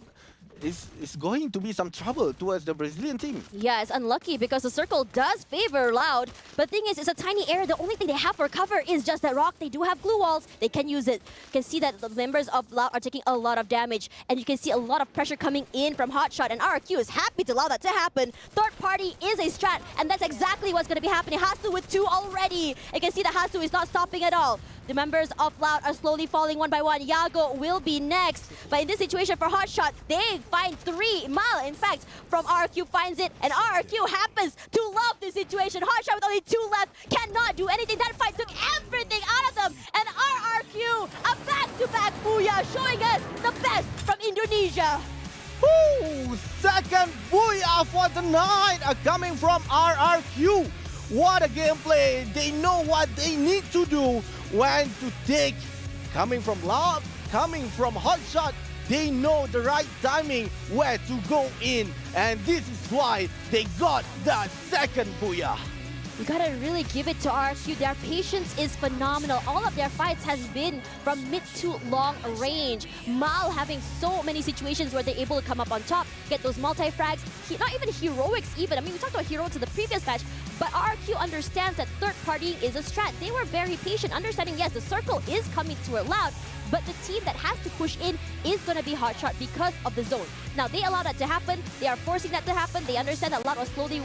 it's going to be some trouble towards the Brazilian team. Yeah, it's unlucky because the circle does favor Loud. But the thing is, it's a tiny area. The only thing they have for cover is just that rock. They do have glue walls. They can use it. You can see that the members of Loud are taking a lot of damage. And you can see a lot of pressure coming in from Hotshot. And RRQ is happy to allow that to happen. Third party is a strat. And that's exactly what's going to be happening. Hasu with 2 already. You can see that Hasu is not stopping at all. The members of Loud are slowly falling one by one. Yago will be next. But in this situation for Hotshot, they find 3. Mal, in fact, from RRQ finds it. And RRQ happens to love this situation. Hotshot with only 2 left cannot do anything. That fight took everything out of them. And RRQ, a back-to-back booyah, showing us the best from Indonesia. Woo! Second booyah for the night coming from RRQ. What a gameplay. They know what they need to do, when to take. Coming from Loud, coming from Hotshot, they know the right timing where to go in. And this is why they got that second booyah. You gotta really give it to RRQ. Their patience is phenomenal. All of their fights has been from mid to long range. Mal having so many situations where they're able to come up on top, get those multi-frags, not even heroics even. I mean, we talked about heroics in the previous match, but RRQ understands that third party is a strat. They were very patient, understanding, yes, the circle is coming to Loud, but the team that has to push in is going to be Hotshot because of the zone. Now, they allow that to happen. They are forcing that to happen. They understand that Loud was slowly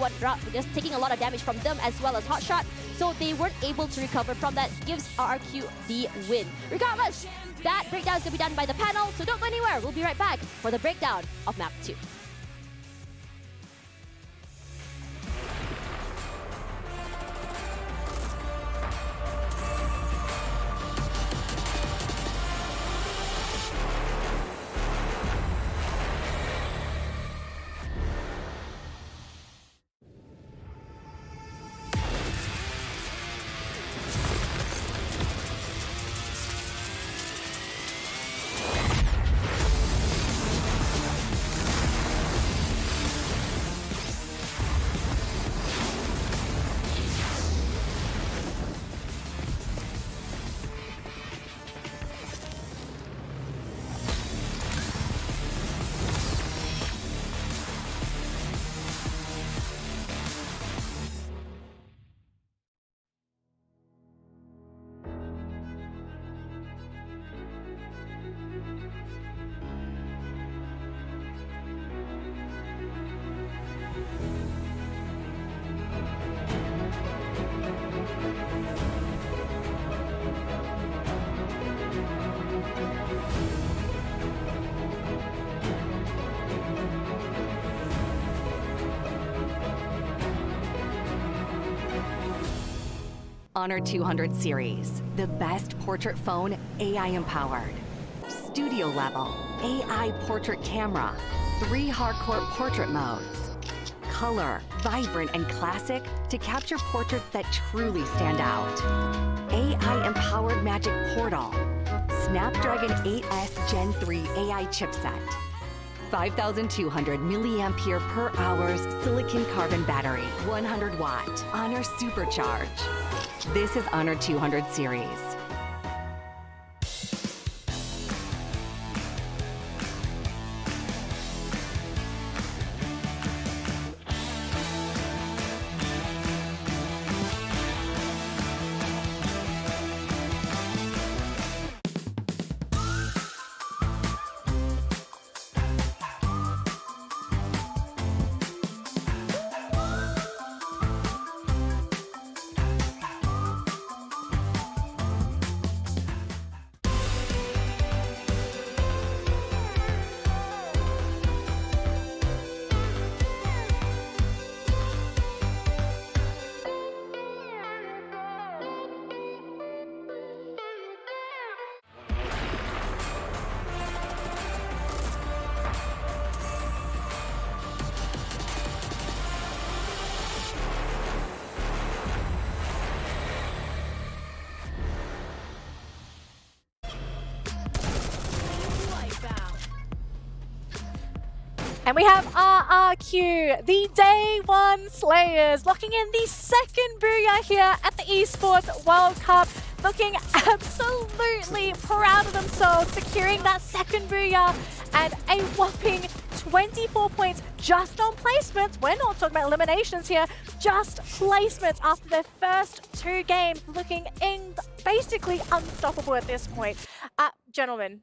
just taking a lot of damage from them as well as Hotshot, so they weren't able to recover from that. Gives RRQ the win. Regardless, that breakdown is going to be done by the panel, so don't go anywhere. We'll be right back for the breakdown of Map 2. Honor 200 series, the best portrait phone AI empowered. Studio level, AI portrait camera, 3 hardcore portrait modes. Color, vibrant and classic to capture portraits that truly stand out. AI empowered magic portal. Snapdragon 8S Gen 3 AI chipset. 5,200 milliampere per hours silicon carbon battery, 100 watt, Honor Supercharge. This is Honor 200 series. And we have RRQ, the Day 1 Slayers, locking in the second booyah here at the Esports World Cup. Looking absolutely proud of themselves, securing that second booyah and a whopping 24 points just on placements. We're not talking about eliminations here, just placements after their first 2 games, looking basically unstoppable at this point. Gentlemen,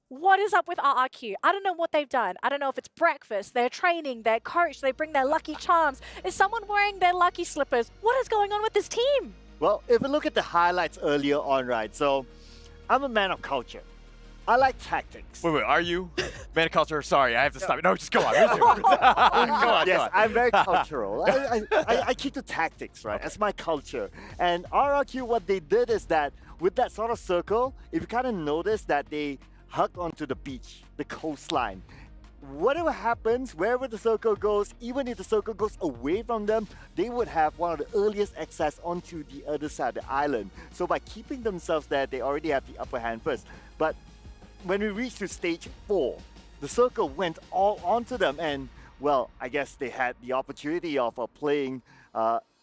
what is up with RRQ? I don't know what they've done. I don't know if it's breakfast, their training, their coach, they bring their lucky charms. Is someone wearing their lucky slippers? What is going on with this team? Well, if we look at the highlights earlier on, right, so I'm a man of culture. I like tactics. Wait, are you? Man of culture, sorry, I have to stop you. No, just go on. Go on, Yes, go on. I'm very cultural. I keep the tactics, right? That's my culture. And RRQ, what they did is that with that sort of circle, if you kind of notice that they hugged onto the beach, the coastline. Whatever happens, wherever the circle goes, even if the circle goes away from them, they would have one of the earliest access onto the other side of the island. So by keeping themselves there, they already have the upper hand first. But when we reached to stage 4, the circle went all onto them, and well, I guess they had the opportunity of playing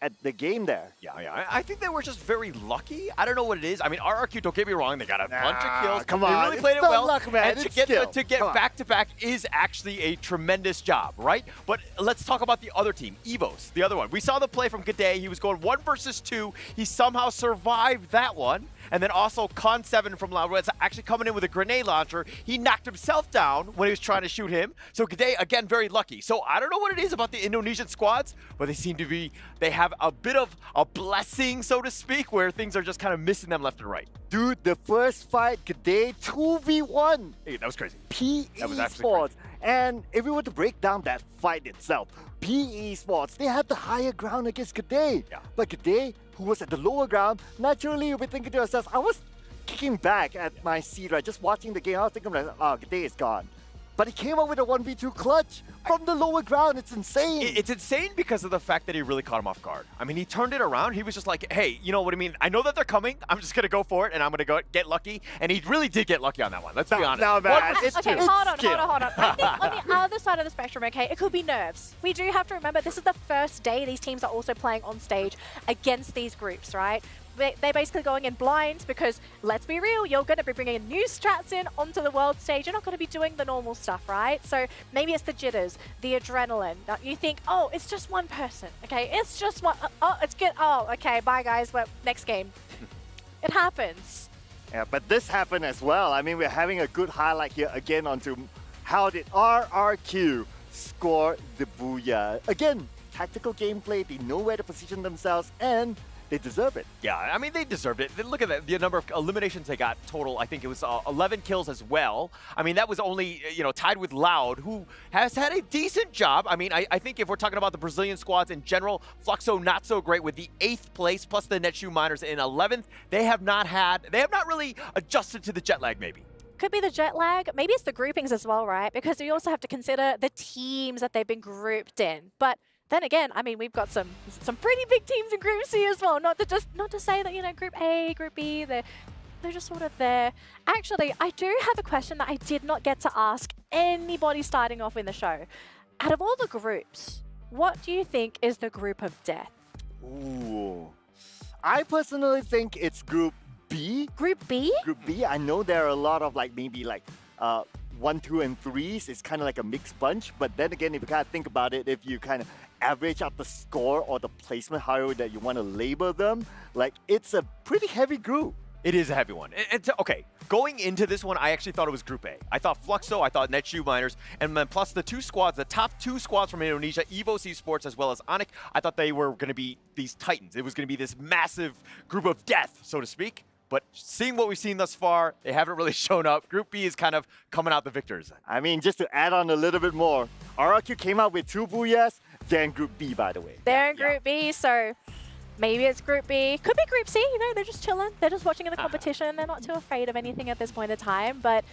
at the game there. Yeah. I think they were just very lucky. I don't know what it is. I mean, RRQ, don't get me wrong, they got a bunch of kills. Come They on, really played it it's well. not luck, man. And It's skill. to get Come on. back-to-back is actually a tremendous job, right? But let's talk about the other team, Evos, the other one. We saw the play from G'day. He was going 1 versus 2. He somehow survived that one. And then also Con7 from Loudwoods actually coming in with a grenade launcher. He knocked himself down when he was trying to shoot him. So G'day, again, very lucky. So I don't know what it is about the Indonesian squads, but they have a bit of a blessing, so to speak, where things are just kind of missing them left and right. Dude, the first fight, G'day 2v1. Hey, that was crazy. PE That was actually Sports. And if we were to break down that fight itself, PE Sports, they had the higher ground against G'day. Yeah. But G'day, who was at the lower ground, naturally you'll be thinking to yourself, I was kicking back at my seat, right? Just watching the game, I was thinking, like, oh, G'day is gone. But he came up with a 1v2 clutch from the lower ground. It's insane. It's insane because of the fact that he really caught him off guard. I mean, he turned it around. He was just like, hey, you know what I mean? I know that they're coming. I'm just going to go for it, and I'm going to go get lucky. And he really did get lucky on that one. Let's be honest. No, man. Okay, hold on. I think on the other side of the spectrum, okay, it could be nerves. We do have to remember this is the first day these teams are also playing on stage against these groups, right? They're basically going in blind because, let's be real, you're going to be bringing new strats in onto the world stage. You're not going to be doing the normal stuff, right? So maybe it's the jitters, the adrenaline. You think, oh, it's just one person, okay? It's just one. Oh, it's good. Oh, okay, bye, guys. Well, next game. It happens. Yeah, but this happened as well. I mean, we're having a good highlight here again onto how did RRQ score the booyah. Again, tactical gameplay. They know where to position themselves, and they deserve it. Yeah, I mean, they deserved it. Look at that, the number of eliminations they got total. I think it was 11 kills as well. I mean, that was only, tied with Loud, who has had a decent job. I mean, I think if we're talking about the Brazilian squads in general, Fluxo not so great with the 8th place, plus the Netshoe Miners in 11th. They have not really adjusted to the jet lag, maybe. Could be the jet lag. Maybe it's the groupings as well, right? Because you also have to consider the teams that they've been grouped in. But then again, I mean, we've got some pretty big teams in Group C as well. Not to say that, Group A, Group B, they're just sort of there. Actually, I do have a question that I did not get to ask anybody starting off in the show. Out of all the groups, what do you think is the group of death? Ooh. I personally think it's Group B. Group B? Group B. I know there are a lot of maybe 1, 2, and 3s. It's kind of like a mixed bunch. But then again, if you kind of think about it, if you kind of average out the score or the placement, however that you want to label them, it's a pretty heavy group. It is a heavy one. Okay, going into this one, I actually thought it was Group A. I thought Fluxo, I thought Netshoe Miners, and then plus the top 2 squads from Indonesia, Evos Esports as well as Onyx, I thought they were going to be these titans. It was going to be this massive group of death, so to speak. But seeing what we've seen thus far, they haven't really shown up. Group B is kind of coming out the victors. I mean, just to add on a little bit more, RRQ came out with 2 booyahs, then Group B, by the way. They're in Group B, so maybe it's Group B. Could be Group C, they're just chilling. They're just watching the competition. They're not too afraid of anything at this point in time. But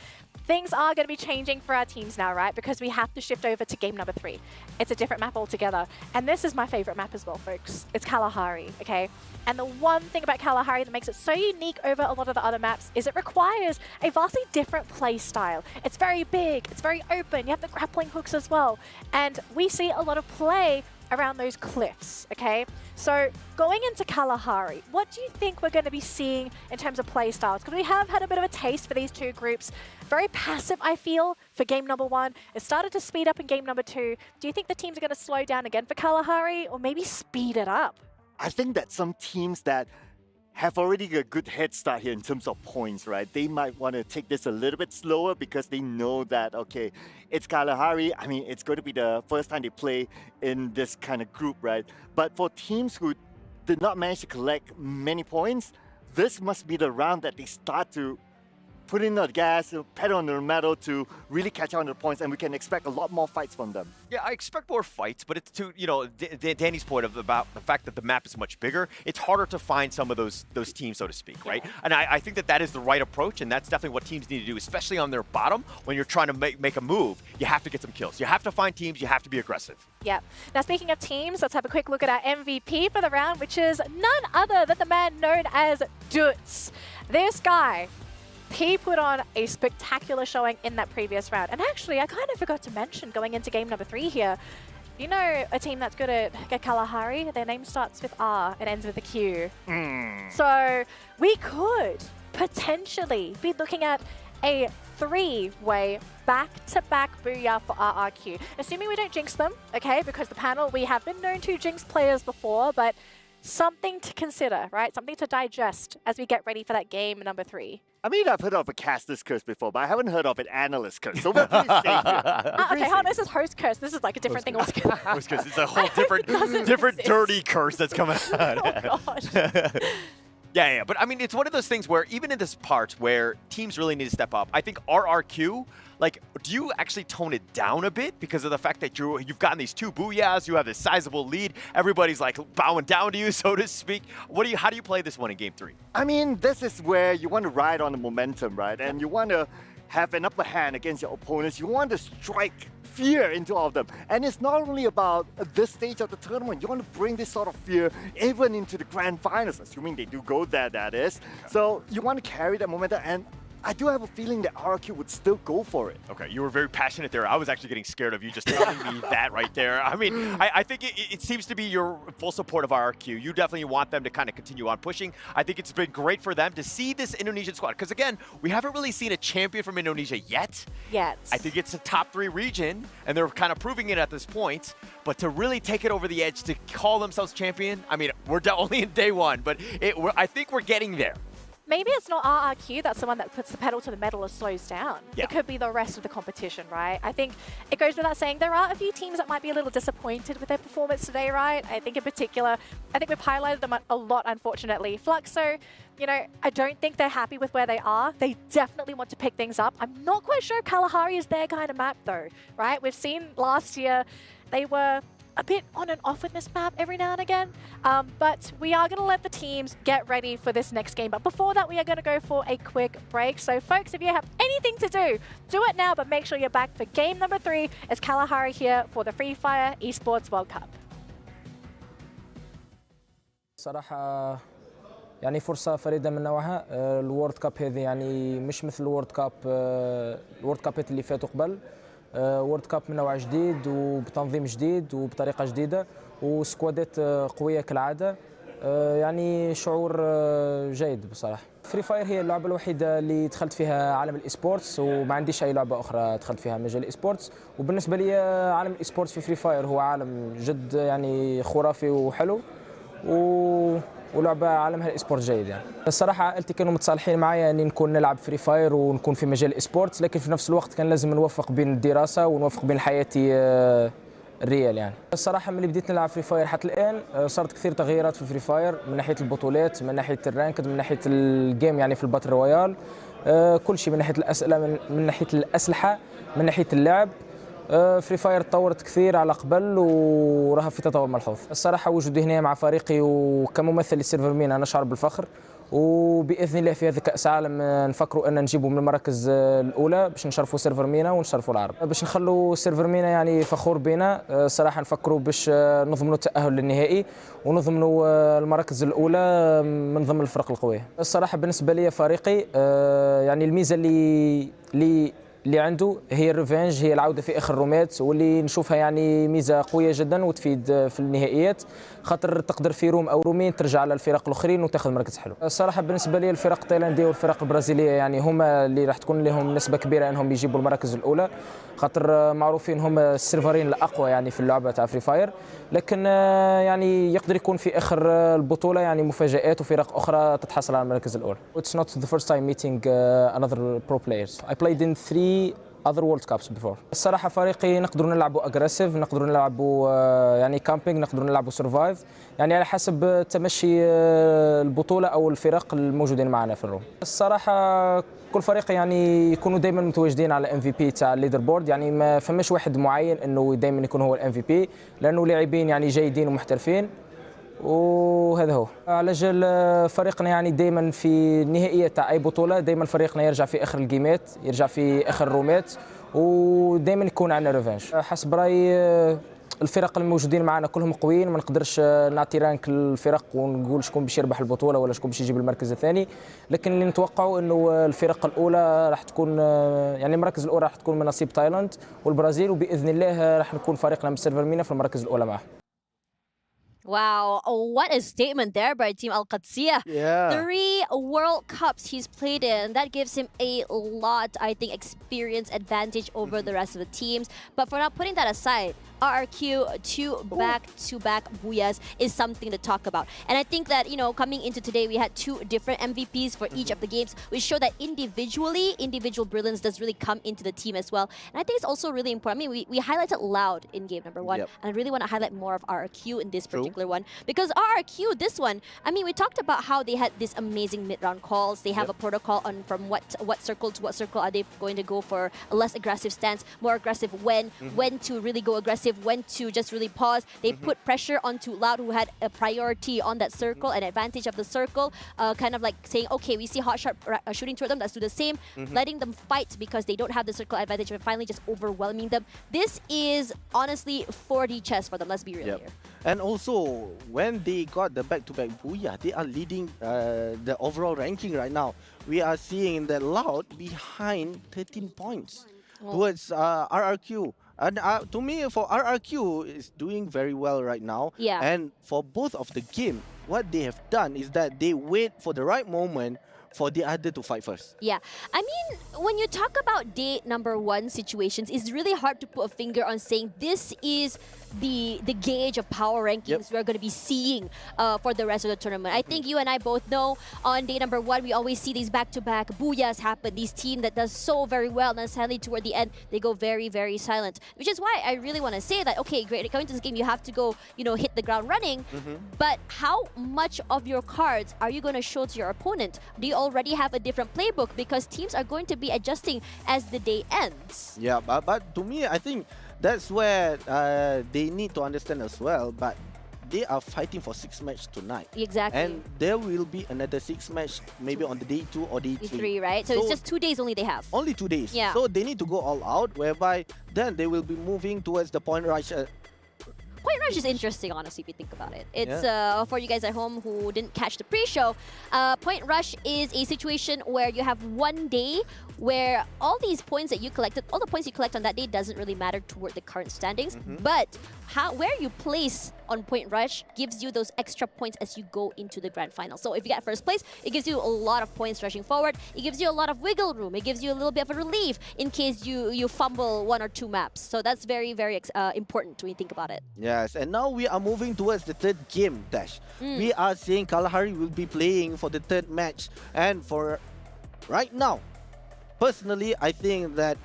things are going to be changing for our teams now, right? Because we have to shift over to game number 3. It's a different map altogether. And this is my favorite map as well, folks. It's Kalahari, okay? And the one thing about Kalahari that makes it so unique over a lot of the other maps is it requires a vastly different play style. It's very big, it's very open, you have the grappling hooks as well. And we see a lot of play around those cliffs, okay? So going into Kalahari, what do you think we're going to be seeing in terms of play styles? Because we have had a bit of a taste for these two groups. Very passive, I feel, for game number 1. It started to speed up in game number 2. Do you think the teams are going to slow down again for Kalahari or maybe speed it up? I think that some teams that have already a good head start here in terms of points, right? They might want to take this a little bit slower because they know that, okay, it's Kalahari. I mean, it's going to be the first time they play in this kind of group, right? But for teams who did not manage to collect many points, this must be the round that they start to put in the gas, pedal on the metal to really catch on the points, and we can expect a lot more fights from them. Yeah, I expect more fights, but it's to, you know, Danny's point about the fact that the map is much bigger, it's harder to find some of those teams, so to speak, right? And I think that is the right approach, and that's definitely what teams need to do, especially on their bottom. When you're trying to make a move, you have to get some kills. You have to find teams, you have to be aggressive. Yeah. Now, speaking of teams, let's have a quick look at our MVP for the round, which is none other than the man known as Dutz. This guy, he put on a spectacular showing in that previous round. And actually, I kind of forgot to mention going into game number 3 here, you know a team that's good at Kalahari? Their name starts with R and ends with a Q. So we could potentially be looking at a 3-way back-to-back booyah for RRQ. Assuming we don't jinx them, okay? Because the panel, we have been known to jinx players before, but something to consider, right? Something to digest as we get ready for that game number 3. I mean, I've heard of a caster's curse before, but I haven't heard of an analyst curse. So we're pretty safe here. Okay, hold on, this is host curse. This is like a different thing altogether. Host curse, it's a whole different dirty curse that's coming out. Oh gosh. Yeah, but I mean, it's one of those things where even in this part where teams really need to step up, I think RRQ, like, do you actually tone it down a bit because of the fact that you've gotten these 2 booyahs, you have this sizable lead, everybody's like bowing down to you, so to speak. How do you play this one in game 3? I mean, this is where you want to ride on the momentum, right? And you want to have an upper hand against your opponents. You want to strike fear into all of them. And it's not only about this stage of the tournament. You want to bring this sort of fear even into the grand finals, assuming they do go there, that is. So you want to carry that momentum, and I do have a feeling that RRQ would still go for it. Okay, you were very passionate there. I was actually getting scared of you just telling me that right there. I mean, I think it seems to be your full support of RRQ. You definitely want them to kind of continue on pushing. I think it's been great for them to see this Indonesian squad. Because again, we haven't really seen a champion from Indonesia yet. I think it's a top 3 region, and they're kind of proving it at this point. But to really take it over the edge, to call themselves champion, I mean, we're only in day 1, but I think we're getting there. Maybe it's not RRQ that's the one that puts the pedal to the metal or slows down. Yeah. It could be the rest of the competition, right? I think it goes without saying there are a few teams that might be a little disappointed with their performance today, right? I think in particular, I think we've highlighted them a lot, unfortunately. Fluxo, you know, I don't think they're happy with where they are. They definitely want to pick things up. I'm not quite sure if Kalahari is their kind of map though, right? We've seen last year they were a bit on and off with this map every now and again. But we are going to let the teams get ready for this next game. But before that, we are going to go for a quick break. So folks, if you have anything to do it now, but make sure you're back for game number 3. It's Kalahari here for the Free Fire Esports World Cup. صراحة يعني فرصة فريدة من نوعها. الورد كاب هذه يعني مش مثل الورد كابات اللي فاتوا قبل. وورد كاب من نوع جديد وبتنظيم جديد وبطريقة جديدة وسكوادات قوية كالعادة. يعني شعور جيد بصراحة. فري فاير هي اللعبة الوحيدة اللي دخلت فيها عالم الإيسبورتس وما عنديش أي لعبة أخرى دخلت فيها مجال الإيسبورتس. وبالنسبة لي عالم الإيسبورتس في فري فاير هو عالم جد يعني خرافي وحلو ولعبة عالمها الإيسبورت جيد يعني. الصراحة عائلتي كانوا متصالحين معايا اني نكون نلعب فري فاير ونكون في مجال الإيسبورتس، لكن في نفس الوقت كان لازم نوفق بين الدراسة ونوفق بين حياتي الريال يعني. الصراحة ملي بديت نلعب فري فاير حتى الآن صارت كثير تغييرات في فري فاير من ناحية البطولات، من ناحية الرانكد، من ناحية الجيم يعني في الباتل رويال، كل شيء من ناحية الأسئلة، من ناحية الأسلحة، من ناحية اللعب. فري فاير تطورت كثير على قبل وراها في تطور ملحوظ. الصراحة وجودي هنا مع فريقي وكممثل للسيرفر مينا نشعر بالفخر، وبإذن الله في هذا كأس عالم نفكروا أن نجيبوا من المراكز الأولى باش نشرفوا سيرفر مينا ونشرفوا العرب، باش نخلوا سيرفر مينا يعني فخور بنا. الصراحة نفكروا باش نضمنوا التأهل للنهائي ونضمنوا المراكز الأولى من ضمن الفرق القوية. الصراحة بالنسبة لي فريقي يعني الميزة اللي اللي عنده هي الريفنج، هي العوده في اخر الرومات، واللي نشوفها يعني ميزه قويه جدا وتفيد في النهائيات، خاطر تقدر في روم او رومين ترجع على الفرق الاخرين وتاخذ مركز حلو. الصراحه بالنسبه لي الفرق التايلانديه والفرق البرازيليه يعني هما اللي راح تكون لهم نسبه كبيره انهم يجيبوا المراكز الاولى، خاطر معروفين هما السيرفرين الاقوى يعني في اللعبه تاع فري فاير، لكن يعني يقدر يكون في اخر البطوله يعني مفاجات وفرق اخرى تتحصل على المراكز الاولى. It's not the first time meeting another pro players. I played in 3 other World Cups before. الصراحة فريقي نقدروا نلعبوا اجريسيف، نقدروا نلعبوا يعني كامبينج، نقدروا نلعبوا سرفايف، يعني على حسب تمشي البطولة أو الفرق الموجودين معنا في الروم. الصراحة كل فريق يعني يكونوا دائما متواجدين على MVP تاع الليدر بورد، يعني ما فماش واحد معين انه دائما يكون هو MVP، لأنه لاعبين يعني جيدين ومحترفين، وهذا هو. على جال فريقنا يعني دائما في النهائيه تاع اي بطوله دائما فريقنا يرجع في اخر الجيمات، يرجع في اخر الرومات، ودائما يكون عندنا ريفانش. حسب رايي الفرق الموجودين معنا كلهم قويين، ما نقدرش نعطي رانك للفرق ونقول شكون باش يربح البطوله ولا شكون باش يجيب المركز الثاني، لكن اللي نتوقعوا انه الفرق الاولى راح تكون يعني المراكز الاولى راح تكون من نصيب تايلاند والبرازيل، وباذن الله راح نكون فريقنا من سيرفر مينا في المراكز الاولى معه. Wow, what a statement there by Team Al Qadsiya. Yeah. 3 World Cups he's played in. That gives him a lot, I think, experience advantage over the rest of the teams. But for now, putting that aside, RRQ, 2 back-to-back booyahs is something to talk about. And I think that, you know, coming into today, we had 2 different MVPs for each of the games, which show that individually, individual brilliance does really come into the team as well. And I think it's also really important. I mean, we highlighted Loud in game number 1, and I really want to highlight more of RRQ in this particular one. Because RRQ, this one, I mean, we talked about how they had this amazing mid-round calls. They have a protocol on from what circle to what circle are they going to go for a less aggressive stance, more aggressive when to really go aggressive, when to just really pause. They put pressure onto Loud, who had a priority on that circle, an advantage of the circle, kind of like saying, okay, we see Hotshot shooting toward them, let's do the same, letting them fight because they don't have the circle advantage, and finally just overwhelming them. This is honestly 4D chess for them, let's be real here. And also, when they got the back-to-back booyah, they are leading the overall ranking right now. We are seeing that Loud behind 13 points towards RRQ. And to me, for RRQ, is doing very well right now. Yeah. And for both of the game, what they have done is that they wait for the right moment for the other to fight first. Yeah, I mean, when you talk about day number 1 situations, it's really hard to put a finger on saying this is the gauge of power rankings we're going to be seeing for the rest of the tournament. I think you and I both know on day number 1, we always see these back-to-back booyahs happen, these teams that does so very well, and sadly toward the end, they go very, very silent. Which is why I really want to say that, okay, great, coming to this game, you have to go, you know, hit the ground running, but how much of your cards are you going to show to your opponent? Do you already have a different playbook? Because teams are going to be adjusting as the day ends. Yeah, but to me, I think that's where they need to understand as well. But they are fighting for 6 match tonight. Exactly. And there will be another 6 match maybe on the day 2 or day 3. Right? So it's just 2 days only they have. Only 2 days. Yeah. So they need to go all out, whereby then they will be moving towards the point rush. Point Rush is interesting, honestly, if you think about it. It's for you guys at home who didn't catch the pre-show. Point Rush is a situation where you have 1 day where all these points that you collected, all the points you collect on that day doesn't really matter toward the current standings, but where you place on Point Rush gives you those extra points as you go into the grand final. So if you get first place, it gives you a lot of points rushing forward. It gives you a lot of wiggle room. It gives you a little bit of a relief in case you fumble 1 or 2 maps. So that's very, very important when you think about it. Yes, and now we are moving towards the 3rd game, Dash. We are seeing Kalahari will be playing for the 3rd match. And for right now, personally, I think that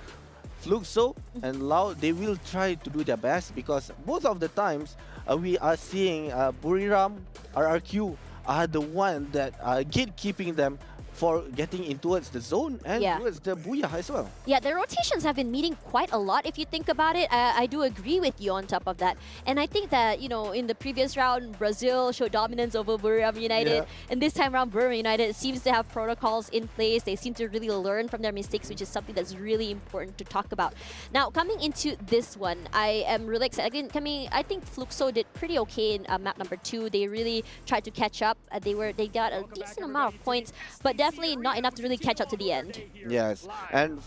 Fluxo and Lau, they will try to do their best, because both of the times we are seeing Buriram, RRQ are the one that are gatekeeping them for getting in towards the zone and towards the booyah as well. Yeah, the rotations have been meeting quite a lot if you think about it. I do agree with you on top of that. And I think that, you know, in the previous round, Brazil showed dominance over Buriram United. And this time around, Buriram United seems to have protocols in place. They seem to really learn from their mistakes, which is something that's really important to talk about. Now, coming into this one, I am really excited. Again, I think Fluxo did pretty okay in map number 2. They really tried to catch up. They got a decent amount of points, but definitely not enough to really catch up to the end. Yes, and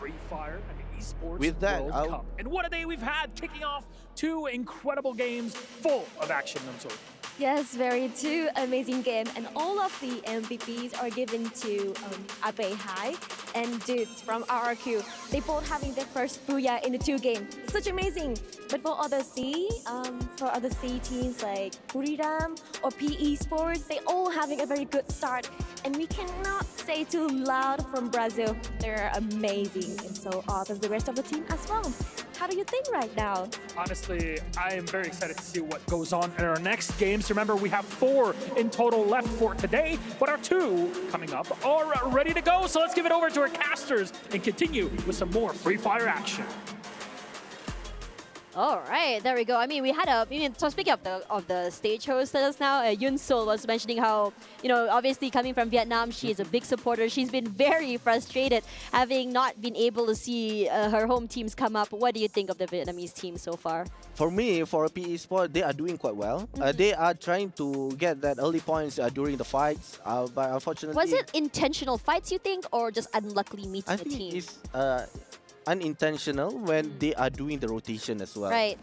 Free Fire and Esports With that, World Cup. And what a day we've had, kicking off 2 incredible games full of action, Namso. Yes, very two amazing game, and all of the MVPs are given to Abe High and Dudes from RRQ. They both having their first booyah in the 2 games. Such amazing. But for other C teams like Buriram or PE Sports, they all having a very good start. And we cannot say too loud from Brazil. They're amazing, and so are the rest of the team as well. How do you think right now? Honestly, I am very excited to see what goes on in our next games. Remember, we have 4 in total left for today, but our 2 coming up are ready to go. So let's give it over to our casters and continue with some more Free Fire action. All right, there we go. I mean, we had so speaking of the stage host just now, Yun Sol was mentioning how, obviously coming from Vietnam, she is a big supporter. She's been very frustrated having not been able to see her home teams come up. What do you think of the Vietnamese team so far? For me, for PE Sport, they are doing quite well. They are trying to get that early points during the fights, but unfortunately... Was it intentional fights, you think, or just unluckily meeting I the think team? it's unintentional when they are doing the rotation as well. Right.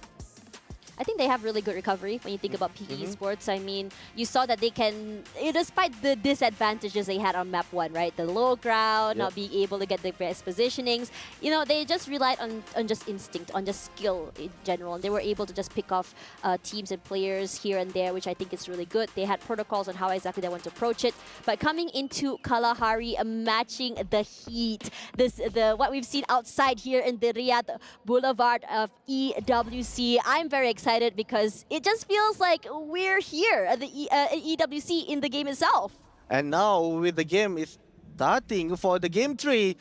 I think they have really good recovery when you think about PE Sports. I mean, you saw that they can, despite the disadvantages they had on map 1, right? The low ground, not being able to get the best positionings. They just relied on just instinct, on just skill in general. And they were able to just pick off teams and players here and there, which I think is really good. They had protocols on how exactly they want to approach it. But coming into Kalahari, matching the heat, what we've seen outside here in the Riyadh Boulevard of EWC, I'm very excited because it just feels like we're here at the EWC in the game itself. And now with the game is starting for the game 3,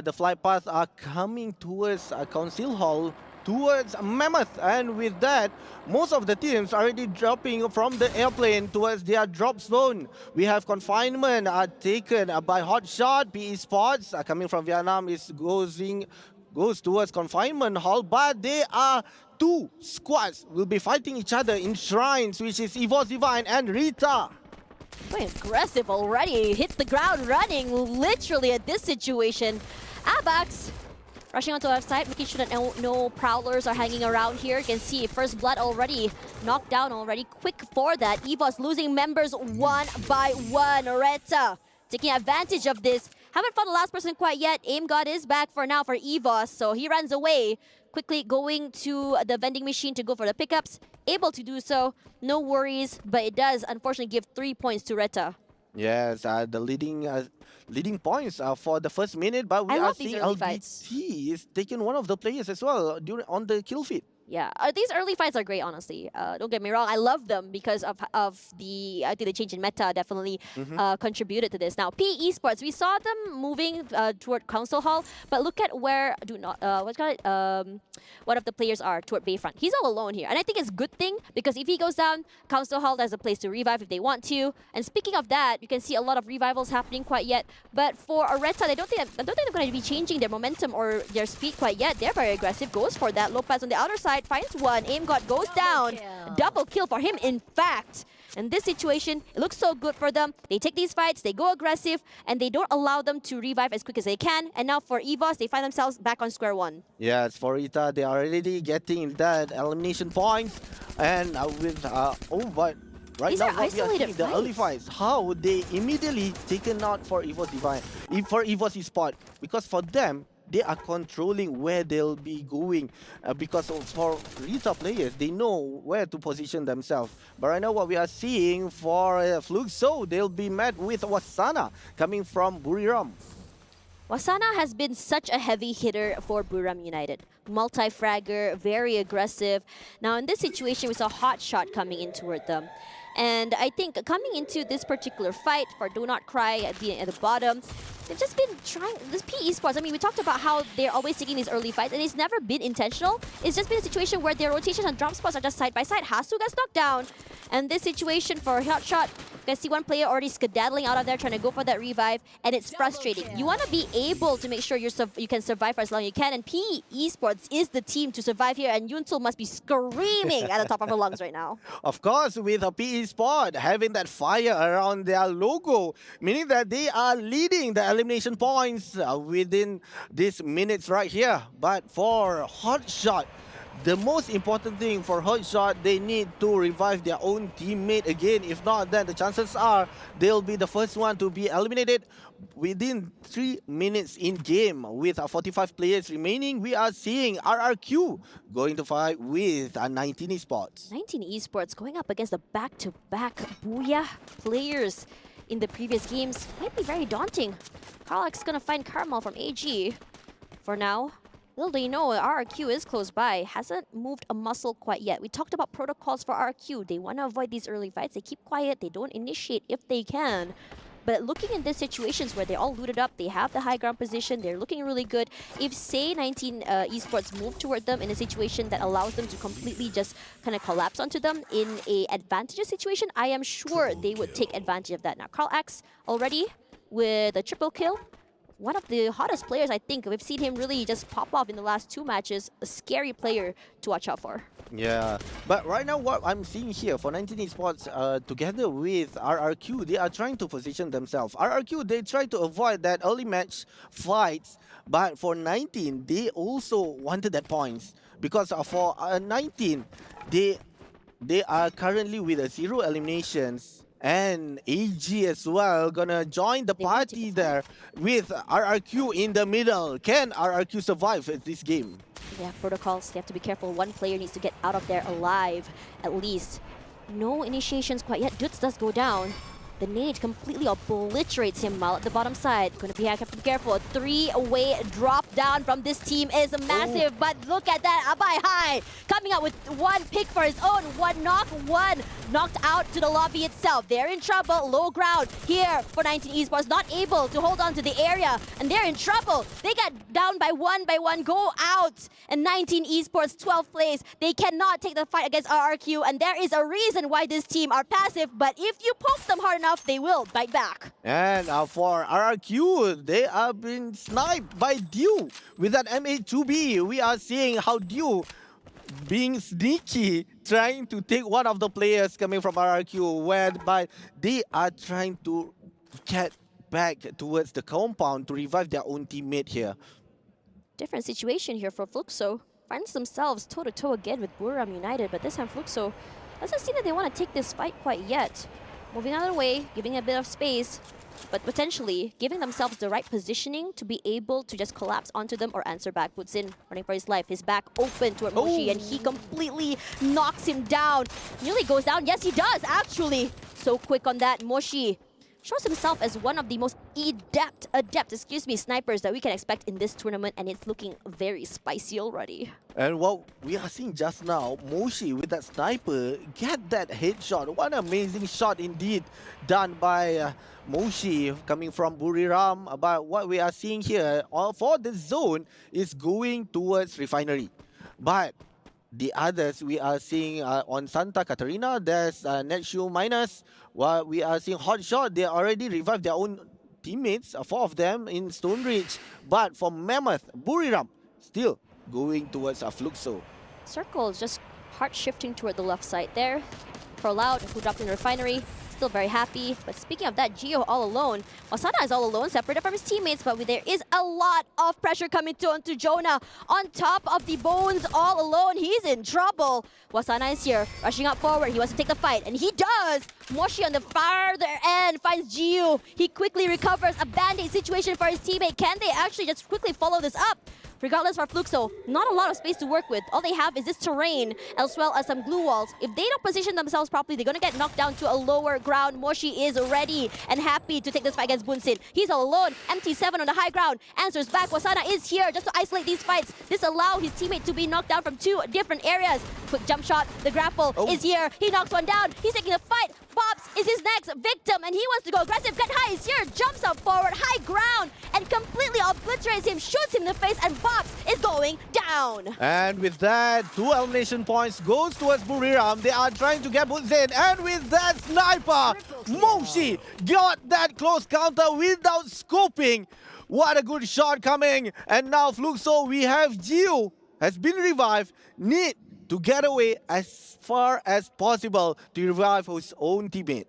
the flight paths are coming towards Council Hall, towards Mammoth, and with that, most of the teams are already dropping from the airplane towards their drop zone. We have confinement taken by Hotshot. PE Sports coming from Vietnam goes towards confinement hall, but they are 2 squads will be fighting each other in shrines, which is Evo's Divine and Rita. Very aggressive already, hits the ground running literally at this situation. Abax rushing onto the left side, making sure that no prowlers are hanging around here. You can see first blood already knocked down already. Quick for that. Evos losing members 1 by 1. Reta taking advantage of this. Haven't found the last person quite yet. Aim God is back for now for Evos, so he runs away. Quickly going to the vending machine to go for the pickups. Able to do so, no worries, but it does unfortunately give 3 points to Reta. Yes, the leading points for the first minute, but we are seeing LDT is taking one of the players as well on the kill feed. Yeah, these early fights are great, honestly. Don't get me wrong, I love them because of the, I think the change in meta definitely contributed to this. Now, PE Sports, we saw them moving toward Council Hall, but look at where, one of the players are toward Bayfront. He's all alone here, and I think it's a good thing because if he goes down, Council Hall has a place to revive if they want to. And speaking of that, you can see a lot of revivals happening quite yet. But for Areta, I don't think they're going to be changing their momentum or their speed quite yet. They're very aggressive. Goes for that. Lopez on the outer side finds one. Aim God goes down. Double kill for him, in fact. In this situation, it looks so good for them. They take these fights, they go aggressive, and they don't allow them to revive as quick as they can. And now for EVOS, they find themselves back on square 1. Yes, for Rita, they are already getting that elimination points. And but right These now, are what we are seeing, isolated the early fights. fights, how they immediately taken out for Evo's Divine, for Evo's Esport, because for them, they are controlling where they'll be going because for Rita players, they know where to position themselves. But right now what we are seeing for Fluxo, they'll be met with Wasana coming from Buriram. Wasana has been such a heavy hitter for Buriram United. Multi-fragger, very aggressive. Now in this situation, we saw Hotshot coming in toward them. And I think coming into this particular fight for Do Not Cry being at the bottom, they've just been trying, this PE Sports, I mean, we talked about how they're always taking these early fights, and it's never been intentional. It's just been a situation where their rotations and drop spots are just side by side. Hasu gets knocked down, and this situation for Hotshot, You guys see one player already skedaddling out of there, trying to go for that revive, and it's frustrating. You want to be able to make sure you can survive for as long as you can, and PE Esports is the team to survive here, and Yunsul must be screaming at the top of her lungs right now. Of course, with a PE Sport having that fire around their logo, meaning that they are leading the elimination points within these minutes right here. But for Hotshot, the most important thing for Hotshot, they need to revive their own teammate again. If not, then the chances are they'll be the first one to be eliminated within 3 minutes in game. With 45 players remaining, we are seeing RRQ going to fight with 19 Esports. 19 Esports going up against the back-to-back Booyah players in the previous games might be very daunting. Carlax is going to find Carmel from AG. For now, little do you know, RRQ is close by. Hasn't moved a muscle quite yet. We talked about protocols for RRQ. They want to avoid these early fights. They keep quiet. They don't initiate if they can. But looking in these situations where they're all looted up, they have the high ground position, they're looking really good. If, say, 19 Esports move toward them in a situation that allows them to completely just kind of collapse onto them in a advantageous situation, I am sure they would take advantage of that. Now, Carlax already with a triple kill. One of the hottest players, I think. We've seen him really just pop off in the last 2 matches. A scary player to watch out for. Yeah, but right now what I'm seeing here for 19 Esports together with RRQ, they are trying to position themselves. RRQ, they try to avoid that early match fights, but for 19, they also wanted that points. Because for 19, they are currently with 0 eliminations. And AG as well gonna join the party there with RRQ in the middle. Can RRQ survive this game? They have protocols. They have to be careful. One player needs to get out of there alive, at least. No initiations quite yet. Dutz does go down. The nade completely obliterates him while at the bottom side. Going to have to be careful. A 3-way drop down from this team is massive, but look at that. Abai High coming out with 1 pick for his own. 1 knock, 1 knocked out to the lobby itself. They're in trouble. Low ground here for 19 Esports. Not able to hold on to the area, and they're in trouble. They got down by one, go out. And 19 Esports, 12th place. They cannot take the fight against RRQ, and there is a reason why this team are passive, but if you poke them hard enough, they will bite back. And for RRQ, they have been sniped by Dew. With that MA2B, we are seeing how Dew being sneaky, trying to take one of the players coming from RRQ, whereby they are trying to get back towards the compound to revive their own teammate here. Different situation here for Fluxo. Finds themselves toe-to-toe again with Buriram United, but this time Fluxo doesn't seem that they want to take this fight quite yet. Moving out of the way, giving a bit of space, but potentially giving themselves the right positioning to be able to just collapse onto them or answer back. Puts in, running for his life, his back open toward Moshi, and he completely knocks him down. Nearly goes down. Yes, he does, actually. So quick on that. Moshi shows himself as one of the most adept snipers that we can expect in this tournament, and it's looking very spicy already. And what we are seeing just now, Moshi with that sniper, get that headshot. What an amazing shot indeed done by Moshi coming from Buriram. But what we are seeing here for the zone is going towards Refinery. But the others we are seeing on Santa Catarina, there's Netshoe Minus. While we are seeing Hotshot, they already revived their own teammates, 4 of them in Stone Ridge. But for Mammoth, Buriram still going towards Fluxo. Circle is just hard shifting toward the left side there. For Loud, who dropped in Refinery, still very happy. But speaking of that, Gio all alone. Wasana is all alone, separated from his teammates, but there is a lot of pressure coming onto Jonah. On top of the Bones all alone, he's in trouble. Wasana is here, rushing up forward. He wants to take the fight, and he does! Moshi on the farther end finds Gio. He quickly recovers. A band-aid situation for his teammate. Can they actually just quickly follow this up? Regardless for Fluxo, not a lot of space to work with. All they have is this terrain, as well as some glue walls. If they don't position themselves properly, they're going to get knocked down to a lower ground. Moshi is ready and happy to take this fight against Bunsin. He's all alone. MT7 on the high ground. Answers back. Wasana is here just to isolate these fights. This allows his teammate to be knocked down from 2 different areas. Quick jump shot. The grapple is here. He knocks one down. He's taking a fight. Pops is his next victim, and he wants to go aggressive. Get high is here, jumps up forward, high ground, and completely obliterates him, shoots him in the face, and Box is going down. And with that, 2 elimination points goes towards Buriram. They are trying to get Boots in. And with that sniper, Moshi got that close counter without scoping. What a good shot coming. And now Fluxo, we have Gio has been revived. Need to get away as far as possible to revive his own teammate.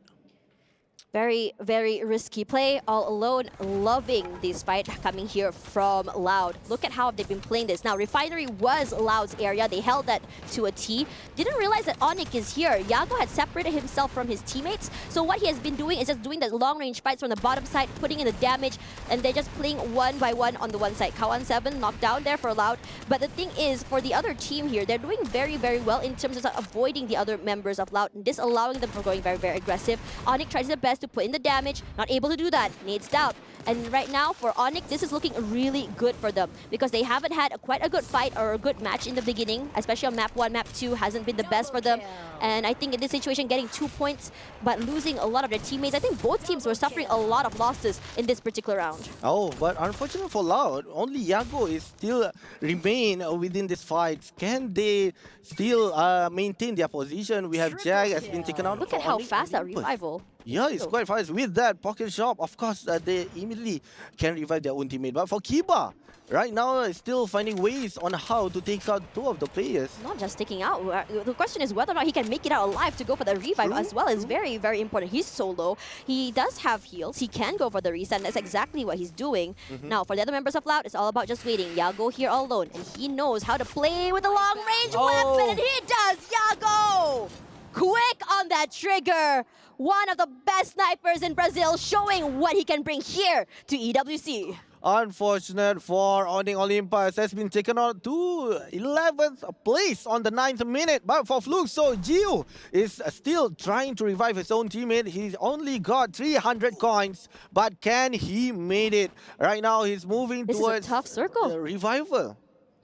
Very, very risky play, all alone. Loving this fight coming here from Loud. Look at how they've been playing this. Now, Refinery was Loud's area. They held that to a T. Didn't realize that Onyx is here. Yago had separated himself from his teammates. So what he has been doing is just doing the long-range fights from the bottom side, putting in the damage, and they're just playing one by one on the one side. Kawan 7 knocked down there for Loud. But the thing is, for the other team here, they're doing very, very well in terms of avoiding the other members of Loud and disallowing them from going very, very aggressive. Onyx tries his best to put in the damage, not able to do that, needs doubt. And right now for Onyx, this is looking really good for them because they haven't had quite a good fight or a good match in the beginning, especially on map 1, map 2 hasn't been the best for them. And I think in this situation, getting 2 points but losing a lot of their teammates, I think both teams were suffering a lot of losses in this particular round. Oh, but unfortunately for Loud, only Yago is still remain within this fight. Can they still maintain their position? We have Jag has been taken out. Look at how fast that revival. Yeah, it's quite fast. With that pocket shop, of course, they immediately can revive their own teammate. But for Kiba, right now, still finding ways on how to take out 2 of the players. Not just taking out. The question is whether or not he can make it out alive to go for the revive as well is very, very important. He's solo. He does have heals. He can go for the reset. And that's exactly what he's doing. Now, for the other members of Loud, it's all about just waiting. Yago here all alone. And he knows how to play with a long-range weapon. And he does! Yago! Quick on that trigger. One of the best snipers in Brazil, showing what he can bring here to EWC. Unfortunate for Onyx Olympus has been taken out to 11th place on the 9th minute. But for Fluxo, Gio is still trying to revive his own teammate. He's only got 300 coins, but can he made it? Right now, he's moving towards a tough circle. The revival.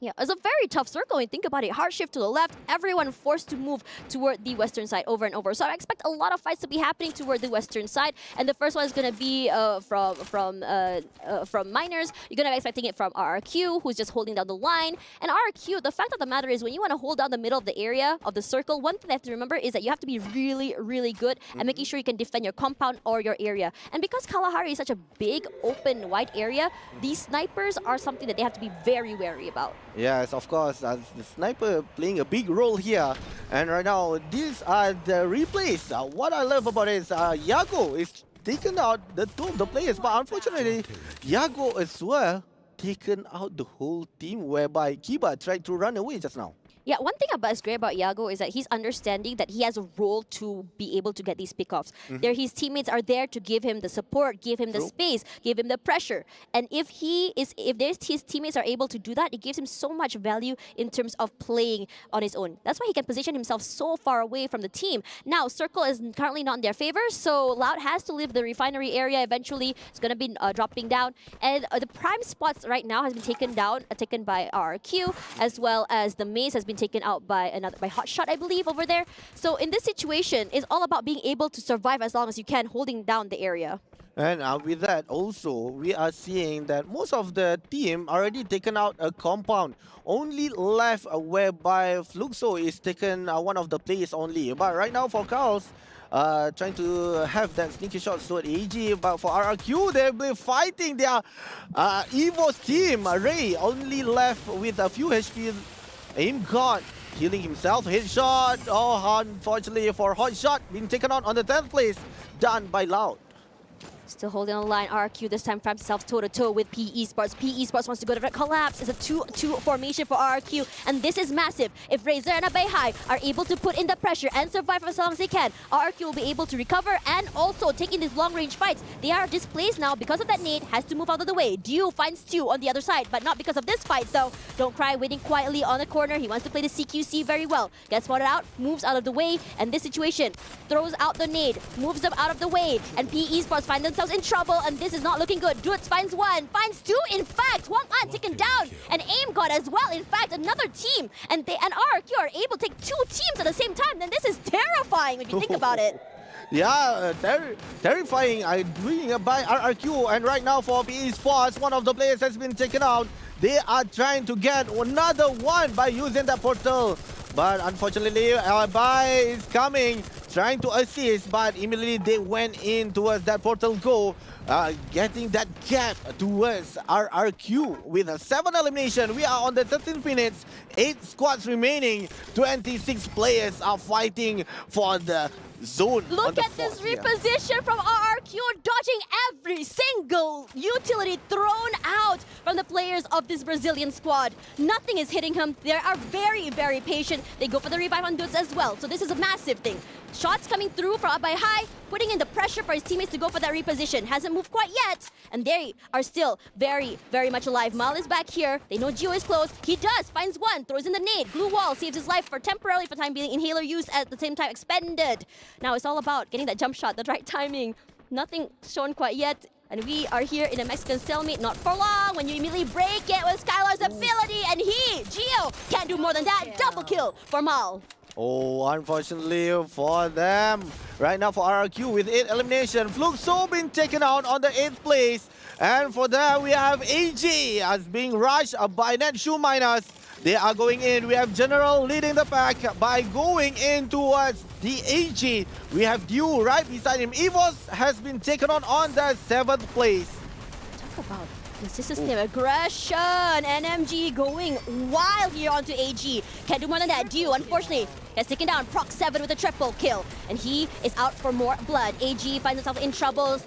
Yeah, it's a very tough circle when you think about it. Hard shift to the left, everyone forced to move toward the western side over and over. So I expect a lot of fights to be happening toward the western side. And the first one is going to be from Miners. You're going to be expecting it from RRQ, who's just holding down the line. And RRQ, the fact of the matter is when you want to hold down the middle of the area of the circle, one thing they have to remember is that you have to be really, really good at making sure you can defend your compound or your area. And because Kalahari is such a big, open, wide area, these snipers are something that they have to be very wary about. Yes, of course, the sniper playing a big role here. And right now, these are the replays. What I love about it is Yago is taken out the 2 of the players, but unfortunately, Yago as well taken out the whole team, whereby Kiba tried to run away just now. Yeah, one thing that's great about Yago is that he's understanding that he has a role to be able to get these pickoffs. His teammates are there to give him the support, give him the space, give him the pressure. And if his teammates are able to do that, it gives him so much value in terms of playing on his own. That's why he can position himself so far away from the team. Now, Circle is currently not in their favor, so Loud has to leave the refinery area eventually. It's going to be dropping down. And the prime spots right now has been taken by RRQ, as well as the maze has been taken out by Hotshot, I believe, over there. So in this situation, it's all about being able to survive as long as you can, holding down the area. And with that also, we are seeing that most of the team already taken out a compound. Only left whereby Fluxo is taken one of the players only. But right now for Carls, trying to have that sneaky shot toward AG, but for RRQ, they've been fighting their Evo's team. Ray only left with a few HP. Aim God healing himself. Headshot. Oh, unfortunately for Hotshot, being taken out on the 10th place. Done by Loud. Still holding on the line. RRQ this time finds himself toe-to-toe with PE Esports. PE Esports wants to go to that collapse. It's a 2-2 formation for RRQ, and this is massive. If Razor and Abeihai are able to put in the pressure and survive for as long as they can, RRQ will be able to recover and also take in these long-range fights. They are displaced now because of that nade, has to move out of the way. Dio finds 2 on the other side, but not because of this fight, though. Don't Cry waiting quietly on the corner. He wants to play the CQC very well. Gets spotted out, moves out of the way, and this situation throws out the nade, moves them out of the way, and PE Esports find themselves in trouble, and this is not looking good. Dudes finds 1, finds 2, in fact. Wang An taken down, and Aim God as well, in fact, another team. And RRQ are able to take 2 teams at the same time, then this is terrifying when you think about it. Yeah, terrifying. Doing by RRQ, and right now for PE Sports, one of the players has been taken out. They are trying to get another one by using that portal. But unfortunately, Bai is coming, trying to assist, but immediately they went in towards that portal go, getting that gap towards RRQ with a 7 elimination. We are on the 13 minutes, 8 squads remaining, 26 players are fighting for the zone. Look at this reposition from RRQ, dodging every single utility thrown out from the players of this Brazilian squad. Nothing is hitting him. They are very, very patient. They go for the revive on dudes as well. So this is a massive thing. Shots coming through from up by high, putting in the pressure for his teammates to go for that reposition. Hasn't moved quite yet, and they are still very, very much alive. Mal is back here. They know Gio is close. He does, finds one, throws in the nade. Glue wall saves his life for temporarily for time being. Inhaler used at the same time expended. Now it's all about getting that jump shot, the right timing. Nothing shown quite yet. And we are here in a Mexican stalemate, not for long, when you immediately break it with Skylar's ability, and Gio, can't do more than that. Double kill for Mal. Oh, unfortunately for them. Right now for RRQ with 8 elimination. Fluxo been taken out on the 8th place. And for that, we have AG as being rushed by Netshoe Miners. They are going in. We have General leading the pack by going in towards the AG. We have Dew right beside him. Evos has been taken on the 7th place. Talk about consistency of aggression. NMG going wild here onto AG. Can't do more than that. Dew, unfortunately, gets taken down. Proc 7 with a triple kill. And he is out for more blood. AG finds himself in trouble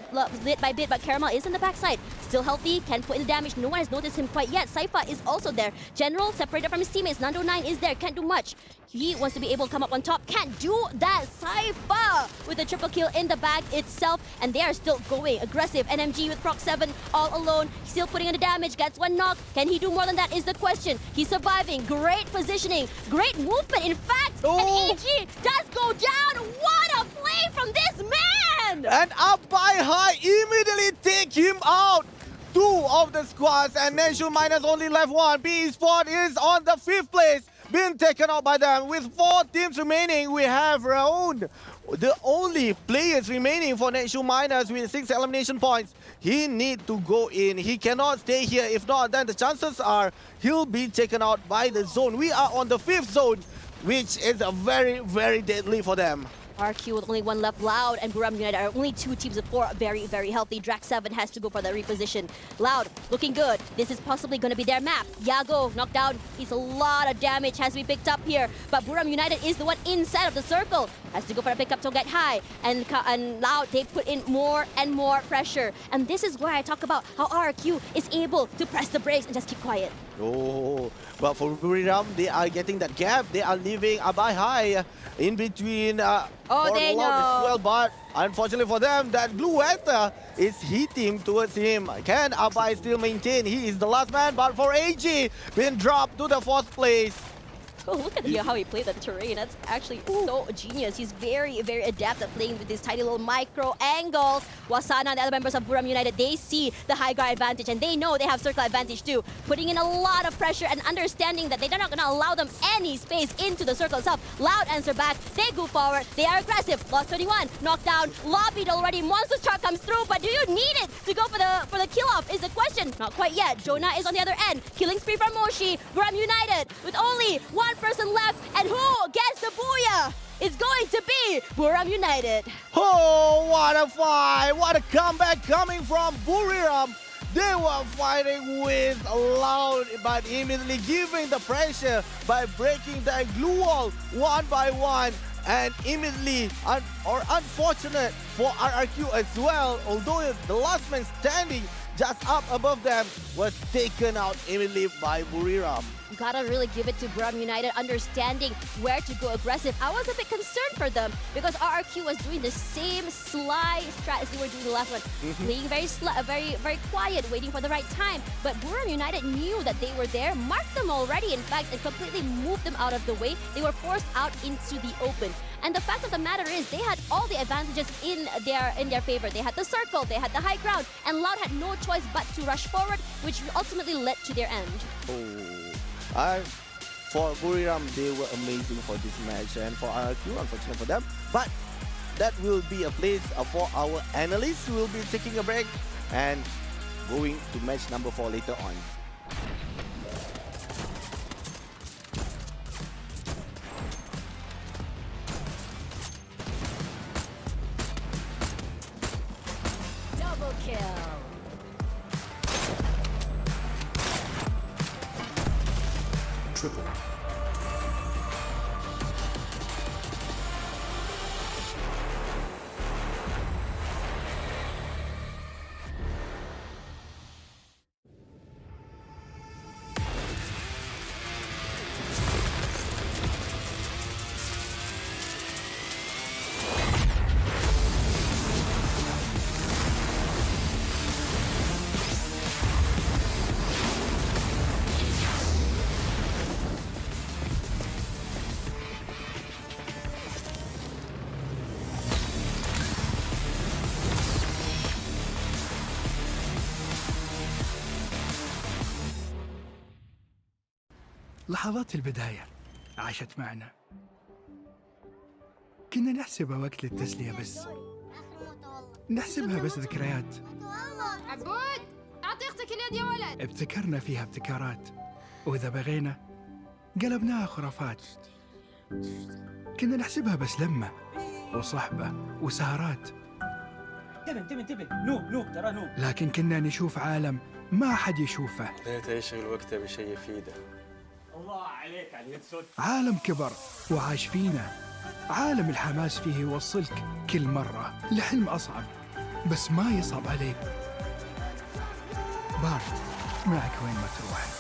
bit by bit, but Caramel is in the backside. Still healthy, can put in the damage. No one has noticed him quite yet. Saifa is also there. General separated from his teammates. Nando 9 is there, can't do much. He wants to be able to come up on top. Can't do that. Saifa with a triple kill in the bag itself. And they are still going aggressive. NMG with Proc 7 all alone. Still putting in the damage. Gets one knock. Can he do more than that is the question. He's surviving. Great positioning. Great movement. In fact, an AG does go down. What a play from this man! And up by high, immediately take him out. 2 of the squads, and Netshoe Miners only left 1. PE Sport is on the 5th place, been taken out by them. With 4 teams remaining, we have Raoul, the only players remaining for Netshoe Miners with 6 elimination points. He need to go in. He cannot stay here. If not, then the chances are he'll be taken out by the zone. We are on the 5th zone, which is a very, very deadly for them. RQ with only 1 left. Loud and Buram United are only 2 teams of 4, very, very healthy. Drax 7 has to go for the reposition. Loud looking good. This is possibly going to be their map. Yago knocked down. He's a lot of damage has to be picked up here. But Buram United is the one inside of the circle. Has to go for a pickup to get high. And Loud, they put in more and more pressure. And this is where I talk about how RQ is able to press the brakes and just keep quiet. Oh, but for Buriram, they are getting that gap. They are leaving Abai high in between they know. as well, but unfortunately for them, that blue Ether is hitting towards him. Can Abai still maintain? He is the last man, but for AG, been dropped to the 4th place. Oh, look at how he played the terrain. That's actually so genius. He's very, very adept at playing with these tiny little micro angles. Wasana and the other members of Buram United, they see the high ground advantage and they know they have circle advantage too. Putting in a lot of pressure and understanding that they're not going to allow them any space into the circle itself. Loud answer back. They go forward. They are aggressive. Lost 21. Knocked down. Lobbied already. Monster Chart comes through, but do you need it to go for the kill off is the question. Not quite yet. Jonah is on the other end. Killing spree from Moshi. Buram United with only 1 person left, and who gets the booyah? It's going to be Buram United. Oh, what a fight! What a comeback coming from Buriram. They were fighting with Loud, but immediately giving the pressure by breaking the glue wall 1 by 1. And immediately, unfortunate for RRQ as well, although the last man standing just up above them was taken out immediately by Buriram. Gotta really give it to Buram United, understanding where to go aggressive. I was a bit concerned for them because RRQ was doing the same sly strat as they were doing the last one. Playing very quiet, waiting for the right time. But Buram United knew that they were there, marked them already, in fact, and completely moved them out of the way. They were forced out into the open. And the fact of the matter is, they had all the advantages in their favor. They had the circle, they had the high ground, and Loud had no choice but to rush forward, which ultimately led to their end. For Buriram, they were amazing for this match, and for RRQ, unfortunate for them. But that will be a place for our analysts who will be taking a break and going to match number 4 later on. Double kill. Triple. لحظات البداية عاشت معنا. كنا نحسبها وقت للتسلية بس. نحسبها بس ذكريات. عبود أعطي أختك اليد يا ولد. ابتكرنا فيها ابتكارات، وإذا بغينا قلبناها خرافات. كنا نحسبها بس لمة وصحبة وسهرات. انتبه نوب ترى نوب. لكن كنا نشوف عالم ما حد يشوفه. ليت يشغل وقته بشيء يفيده. الله عليك على اليد. عالم كبر وعاش فينا. عالم الحماس فيه يوصلك كل مرة لحلم أصعب، بس ما يصعب عليك. بارد معك وين ما تروح.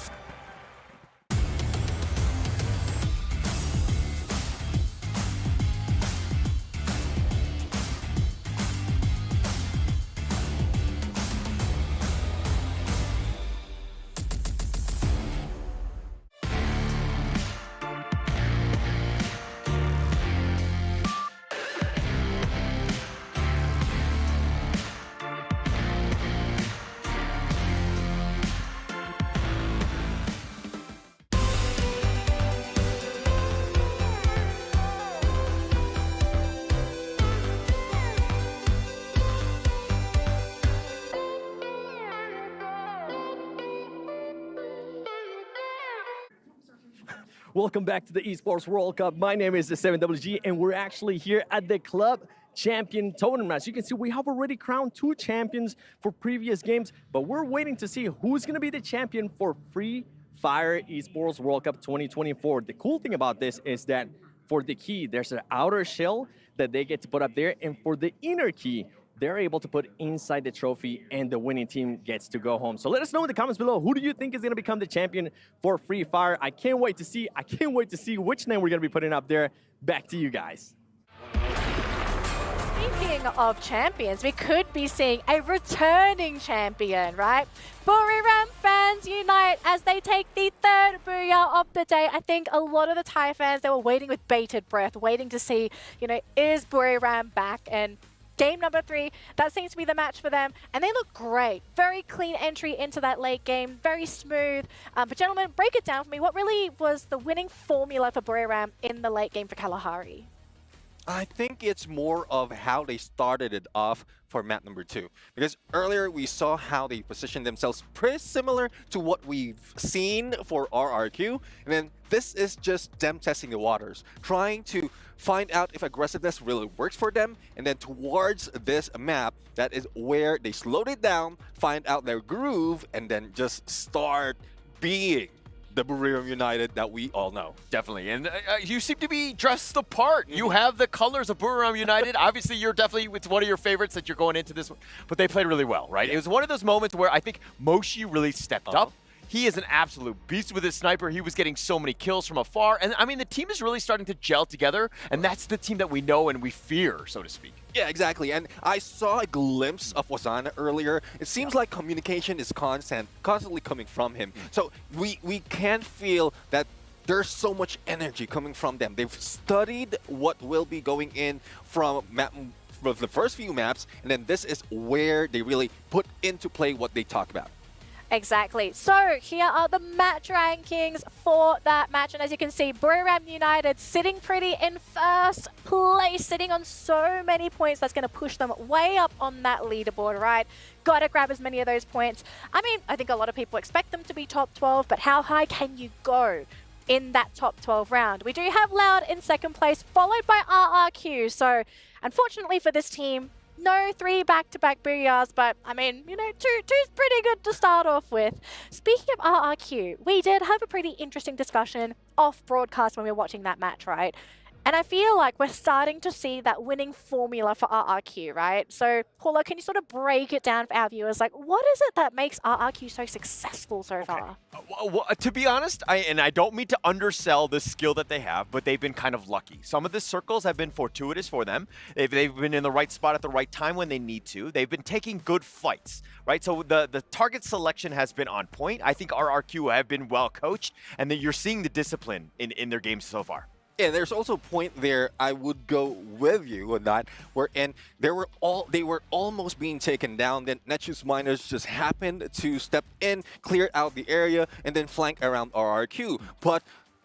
Welcome back to the Esports World Cup. My name is 7WG, and we're actually here at the Club Champion Tournament. As you can see, we have already crowned 2 champions for previous games, but we're waiting to see who's going to be the champion for Free Fire Esports World Cup 2024. The cool thing about this is that for the key, there's an outer shell that they get to put up there, and for the inner key, they're able to put inside the trophy, and the winning team gets to go home. So let us know in the comments below, who do you think is going to become the champion for Free Fire? I can't wait to see which name we're going to be putting up there. Back to you guys. Speaking of champions, we could be seeing a returning champion, right? Buriram fans unite as they take the 3rd Booyah of the day. I think a lot of the Thai fans, they were waiting with bated breath, waiting to see, is Buriram back? And game number 3, that seems to be the match for them, and they look great. Very clean entry into that late game, very smooth. But gentlemen, break it down for me. What really was the winning formula for Buriram in the late game for Kalahari? I think it's more of how they started it off for map number 2. Because earlier we saw how they positioned themselves pretty similar to what we've seen for RRQ. And then this is just them testing the waters, trying to find out if aggressiveness really works for them. And then towards this map, that is where they slowed it down, find out their groove, and then just start being the Buriram United that we all know. Definitely, and you seem to be dressed the part. You have the colors of Buriram United. Obviously, you're definitely with one of your favorites that you're going into this one, but they played really well, right? It was one of those moments where I think Moshi really stepped up. He is an absolute beast with his sniper. He was getting so many kills from afar. And I mean, the team is really starting to gel together, and that's the team that we know and we fear, so to speak. Yeah, exactly. And I saw a glimpse of Wazana earlier. It seems like communication is constantly coming from him. So we can feel that there's so much energy coming from them. They've studied what will be going in from the first few maps, and then this is where they really put into play what they talk about. Exactly. So here are the match rankings for that match. And as you can see, Buriram United sitting pretty in first place, sitting on so many points. That's going to push them way up on that leaderboard, right? Got to grab as many of those points. I mean, I think a lot of people expect them to be top 12, but how high can you go in that top 12 round? We do have Loud in second place, followed by RRQ. So unfortunately for this team, no 3 back-to-back booyahs, but I mean, you know, two's pretty good to start off with. Speaking of RRQ, we did have a pretty interesting discussion off broadcast when we were watching that match, right? And I feel like we're starting to see that winning formula for RRQ, right? So, Paula, can you sort of break it down for our viewers? Like, what is it that makes RRQ so successful so far? Well, to be honest, I don't mean to undersell the skill that they have, but they've been kind of lucky. Some of the circles have been fortuitous for them. They've been in the right spot at the right time when they need to. They've been taking good fights, right? So the target selection has been on point. I think RRQ have been well coached, and then you're seeing the discipline in their games so far. Yeah, there's also a point there I would go with you on that, wherein they were almost being taken down. Then Netshoes Miners just happened to step in, clear out the area, and then flank around RRQ. But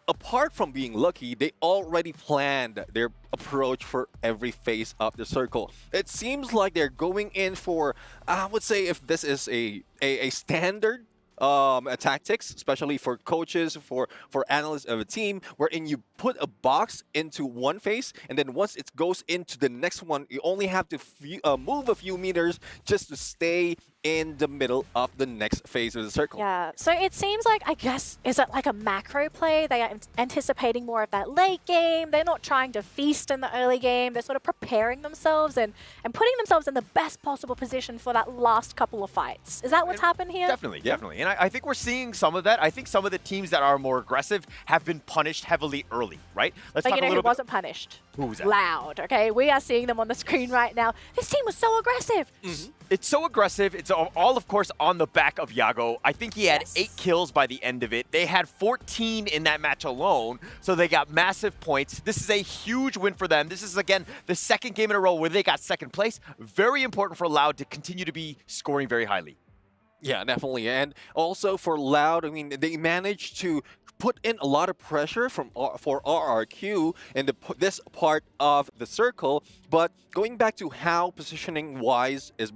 apart from being lucky, they already planned their approach for every phase of the circle. It seems like they're going in for, I would say, if this is a standard tactics, especially for coaches, for analysts of a team, wherein you put a box into one phase, and then once it goes into the next one, you only have to move a few meters just to stay in the middle of the next phase of the circle. Yeah, so it seems like, I guess, is it like a macro play? They are anticipating more of that late game. They're not trying to feast in the early game. They're sort of preparing themselves and putting themselves in the best possible position for that last couple of fights. Is that what's happened here? Definitely, definitely. And I think we're seeing some of that. I think some of the teams that are more aggressive have been punished heavily early, right? Let's talk a little bit. Who wasn't punished? Who was that? Loud, okay? We are seeing them on the screen right now. This team was so aggressive. Mm-hmm. It's so aggressive. It's all, of course, on the back of Yago. I think he had 8 kills by the end of it. They had 14 in that match alone, so they got massive points. This is a huge win for them. This is, again, the second game in a row where they got second place. Very important for Loud to continue to be scoring very highly. Yeah, definitely. And also for Loud, I mean, they managed to put in a lot of pressure for RRQ in this part of the circle. But going back to how positioning wise is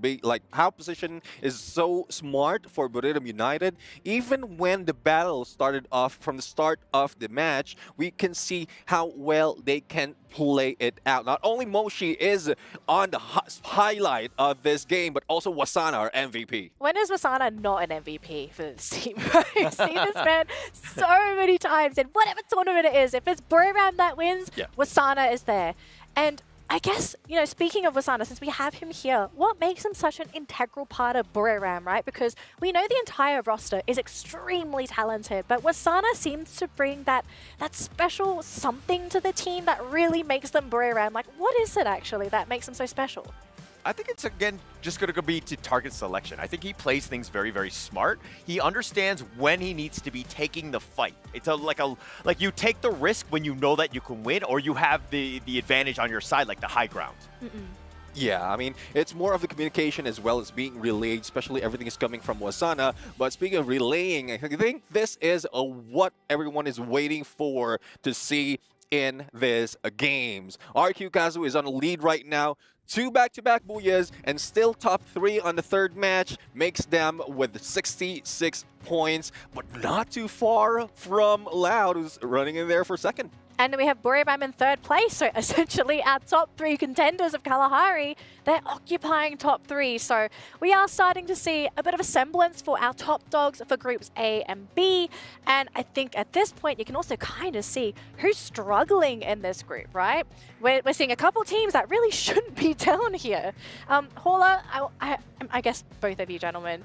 how position is so smart for Buriram United, even when the battle started off from the start of the match, we can see how well they can play it out. Not only Moshi is on the highlight of this game, but also Wasana, our MVP. When is Wasana not an MVP for this team? I've seen this man so many times in whatever tournament it is. If it's Buriram that wins, Wasana is there. And I guess, you know, speaking of Wasana, since we have him here, what makes him such an integral part of Buriram, right? Because we know the entire roster is extremely talented, but Wasana seems to bring that special something to the team that really makes them Buriram. Like, what is it actually that makes them so special? I think it's, again, just going to be to target selection. I think he plays things very, very smart. He understands when he needs to be taking the fight. It's like you take the risk when you know that you can win, or you have the advantage on your side, like the high ground. Yeah, I mean, it's more of the communication as well as being relayed, especially everything is coming from Wasana. But speaking of relaying, I think this is what everyone is waiting for to see in this games. RQ Kazu is on the lead right now. 2 back-to-back booyahs and still top 3 on the third match makes them with 66 points, but not too far from Loud, who's running in there for second. And we have Buriram in third place, so essentially our top 3 contenders of Kalahari, they're occupying top 3. So we are starting to see a bit of a semblance for our top dogs for groups A and B. And I think at this point, you can also kind of see who's struggling in this group, right? We're seeing a couple teams that really shouldn't be down here. Paula, I guess both of you gentlemen,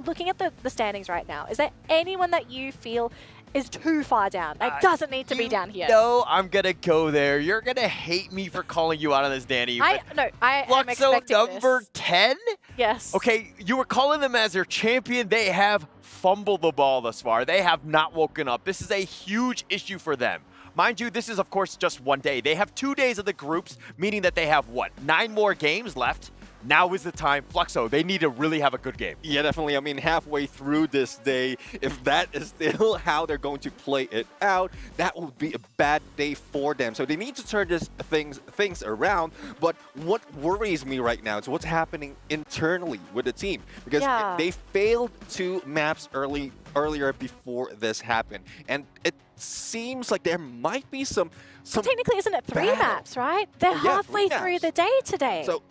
looking at the standings right now, is there anyone that you feel is too far down, like doesn't need to be down here? No, I'm gonna go there. You're gonna hate me for calling you out on this, Danny. I am expecting number 10? Yes. Okay, you were calling them as their champion. They have fumbled the ball thus far. They have not woken up. This is a huge issue for them. Mind you, this is, of course, just one day. They have 2 days of the groups, meaning that they have, 9 more games left? now is the time. Fluxo, they need to really have a good game. Yeah, definitely. I mean, halfway through this day, if that is still how they're going to play it out, that would be a bad day for them. So they need to turn this things around. But what worries me right now is what's happening internally with the team, because they failed 2 maps earlier before this happened, and it seems like there might be some technically, isn't it 3 maps, right? They're halfway through the day today. So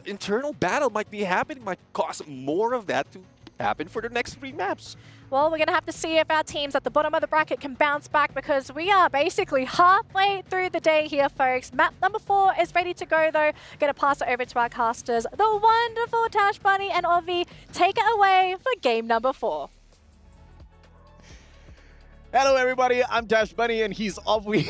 internal battle might be happening, might cause more of that to happen for the next 3 maps. Well, we're going to have to see if our teams at the bottom of the bracket can bounce back, because we are basically halfway through the day here, folks. Map number 4 is ready to go, though. Going to pass it over to our casters, the wonderful Tash Bunny and Ovi. Take it away for game number 4. Hello everybody, I'm Tash Bunny and he's Ovi.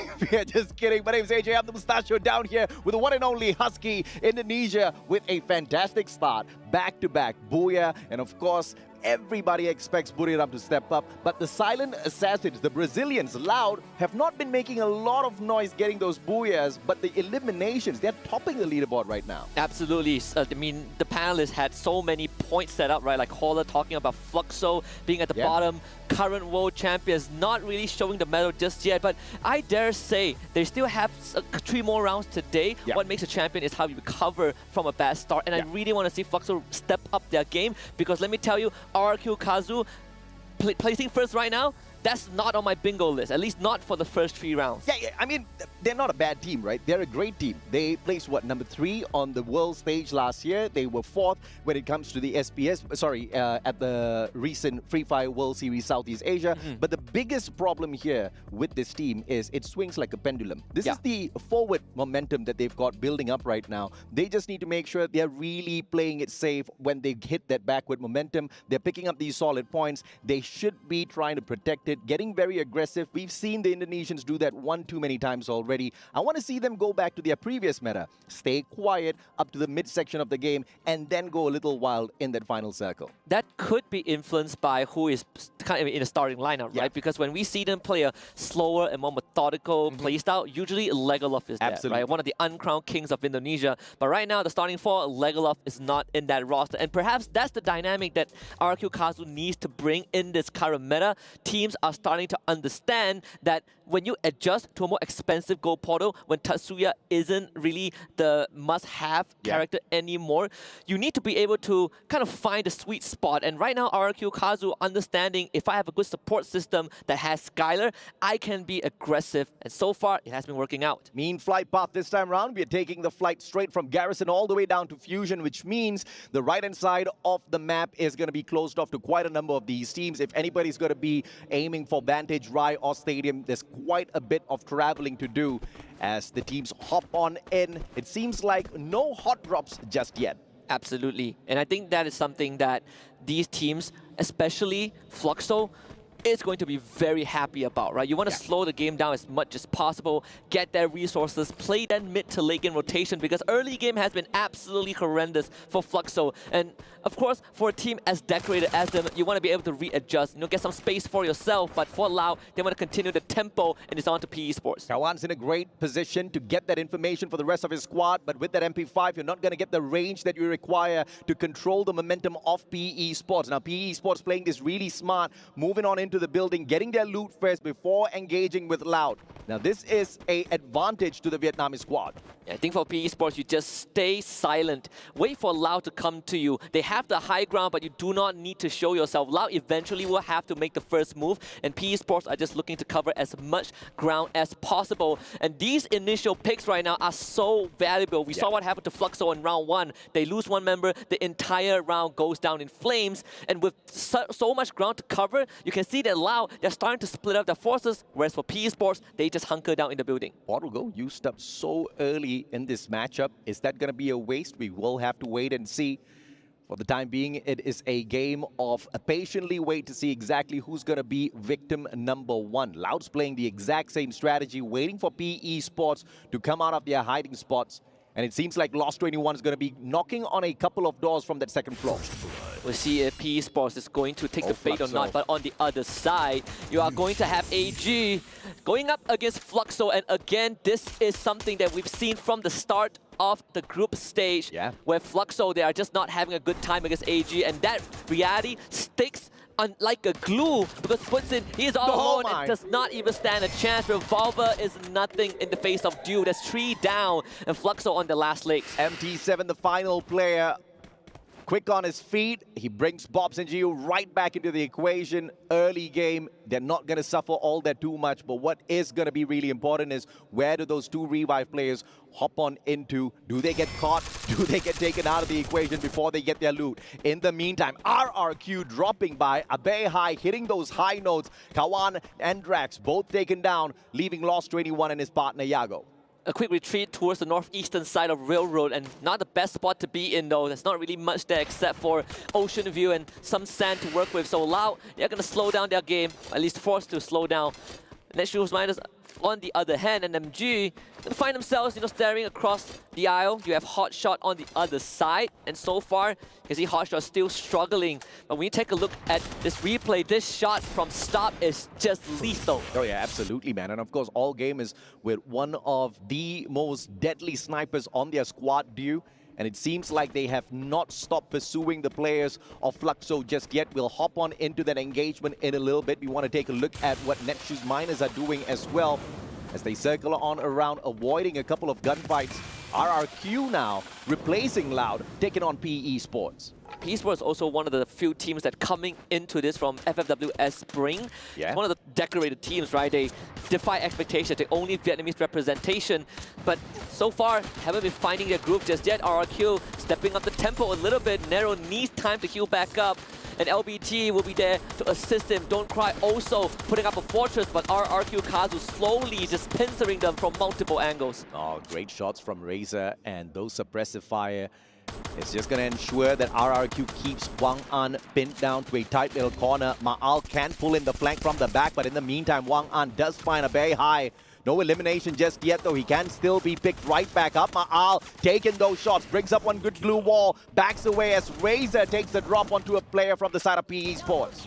Just kidding. My name is AJ. I'm the Mustachio down here with the one and only Husky Indonesia with a fantastic start. Back-to-back Booyah, and of course, everybody expects Buriram to step up, but the silent assassins, the Brazilians, Loud, have not been making a lot of noise getting those Booyahs, but the eliminations, they're topping the leaderboard right now. Absolutely. I mean, the panelists had so many points set up, right? Like Holler talking about Fluxo being at the bottom, current world champions not really showing the medal just yet, but I dare say they still have 3 more rounds today. What makes a champion is how you recover from a bad start, and I really want to see Fluxo step up their game, because let me tell you, RQ Kazu placing first right now, that's not on my bingo list, at least not for the first 3 rounds. Yeah, I mean, they're not a bad team, right? They're a great team. They placed, what, number 3 on the world stage last year. They were 4th when it comes to the SPS, at the recent Free Fire World Series Southeast Asia. But the biggest problem here with this team is it swings like a pendulum. This is the forward momentum that they've got building up right now. They just need to make sure they're really playing it safe when they hit that backward momentum. They're picking up these solid points. They should be trying to protect it, getting very aggressive. We've seen the Indonesians do that one too many times already. I want to see them go back to their previous meta. Stay quiet up to the midsection of the game and then go a little wild in that final circle. That could be influenced by who is kind of in the starting lineup, right? Because when we see them play a slower and more methodical playstyle, usually Legolas is there, right? One of the uncrowned kings of Indonesia. But right now, the starting 4, Legolas is not in that roster. And perhaps that's the dynamic that RQ Kazu needs to bring in this current meta. Teams are starting to understand that when you adjust to a more expensive gold portal, when Tatsuya isn't really the must-have character anymore, you need to be able to kind of find the sweet spot. And right now, RQ Kazu understanding if I have a good support system that has Skylar, I can be aggressive. And so far, it has been working out. Mean flight path this time around. We are taking the flight straight from Garrison all the way down to Fusion, which means the right-hand side of the map is going to be closed off to quite a number of these teams. If anybody's going to be aiming for Vantage, Rai, or Stadium, there's quite a bit of traveling to do as the teams hop on in. It seems like no hot drops just yet. Absolutely. And I think that is something that these teams, especially Fluxo, is going to be very happy about, right? You want to slow the game down as much as possible, get their resources, play that mid to late game rotation, because early game has been absolutely horrendous for Fluxo. And of course, for a team as decorated as them, you want to be able to readjust, get some space for yourself. But for Lau, they want to continue the tempo, and it's on to PE Sports. Kawan's in a great position to get that information for the rest of his squad, but with that MP5, you're not going to get the range that you require to control the momentum of PE Sports. Now, PE Sports playing this really smart, moving on into the building, getting their loot first before engaging with Loud. Now, this is an advantage to the Vietnamese squad. I think for PE Sports, you just stay silent. Wait for Loud to come to you. They have the high ground, but you do not need to show yourself. Loud eventually will have to make the first move, and PE Sports are just looking to cover as much ground as possible. And these initial picks right now are so valuable. We saw what happened to Fluxo in round 1. They lose one member, the entire round goes down in flames. And with so much ground to cover, you can see that Loud, they're starting to split up their forces, whereas for PE Sports, they just hunker down in the building. Portal Go used up so early in this matchup. Is that going to be a waste? We will have to wait and see. For the time being, it is a game of patiently wait to see exactly who's going to be victim number 1. Loud's playing the exact same strategy, waiting for PE Sports to come out of their hiding spots. And it seems like Lost 21 is going to be knocking on a couple of doors from that second floor. We'll see if PE Sports is going to take the bait or not, but on the other side, you are going to have AG going up against Fluxo, and again, this is something that we've seen from the start of the group stage, where Fluxo, they are just not having a good time against AG, and that reality sticks like a glue, because Punsin, he is all alone and does not even stand a chance. Revolver is nothing in the face of Dew. There's 3 down, and Fluxo on the last leg. MT7, the final player, quick on his feet. He brings Bobs and Gio right back into the equation. Early game, they're not going to suffer all that too much, but what is going to be really important is where do those 2 revive players hop on into? Do they get caught? Do they get taken out of the equation before they get their loot? In the meantime, RRQ dropping by, Abe High hitting those high notes. Kawan and Drax both taken down, leaving Lost 21 and his partner Yago. A quick retreat towards the northeastern side of Railroad, and not the best spot to be in though. There's not really much there except for ocean view and some sand to work with. So Loud, they're going to slow down their game, at least forced to slow down. Netshoes Miners, on the other hand, and MG gonna find themselves, staring across the aisle. You have Hotshot on the other side, and so far, you can see Hotshot still struggling. But when you take a look at this replay, this shot from Stop is just lethal. Oh yeah, absolutely, man. And of course, all game is with one of the most deadly snipers on their squad, Dew. And it seems like they have not stopped pursuing the players of Fluxo just yet. We'll hop on into that engagement in a little bit. We want to take a look at what Netshoes Miners are doing as well, as they circle on around, avoiding a couple of gunfights. RRQ now replacing Loud, taking on PE Sports. PE Sports is also one of the few teams that coming into this from FFWS Spring. Yeah. One of the decorated teams, right? They defy expectations. They only Vietnamese representation. But so far, haven't been finding their groove just yet. RRQ stepping up the tempo a little bit. Nero needs time to heal back up. And LBT will be there to assist him. Don't Cry also putting up a fortress, but RRQ Kazu slowly just pincering them from multiple angles. Oh, great shots from Razor, and those suppressive fire. It's just going to ensure that RRQ keeps Wang An pinned down to a tight little corner. Ma'al can pull in the flank from the back, but in the meantime, Wang An does find a very high. No elimination just yet, though. He can still be picked right back up. Ma'al taking those shots, brings up one good glue wall, backs away as Razor takes the drop onto a player from the side of PE Sports.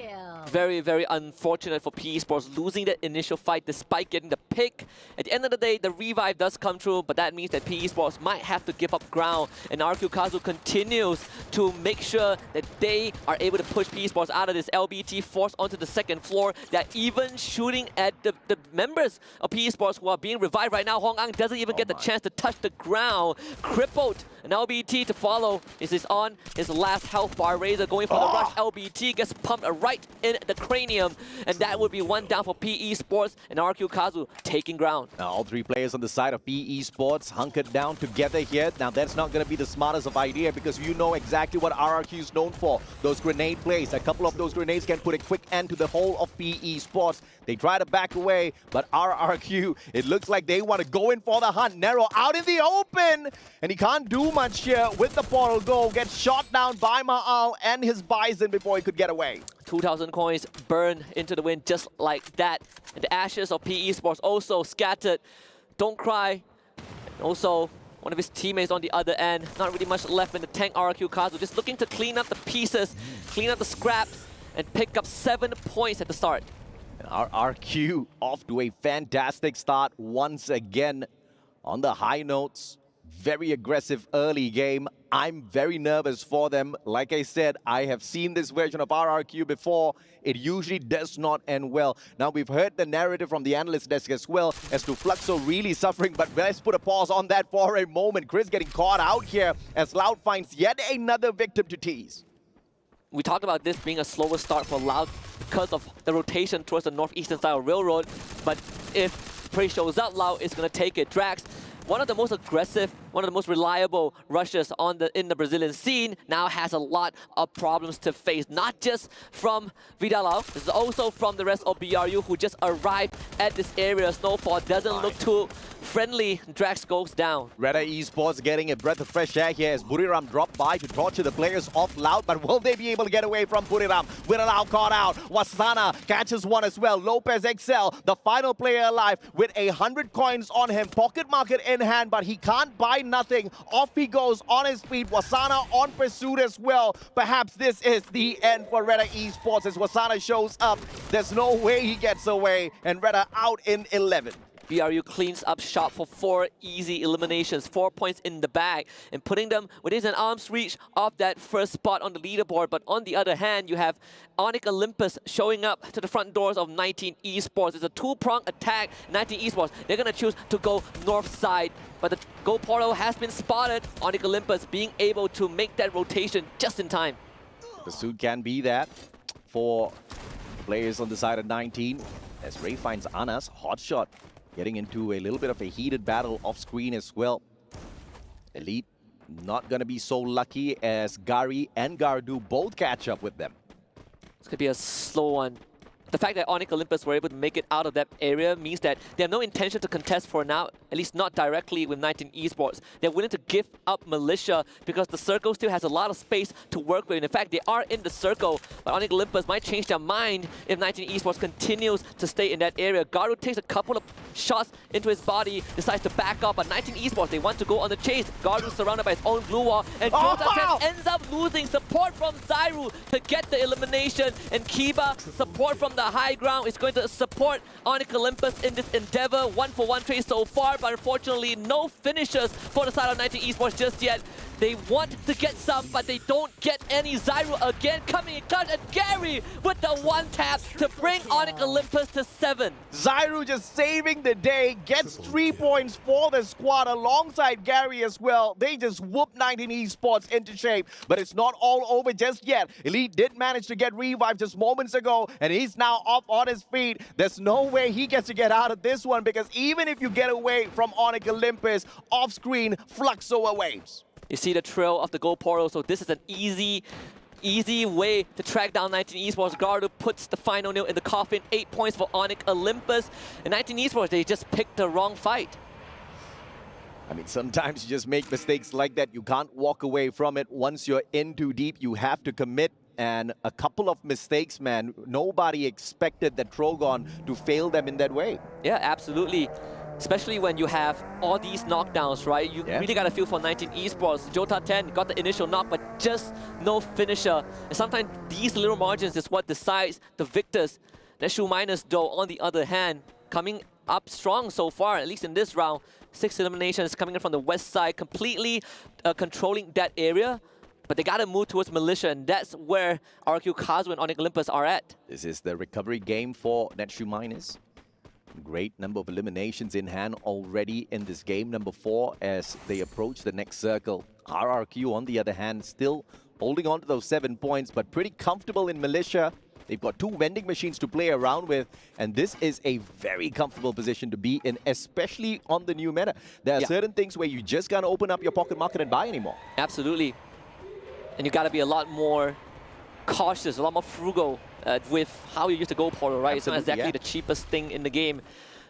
Very, very unfortunate for PE Sports losing that initial fight despite getting the pick. At the end of the day, the revive does come through, but that means that PE Sports might have to give up ground. And RQ Kazu continues to make sure that they are able to push PE Sports out of this. LBT forced onto the second floor. They're even shooting at the members of PE Sports who are being revived right now. Hong Ang doesn't even get the chance to touch the ground. Crippled. And LBT to follow. This is on his last health bar. Razor going for the rush. LBT gets pumped right in the cranium. And that would be 1 down for PE Sports, and RQ Kazu taking ground. Now all 3 players on the side of PE Sports hunkered down together here. Now that's not going to be the smartest of idea, because you know exactly what RRQ is known for. Those grenade plays. A couple of those grenades can put a quick end to the whole of PE Sports. They try to back away, but RRQ, it looks like they want to go in for the hunt. Nero out in the open, and he can't do much here with the portal go. Gets shot down by Ma'al and his Bison before he could get away. 2,000 coins burn into the wind just like that. And the ashes of PE Sports also scattered. Don't Cry. And also, one of his teammates on the other end. Not really much left in the tank. RQ Kazu just looking to clean up the pieces, clean up the scraps, and pick up 7 points at the start. RRQ off to a fantastic start once again on the high notes. Very aggressive early game. I'm very nervous for them. Like I said, I have seen this version of RRQ before. It usually does not end well. Now, we've heard the narrative from the analyst desk as well as to Fluxo really suffering, but let's put a pause on that for a moment. Chris getting caught out here as Loud finds yet another victim to tease. We talked about this being a slower start for Loud because of the rotation towards the northeastern side of Railroad, but if Prey shows up, Loud is going to take it. Drax, one of the most aggressive, one of the most reliable rushers in the Brazilian scene, now has a lot of problems to face. Not just from Vidalao, this is also from the rest of BRU who just arrived at this area. Snowfall doesn't look too friendly. Drax goes down. Reda Esports getting a breath of fresh air here as Buriram dropped by to torture the players of Loud, but will they be able to get away from Buriram? Vidalao caught out. Wasana catches one as well. Lopez XL, the final player alive with 100 coins on him. Pocket market in hand, but he can't buy 9-0. Off he goes on his feet. Wasana on pursuit as well. Perhaps this is the end for Reda Esports as Wasana shows up. There's no way he gets away, and Reda out in 11. BRU cleans up shop for 4 easy eliminations, 4 points in the bag, and putting them within an arm's reach of that first spot on the leaderboard. But on the other hand, you have Onyx Olympus showing up to the front doors of 19 Esports. It's a two-prong attack. 19 Esports, they're going to choose to go north side. But the goal portal has been spotted. Onyx Olympus being able to make that rotation just in time. Pursuit can be that for players on the side of 19. As Ray finds Anas, hot shot. Getting into a little bit of a heated battle off screen as well. Elite not going to be so lucky as Gary and Gardu both catch up with them. It's going to be a slow one. The fact that Onyx Olympus were able to make it out of that area means that they have no intention to contest for now, at least not directly with 19 Esports. They're willing to give up Militia because the circle still has a lot of space to work with. In fact, they are in the circle, but Onyx Olympus might change their mind if 19 Esports continues to stay in that area. Garu takes a couple of shots into his body, decides to back up, but 19 Esports, they want to go on the chase. Garu surrounded by his own blue wall, and Jota ends up losing support from Zyru to get the elimination, and Kiba, support from the high ground, is going to support Onyx Olympus in this endeavor. 1-for-1 trade so far, but unfortunately no finishers for the side of 19 Esports just yet. They want to get some, but they don't get any. Zyru again coming in clutch, and Gary with the one tap to bring Onyx Olympus to 7. Zyru just saving the day, gets 3 points for the squad alongside Gary as well. They just whoop 19 Esports into shape, but it's not all over just yet. Elite did manage to get revived just moments ago, and he's now up on his feet. There's no way he gets to get out of this one, because even if you get away from Onyx Olympus, off screen, Fluxo awaits. You see the trail of the goal portal, so this is an easy way to track down 19 Esports. Gardu puts the final nail in the coffin. 8 points for Onyx Olympus. And 19 Esports, they just picked the wrong fight. I mean, sometimes you just make mistakes like that. You can't walk away from it. Once you're in too deep, you have to commit. And a couple of mistakes, man. Nobody expected that Trogon to fail them in that way. Yeah, absolutely. Especially when you have all these knockdowns, right? You really got to feel for 19 Esports. Jota 10 got the initial knock, but just no finisher. And sometimes these little margins is what decides the victors. Neshu Minus, though, on the other hand, coming up strong so far, at least in this round. 6 eliminations coming in from the west side, completely controlling that area. But they got to move towards Militia, and that's where RQ Kazu and Onyx Olympus are at. This is the recovery game for Netshu Minus. Great number of eliminations in hand already in this game, number 4, as they approach the next circle. RRQ, on the other hand, still holding on to those 7 points, but pretty comfortable in Militia. They've got 2 vending machines to play around with, and this is a very comfortable position to be in, especially on the new meta. There are certain things where you just can't open up your pocket market and buy anymore. Absolutely. And you got to be a lot more cautious, a lot more frugal with how you use the goal portal, right? Absolutely, it's not exactly the cheapest thing in the game.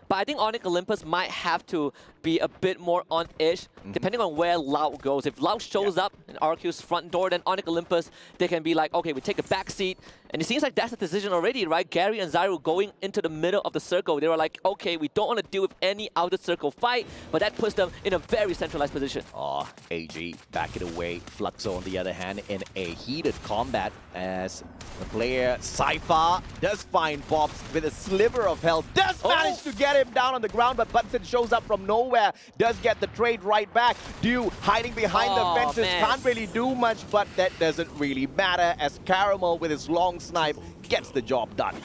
But I think Onyx Olympus might have to be a bit more on edge, depending on where Lau goes. If Lau shows up in RQ's front door, then Onyx Olympus, they can be like, okay, we take a back seat. And it seems like that's the decision already, right? Gary and Zyru going into the middle of the circle. They were like, okay, we don't want to deal with any outer circle fight, but that puts them in a very centralized position. Oh, AG back it away. Fluxo, on the other hand, in a heated combat as the player Cypher does find Bobs with a sliver of health. Does manage to get him down on the ground, but Bunsen shows up from nowhere. Does get the trade right back. Dew hiding behind the fences. Can't really do much, but that doesn't really matter as Caramel with his long snipe gets the job done.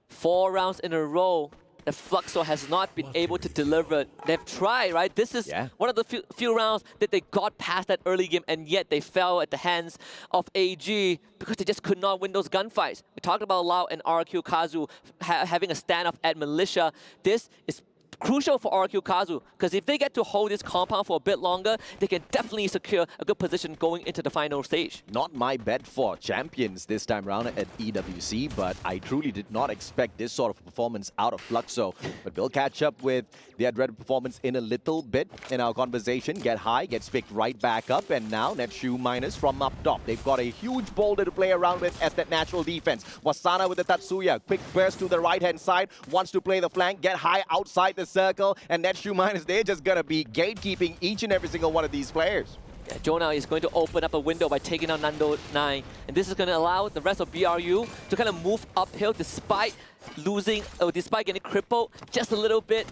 4 rounds in a row that Fluxo has not been able to deliver. They've tried, right? This is one of the few rounds that they got past that early game, and yet they fell at the hands of AG because they just could not win those gunfights. We talked about Lau and RQ Kazu having a standoff at Militia. This is crucial for RQ Kazu, because if they get to hold this compound for a bit longer, they can definitely secure a good position going into the final stage. Not my bet for champions this time round at EWC, but I truly did not expect this sort of performance out of Fluxo. But we'll catch up with their dreaded performance in a little bit in our conversation. Get high, gets picked right back up, and now Netshu Minus from up top. They've got a huge boulder to play around with as that natural defense. Wasana with the Tatsuya, quick burst to the right-hand side, wants to play the flank, get high outside the circle, and Netshu Miners, they're just gonna be gatekeeping each and every single one of these players. Yeah, Jonah is going to open up a window by taking out Nando 9, and this is going to allow the rest of BRU to kind of move uphill despite losing, or despite getting crippled just a little bit.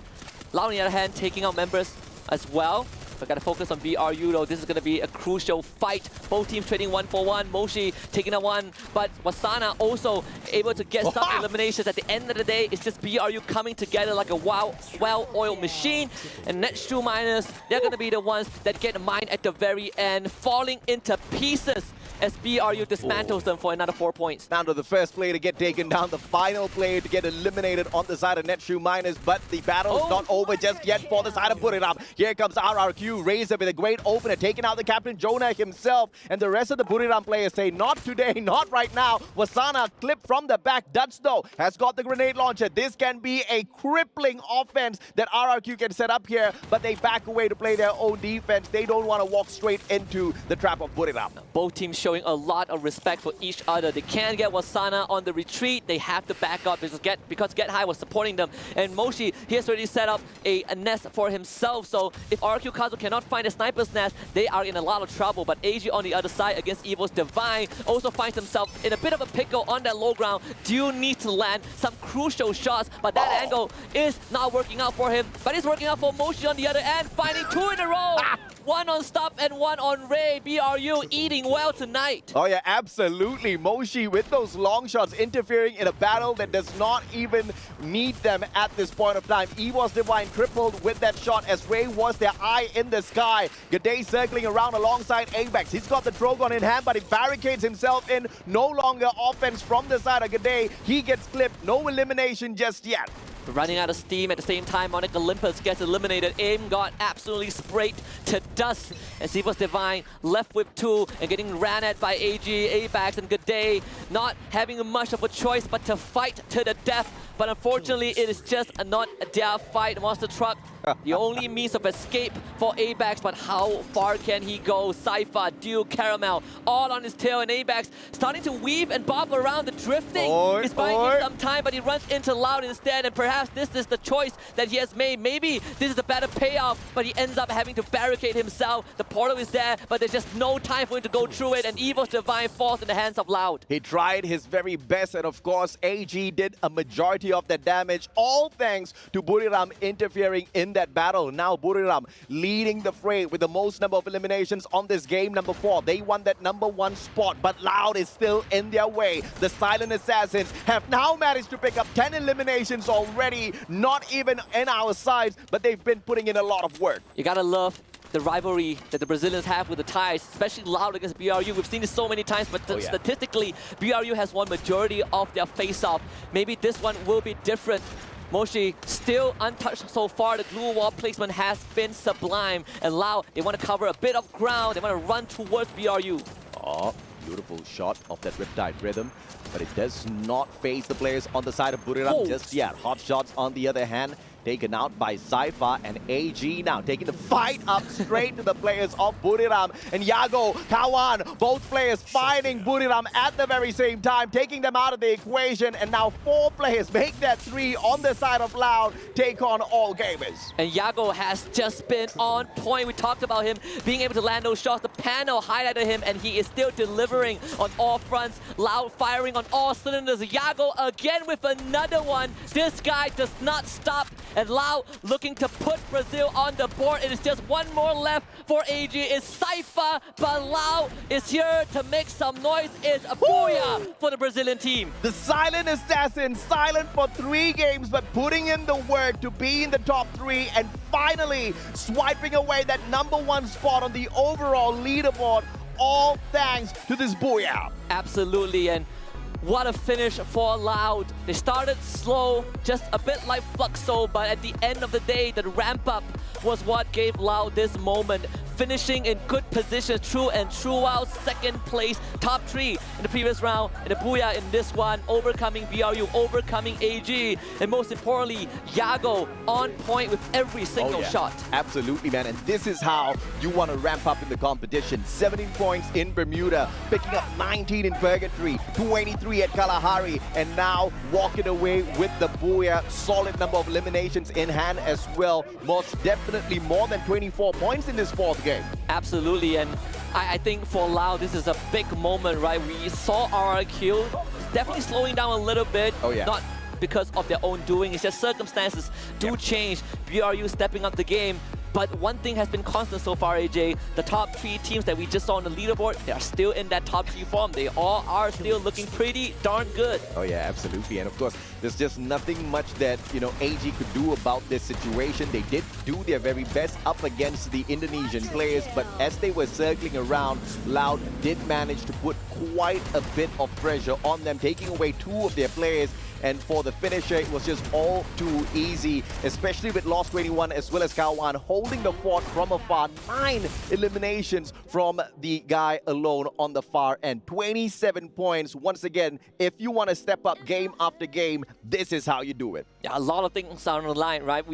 Loud on the other hand, taking out members as well. But gotta focus on BRU though. This is gonna be a crucial fight. Both teams trading 1-for-1. Moshi taking a one, but Wasana also able to get some eliminations. At the end of the day, it's just BRU coming together like a well-oiled machine. And Netshu Miners, they're gonna be the ones that get mined at the very end, falling into pieces as BRU dismantles them for another 4 points. Down to the first player to get taken down, the final player to get eliminated on the side of Netshu Miners, but the battle's not over just yet for the side of Buriram. Here comes RRQ, Razor with a great opener, taking out the captain Jonah himself, and the rest of the Buriram players say, not today, not right now. Wasana clipped from the back. Dutch though has got the grenade launcher. This can be a crippling offense that RRQ can set up here, but they back away to play their own defense. They don't want to walk straight into the trap of Buriram. Both teams showing a lot of respect for each other. They can't get Wasana on the retreat. They have to back up because Get High was supporting them. And Moshi, he has already set up a nest for himself. So if RQ Kazu cannot find a sniper's nest, they are in a lot of trouble. But AG on the other side against Evil's Divine also finds himself in a bit of a pickle on that low ground. Do need to land some crucial shots, but that angle is not working out for him. But it's working out for Moshi on the other end, finding 2 in a row. One on Stop and one on Ray. BRU eating well tonight. Oh yeah, absolutely. Moshi with those long shots interfering in a battle that does not even need them at this point of time. Evil's Divine crippled with that shot as Ray was their eye in the sky. G'day circling around alongside Avex. He's got the Drogon in hand, but he barricades himself in. No longer offense from the side of G'day. He gets clipped. No elimination just yet. Running out of steam at the same time, Monic Olympus gets eliminated. Aim got absolutely sprayed to dust as Evil's Divine left with 2 and getting ran at by AG, Abax, and G'day. Not having much of a choice but to fight to the death. But unfortunately, it is just not a dare fight. Monster Truck, the only means of escape for Abax, but how far can he go? Cypher, Duke, Caramel, all on his tail, and Abax starting to weave and bob around. The drifting is buying him some time, but he runs into Loud instead, and perhaps this is the choice that he has made. Maybe this is a better payoff, but he ends up having to barricade himself. The portal is there, but there's just no time for him to go through it, and Evil's Divine falls in the hands of Loud. He tried his very best, and of course, AG did a majority of that damage, all thanks to Buriram interfering in that battle. Now Buriram leading the fray with the most number of eliminations on this game, number 4. They won that number 1 spot, but Loud is still in their way. The Silent Assassins have now managed to pick up 10 eliminations already, not even in our sides, but they've been putting in a lot of work. You gotta love the rivalry that the Brazilians have with the Thais, especially Loud against BRU. We've seen this so many times, but statistically, BRU has won majority of their face-off. Maybe this one will be different. Moshi still untouched so far. The glue wall placement has been sublime. And Loud, they want to cover a bit of ground. They want to run towards BRU. Oh, beautiful shot of that Riptide Rhythm, but it does not phase the players on the side of Buriram just yet. Hot shots on the other hand, taken out by Cypher, and AG now taking the fight up straight to the players of Buriram. And Yago, Kawan, both players fighting Buriram at the very same time, taking them out of the equation. And now 4 players make that 3 on the side of Loud, take on all gamers. And Yago has just been on point. We talked about him being able to land those shots. The panel highlighted him, and he is still delivering on all fronts. Loud firing on all cylinders. Yago again with another one. This guy does not stop. And Loud looking to put Brazil on the board. It is just one more left for AG. It's Cypher, but Loud is here to make some noise. It's a booyah for the Brazilian team. The Silent Assassin, silent for 3 games, but putting in the work to be in the top 3 and finally swiping away that number 1 spot on the overall leaderboard. All thanks to this booyah. Absolutely, and what a finish for Loud. They started slow, just a bit like Fluxo, but at the end of the day, the ramp up was what gave Lao this moment. Finishing in good position through and throughout, second place, top 3 in the previous round, and the Booyah in this one, overcoming BRU, overcoming AG, and most importantly, Yago on point with every single shot. Absolutely, man, and this is how you want to ramp up in the competition. 17 points in Bermuda, picking up 19 in Purgatory, 23 at Kalahari, and now walking away with the Booyah. Solid number of eliminations in hand as well. Most definitely more than 24 points in this fourth game. Absolutely, and I think for Lao, this is a big moment, right? We saw RRQ definitely slowing down a little bit. Not because of their own doing, it's just circumstances do change. BRU stepping up the game. But one thing has been constant so far, AJ, the top 3 teams that we just saw on the leaderboard, they are still in that top 3 form. They all are still looking pretty darn good. Oh yeah, absolutely. And of course, there's just nothing much that, AG could do about this situation. They did do their very best up against the Indonesian players, but as they were circling around, Loud did manage to put quite a bit of pressure on them, taking away 2 of their players. And for the finisher, it was just all too easy, especially with Lost 21 as well as Kawan holding the fort from afar. 9 eliminations from the guy alone on the far end. 27 points. Once again, if you want to step up game after game, this is how you do it. Yeah, a lot of things are on the line, right?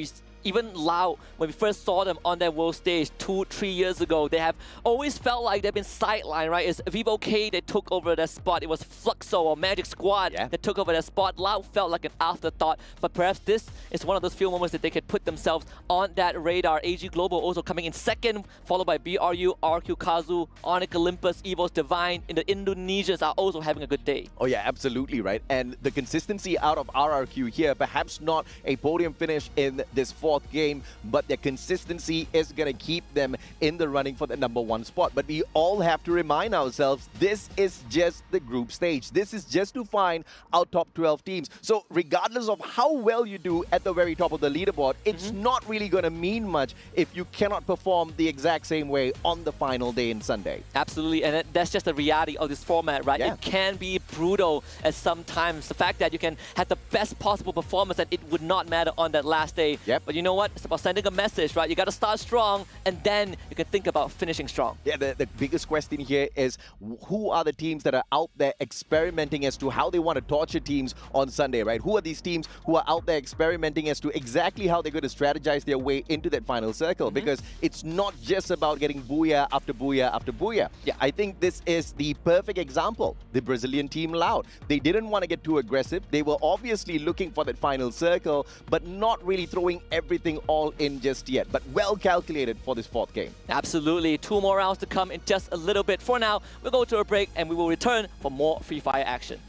Even Lao, when we first saw them on that world stage 2-3 years ago, they have always felt like they've been sidelined, right? It's Vivo K that took over that spot. It was Fluxo or Magic Squad that took over that spot. Lao felt like an afterthought, but perhaps this is one of those few moments that they could put themselves on that radar. AG Global also coming in second, followed by BRU, RQ Kazu, Onyx Olympus, Evos Divine, and the Indonesians are also having a good day. Oh yeah, absolutely, right? And the consistency out of RRQ here, perhaps not a podium finish in this fourth game, but their consistency is going to keep them in the running for the #1 spot. But we all have to remind ourselves, this is just the group stage. This is just to find our top 12 teams. So regardless of how well you do at the very top of the leaderboard, it's not really going to mean much if you cannot perform the exact same way on the final day in Sunday. Absolutely, and that's just the reality of this format, right? It can be brutal at some times. The fact that you can have the best possible performance and it would not matter on that last day. But you know what? It's about sending a message, right? You got to start strong, and then you can think about finishing strong. Yeah, the biggest question here is who are the teams that are out there experimenting as to how they want to torture teams on Sunday, right? Who are these teams who are out there experimenting as to exactly how they're going to strategize their way into that final circle? Because it's not just about getting Booyah after Booyah after Booyah. Yeah, I think this is the perfect example. The Brazilian team Loud. They didn't want to get too aggressive. They were obviously looking for that final circle, but not really throwing everything all in just yet, but well calculated for this fourth game. Absolutely. 2 more rounds to come in just a little bit. For now, we'll go to a break and we will return for more Free Fire action.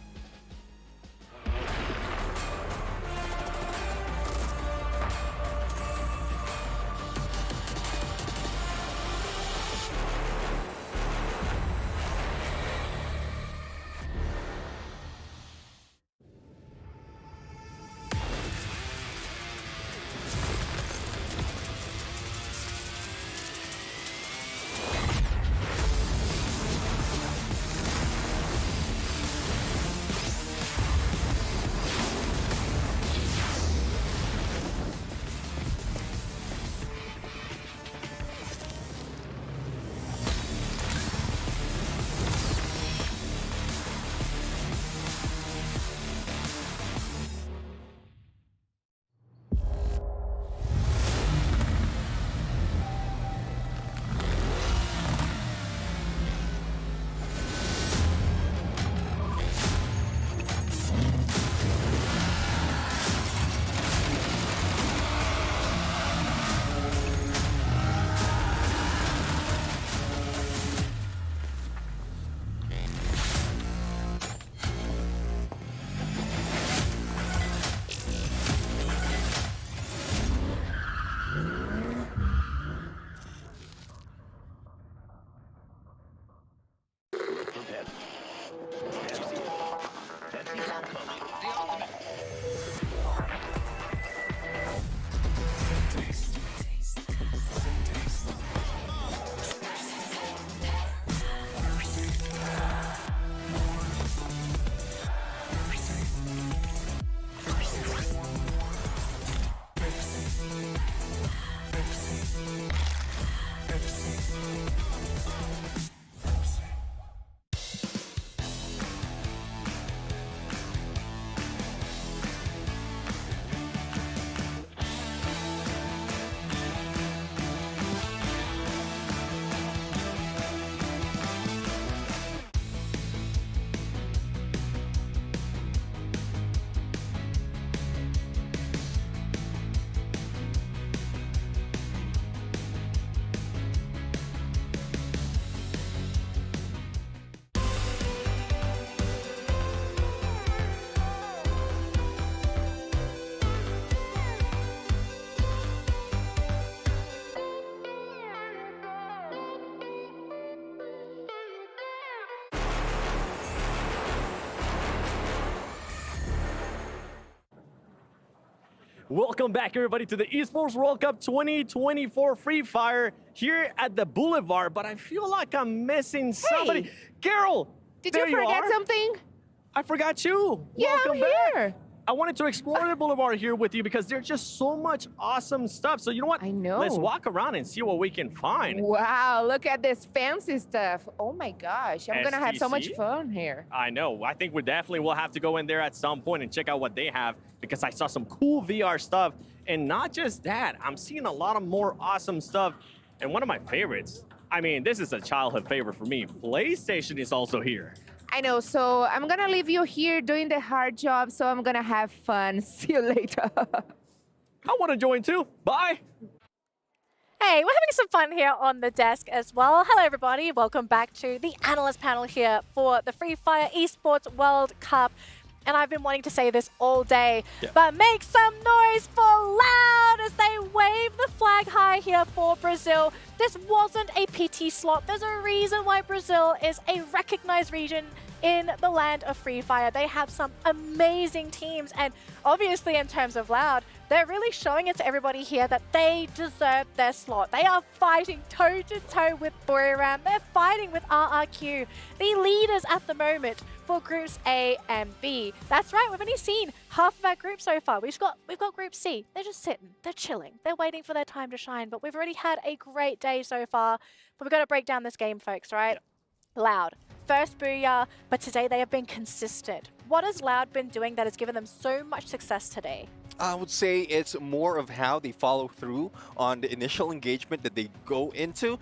Welcome back, everybody, to the Esports World Cup 2024 Free Fire here at the Boulevard. But I feel like I'm missing somebody. Carol, Did there you forget are. something? I forgot you. Yeah, Welcome I'm back. here. I wanted to explore the Boulevard here with you because there's just so much awesome stuff. So you know what? I know. Let's walk around and see what we can find. Wow, look at this fancy stuff. Oh my gosh, I'm gonna have so much STC? fun here. I know. I think we definitely will have to go in there at some point and check out what they have because I saw some cool VR stuff. And not just that, I'm seeing a lot of more awesome stuff. And one of my favorites, I mean, this is a childhood favorite for me. PlayStation is also here. I know, so I'm gonna leave you here doing the hard job, so I'm gonna have fun. See you later. I want to join too. Bye. Hey, we're having some fun here on the desk as well. Hello, everybody. Welcome back to the analyst panel here for the Free Fire Esports World Cup. And I've been wanting to say this all day, but make some noise for Loud as they wave the flag high here for Brazil. This wasn't a PT slot. There's a reason why Brazil is a recognized region in the land of Free Fire. They have some amazing teams, and obviously in terms of Loud, they're really showing it to everybody here that they deserve their slot. They are fighting toe-to-toe with Buriram. They're fighting with RRQ, the leaders at the moment for groups A and B. That's right, we've only seen half of our group so far. We've got group C. They're just sitting, they're chilling, they're waiting for their time to shine, but we've already had a great day so far. But we've got to break down this game, folks, right? Loud. First booyah, but today they have been consistent. What has Loud been doing that has given them so much success today? I would say it's more of how they follow through on the initial engagement that they go into.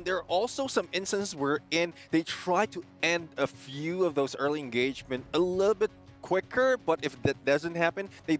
There are also some instances wherein they try to end a few of those early engagement a little bit quicker, but if that doesn't happen, they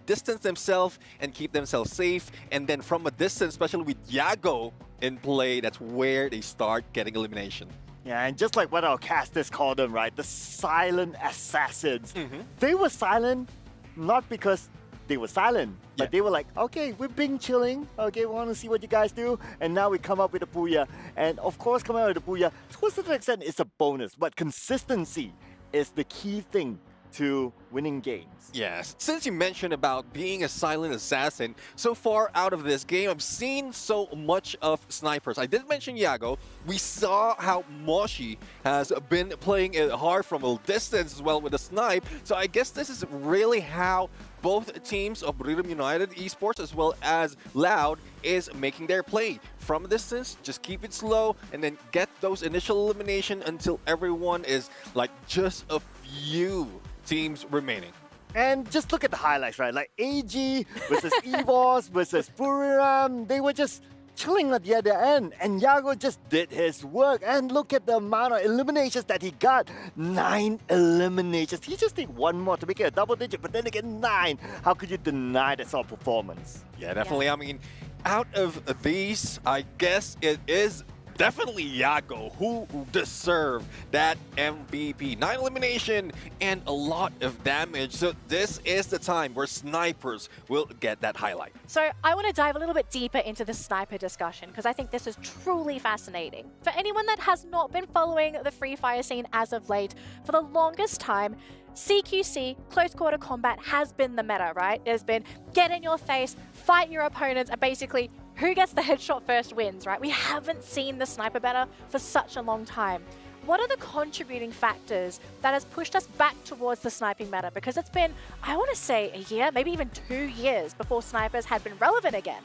distance themselves and keep themselves safe. And then from a distance, especially with Yago in play, that's where they start getting elimination. Yeah, and just like what our casters call them, right? The silent assassins. They were silent not because they were silent, but they were like, okay, we've been chilling. Okay, we want to see what you guys do. And now we come up with a booyah. And of course, coming out with a booyah, to a certain extent, it's a bonus. But consistency is the key thing to winning games. Yes, since you mentioned about being a silent assassin, so far out of this game, I've seen so much of snipers. I did mention Yago. We saw how Moshi has been playing it hard from a distance as well with a snipe. So I guess this is really how both teams of Buriram United Esports as well as Loud is making their play. From a distance, just keep it slow and then get those initial elimination until everyone is like just a few teams remaining. And just look at the highlights, right? Like AG versus EVOS versus Buriram. They were just chilling at the other end. And Yago just did his work. And look at the amount of eliminations that he got. 9 eliminations. He just need one more to make it a double digit, but then again 9. How could you deny that sort of performance? Yeah, definitely. I mean, out of these, I guess it is definitely Yago who deserved that MVP. 9 elimination and a lot of damage. So this is the time where snipers will get that highlight. So I want to dive a little bit deeper into the sniper discussion because I think this is truly fascinating. For anyone that has not been following the Free Fire scene as of late, for the longest time, CQC, close quarter combat, has been the meta, right? There's been get in your face, fight your opponents, and basically who gets the headshot first wins, right? We haven't seen the sniper meta for such a long time. What are the contributing factors that has pushed us back towards the sniping meta? Because it's been, I want to say, a year, maybe even 2 years before snipers had been relevant again.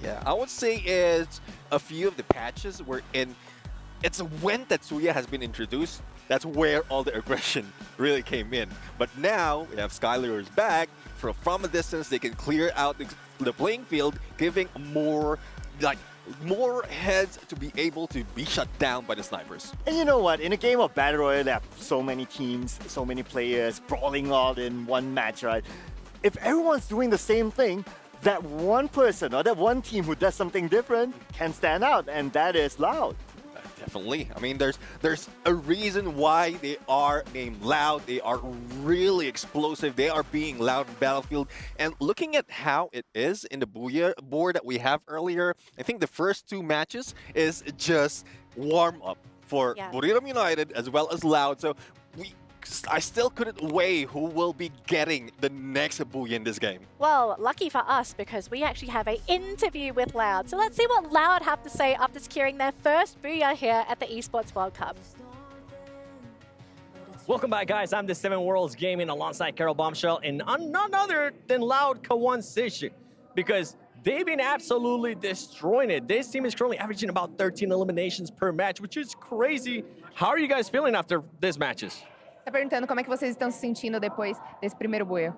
Yeah, I would say it's a few of the patches wherein it's when Tetsuya has been introduced, that's where all the aggression really came in. But now we have Skylar's back. From a distance, they can clear out the playing field, giving more heads to be able to be shut down by the snipers. And you know what? In a game of Battle Royale, there are so many teams, so many players brawling all in one match, right? If everyone's doing the same thing, that one person or that one team who does something different can stand out, and that is Loud. Definitely. I mean, there's a reason why they are named Loud. They are really explosive. They are being loud in Battlefield. And looking at how it is in the Booyah board that we have earlier, I think the first 2 matches is just warm up for Buriram United as well as Loud. So I still couldn't weigh who will be getting the next Booyah in this game. Well, lucky for us because we actually have an interview with Loud. So let's see what Loud have to say after securing their first Booyah here at the Esports World Cup. Welcome back, guys. I'm the 7 Worlds Gaming alongside Carol Bombshell and none other than Loud Kawan Sishi, because they've been absolutely destroying it. This team is currently averaging about 13 eliminations per match, which is crazy. How are you guys feeling after these matches? Tá perguntando como é que vocês estão se sentindo depois desse primeiro Booyah.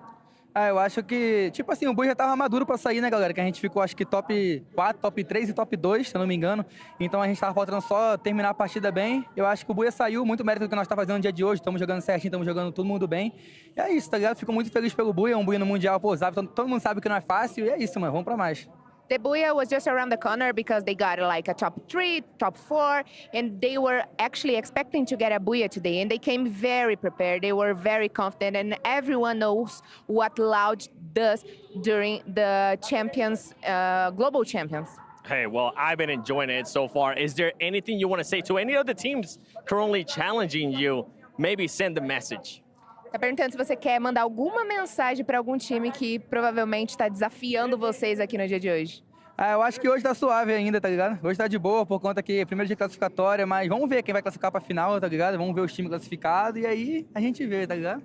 Eu acho que, tipo assim, o Booyah já tava maduro pra sair, né, galera? Que a gente ficou, acho que top 4, top 3 e top 2, se eu não me engano. Então a gente tava faltando só terminar a partida bem. Eu acho que o Booyah saiu, muito mérito do que nós tá fazendo no dia de hoje. Estamos jogando certinho, estamos jogando todo mundo bem. E é isso, tá ligado? Fico muito feliz pelo Booyah, um Booyah no Mundial, pô, sabe? Todo mundo sabe que não é fácil. E é isso, mano. Vamos pra mais. The Booyah was just around the corner because they got like a top 3, top 4, and they were actually expecting to get a Booyah today, and they came very prepared. They were very confident, and everyone knows what Loud does during the champions, global champions. Hey, well, I've been enjoying it so far. Is there anything you want to say to any of the teams currently challenging you? Maybe send a message. Tá perguntando se você quer mandar alguma mensagem para algum time que provavelmente está desafiando vocês aqui no dia de hoje. Eu acho que hoje tá suave ainda, tá ligado? Hoje tá de boa, por conta que é primeiro dia classificatória, mas vamos ver quem vai classificar pra final, tá ligado? Vamos ver os times classificados e aí a gente vê, tá ligado?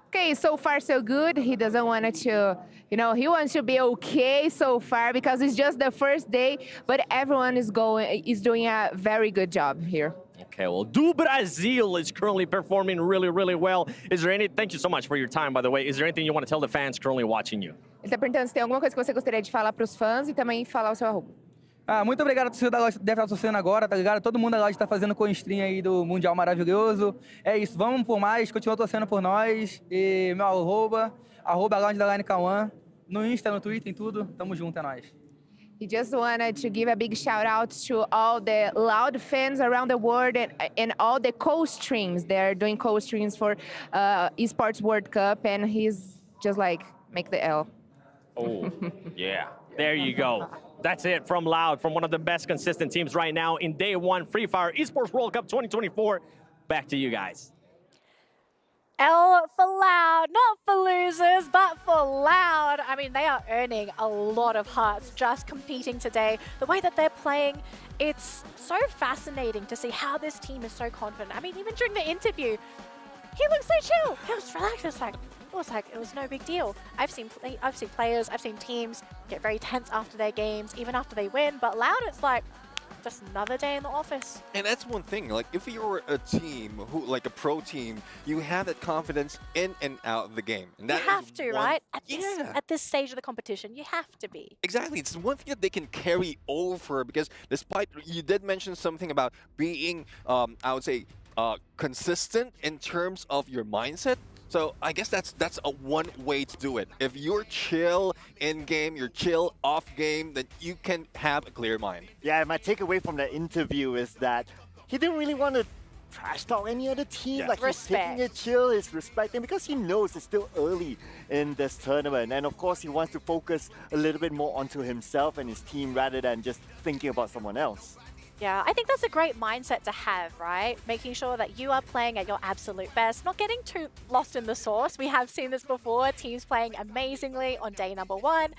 Okay, so far so good. He doesn't want it to, you know, he wants to be okay so far because it's just the first day, but everyone is doing a very good job here. Okay, well, Do Brasil is currently performing really, really well. Is there any, thank you so much for your time, by the way. Is there anything you want to tell the fans currently watching you? Ele tá perguntando se tem alguma coisa que você gostaria de falar para os fãs e também falar o seu arroba. Muito obrigado a torcida da Loja, deve estar torcendo agora, tá ligado? Todo mundo da Loja tá fazendo com stream aí do Mundial maravilhoso. É isso, vamos por mais, continua torcendo por nós. E meu arroba @Lounge_Kawan, no Insta, no Twitter, em tudo. Tamo junto, é nóis. He just wanted to give a big shout out to all the Loud fans around the world and all the co-streams. They're doing co-streams for Esports World Cup, and he's just like, make the L. Oh, yeah. There you go. That's it from Loud, from one of the best consistent teams right now in Day 1 Free Fire Esports World Cup 2024. Back to you guys. L for Loud, not for losers, but for Loud. I mean, they are earning a lot of hearts just competing today. The way that they're playing, it's so fascinating to see how this team is so confident. I mean, even during the interview, he looked so chill. He was relaxed. It was no big deal. I've seen players, I've seen teams get very tense after their games, even after they win. But Loud, it's like just another day in the office. And that's one thing, like if you're a team who, like a pro team, you have that confidence in and out of the game. And that you have to, right? At this stage of the competition, you have to be. Exactly. It's one thing that they can carry over because despite, you did mention something about being, I would say, consistent in terms of your mindset. So I guess that's one way to do it. If you're chill in game, you're chill off game, then you can have a clear mind. Yeah, my takeaway from that interview is that he didn't really want to trash talk any other team. Like he's taking it chill, he's respecting because he knows it's still early in this tournament. And of course he wants to focus a little bit more onto himself and his team rather than just thinking about someone else. Yeah, I think that's a great mindset to have, right? Making sure that you are playing at your absolute best, not getting too lost in the sauce. We have seen this before, teams playing amazingly on day number 1.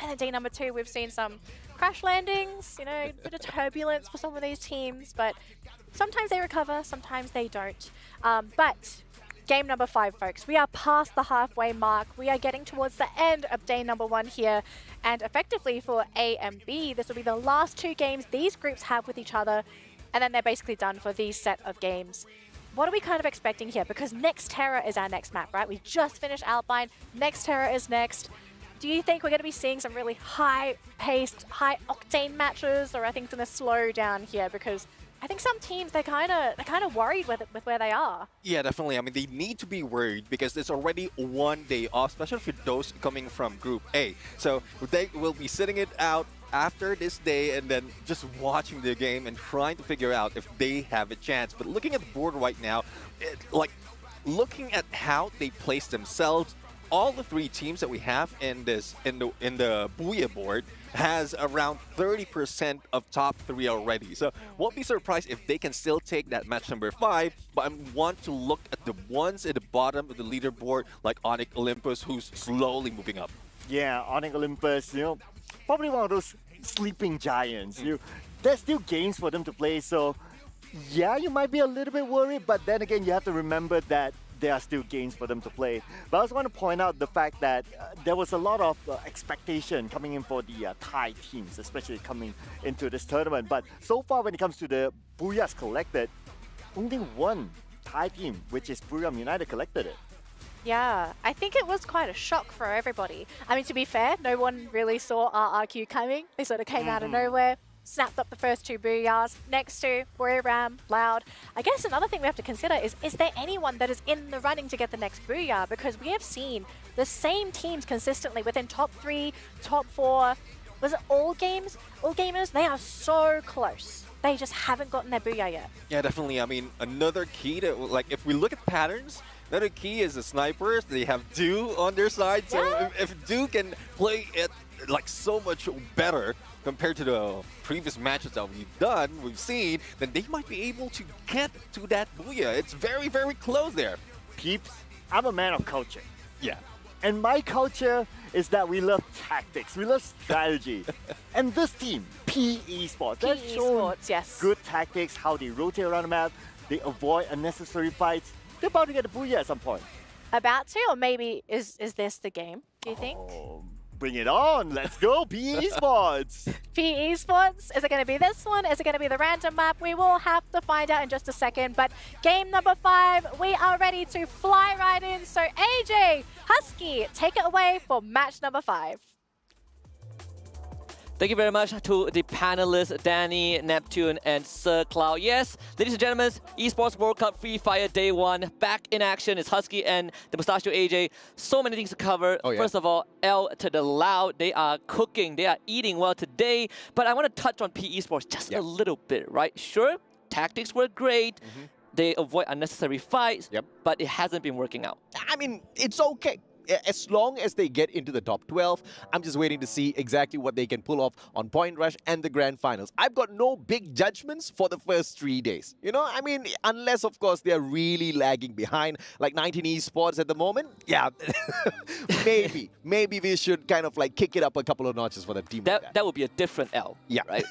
And then day number 2, we've seen some crash landings, you know, a bit of turbulence for some of these teams, but sometimes they recover, sometimes they don't. But game number 5, folks. We are past the halfway mark. We are getting towards the end of day number 1 here. And effectively for A and B, this will be the last 2 games these groups have with each other. And then they're basically done for these set of games. What are we kind of expecting here? Because Next Terra is our next map, right? We just finished Alpine. Next Terra is next. Do you think we're going to be seeing some really high-paced, high-octane matches? Or I think it's going to slow down here? Because I think some teams, they're kind of worried with where they are. Yeah, definitely. I mean, they need to be worried because it's already 1 day off, especially for those coming from Group A. So they will be sitting it out after this day and then just watching the game and trying to figure out if they have a chance. But looking at the board right now, looking at how they place themselves, all the three teams that we have in the Booyah board has around 30% of top 3 already. So won't be surprised if they can still take that match number 5, but I want to look at the ones at the bottom of the leaderboard like Onyx Olympus, who's slowly moving up. Yeah, Onyx Olympus, probably one of those sleeping giants. There's still games for them to play, so yeah, you might be a little bit worried, but then again, you have to remember that there are still games for them to play. But I also want to point out the fact that there was a lot of expectation coming in for the Thai teams, especially coming into this tournament. But so far, when it comes to the Booyahs collected, only one Thai team, which is Buriram United, collected it. Yeah, I think it was quite a shock for everybody. I mean, to be fair, no one really saw RRQ coming. They sort of came out of nowhere, snapped up the first 2 Booyahs. Next to Buriram, Loud. I guess another thing we have to consider is there anyone that is in the running to get the next Booyah? Because we have seen the same teams consistently within top 3, top 4. Was it all games? All gamers? They are so close. They just haven't gotten their Booyah yet. Yeah, definitely. I mean, another key to, like, if we look at patterns, another key is the snipers. They have Do on their side. So if Do can play it like so much better compared to the previous matches that we've seen, then they might be able to get to that Booyah. It's very, very close there. Peeps, I'm a man of culture. Yeah. And my culture is that we love tactics, we love strategy. And this team, PE Esports, they've shown yes. good tactics, how they rotate around the map, they avoid unnecessary fights. They're about to get a Booyah at some point. About to, or maybe is this the game, do you think? Bring it on, let's go, PE Esports! PE Esports, is it going to be this one? Is it going to be the random map? We will have to find out in just a second. But game number 5, we are ready to fly right in. So AJ, Husky, take it away for match number 5. Thank you very much to the panelists, Danny, Neptune, and Sir Cloud. Yes, ladies and gentlemen, Esports World Cup Free Fire Day 1. Back in action. It's Husky and the Mustachio AJ. So many things to cover. Oh, yeah. First of all, L to the Loud. They are cooking. They are eating well today. But I want to touch on PE Esports just a little bit, right? Sure, tactics were great. They avoid unnecessary fights, but it hasn't been working out. I mean, it's okay. As long as they get into the top 12, I'm just waiting to see exactly what they can pull off on Point Rush and the Grand Finals. I've got no big judgments for the first 3 days. I mean, unless, of course, they're really lagging behind, like 19 Esports at the moment. Yeah, maybe we should kind of like kick it up a couple of notches for the team. That would be a different L. Yeah. Right?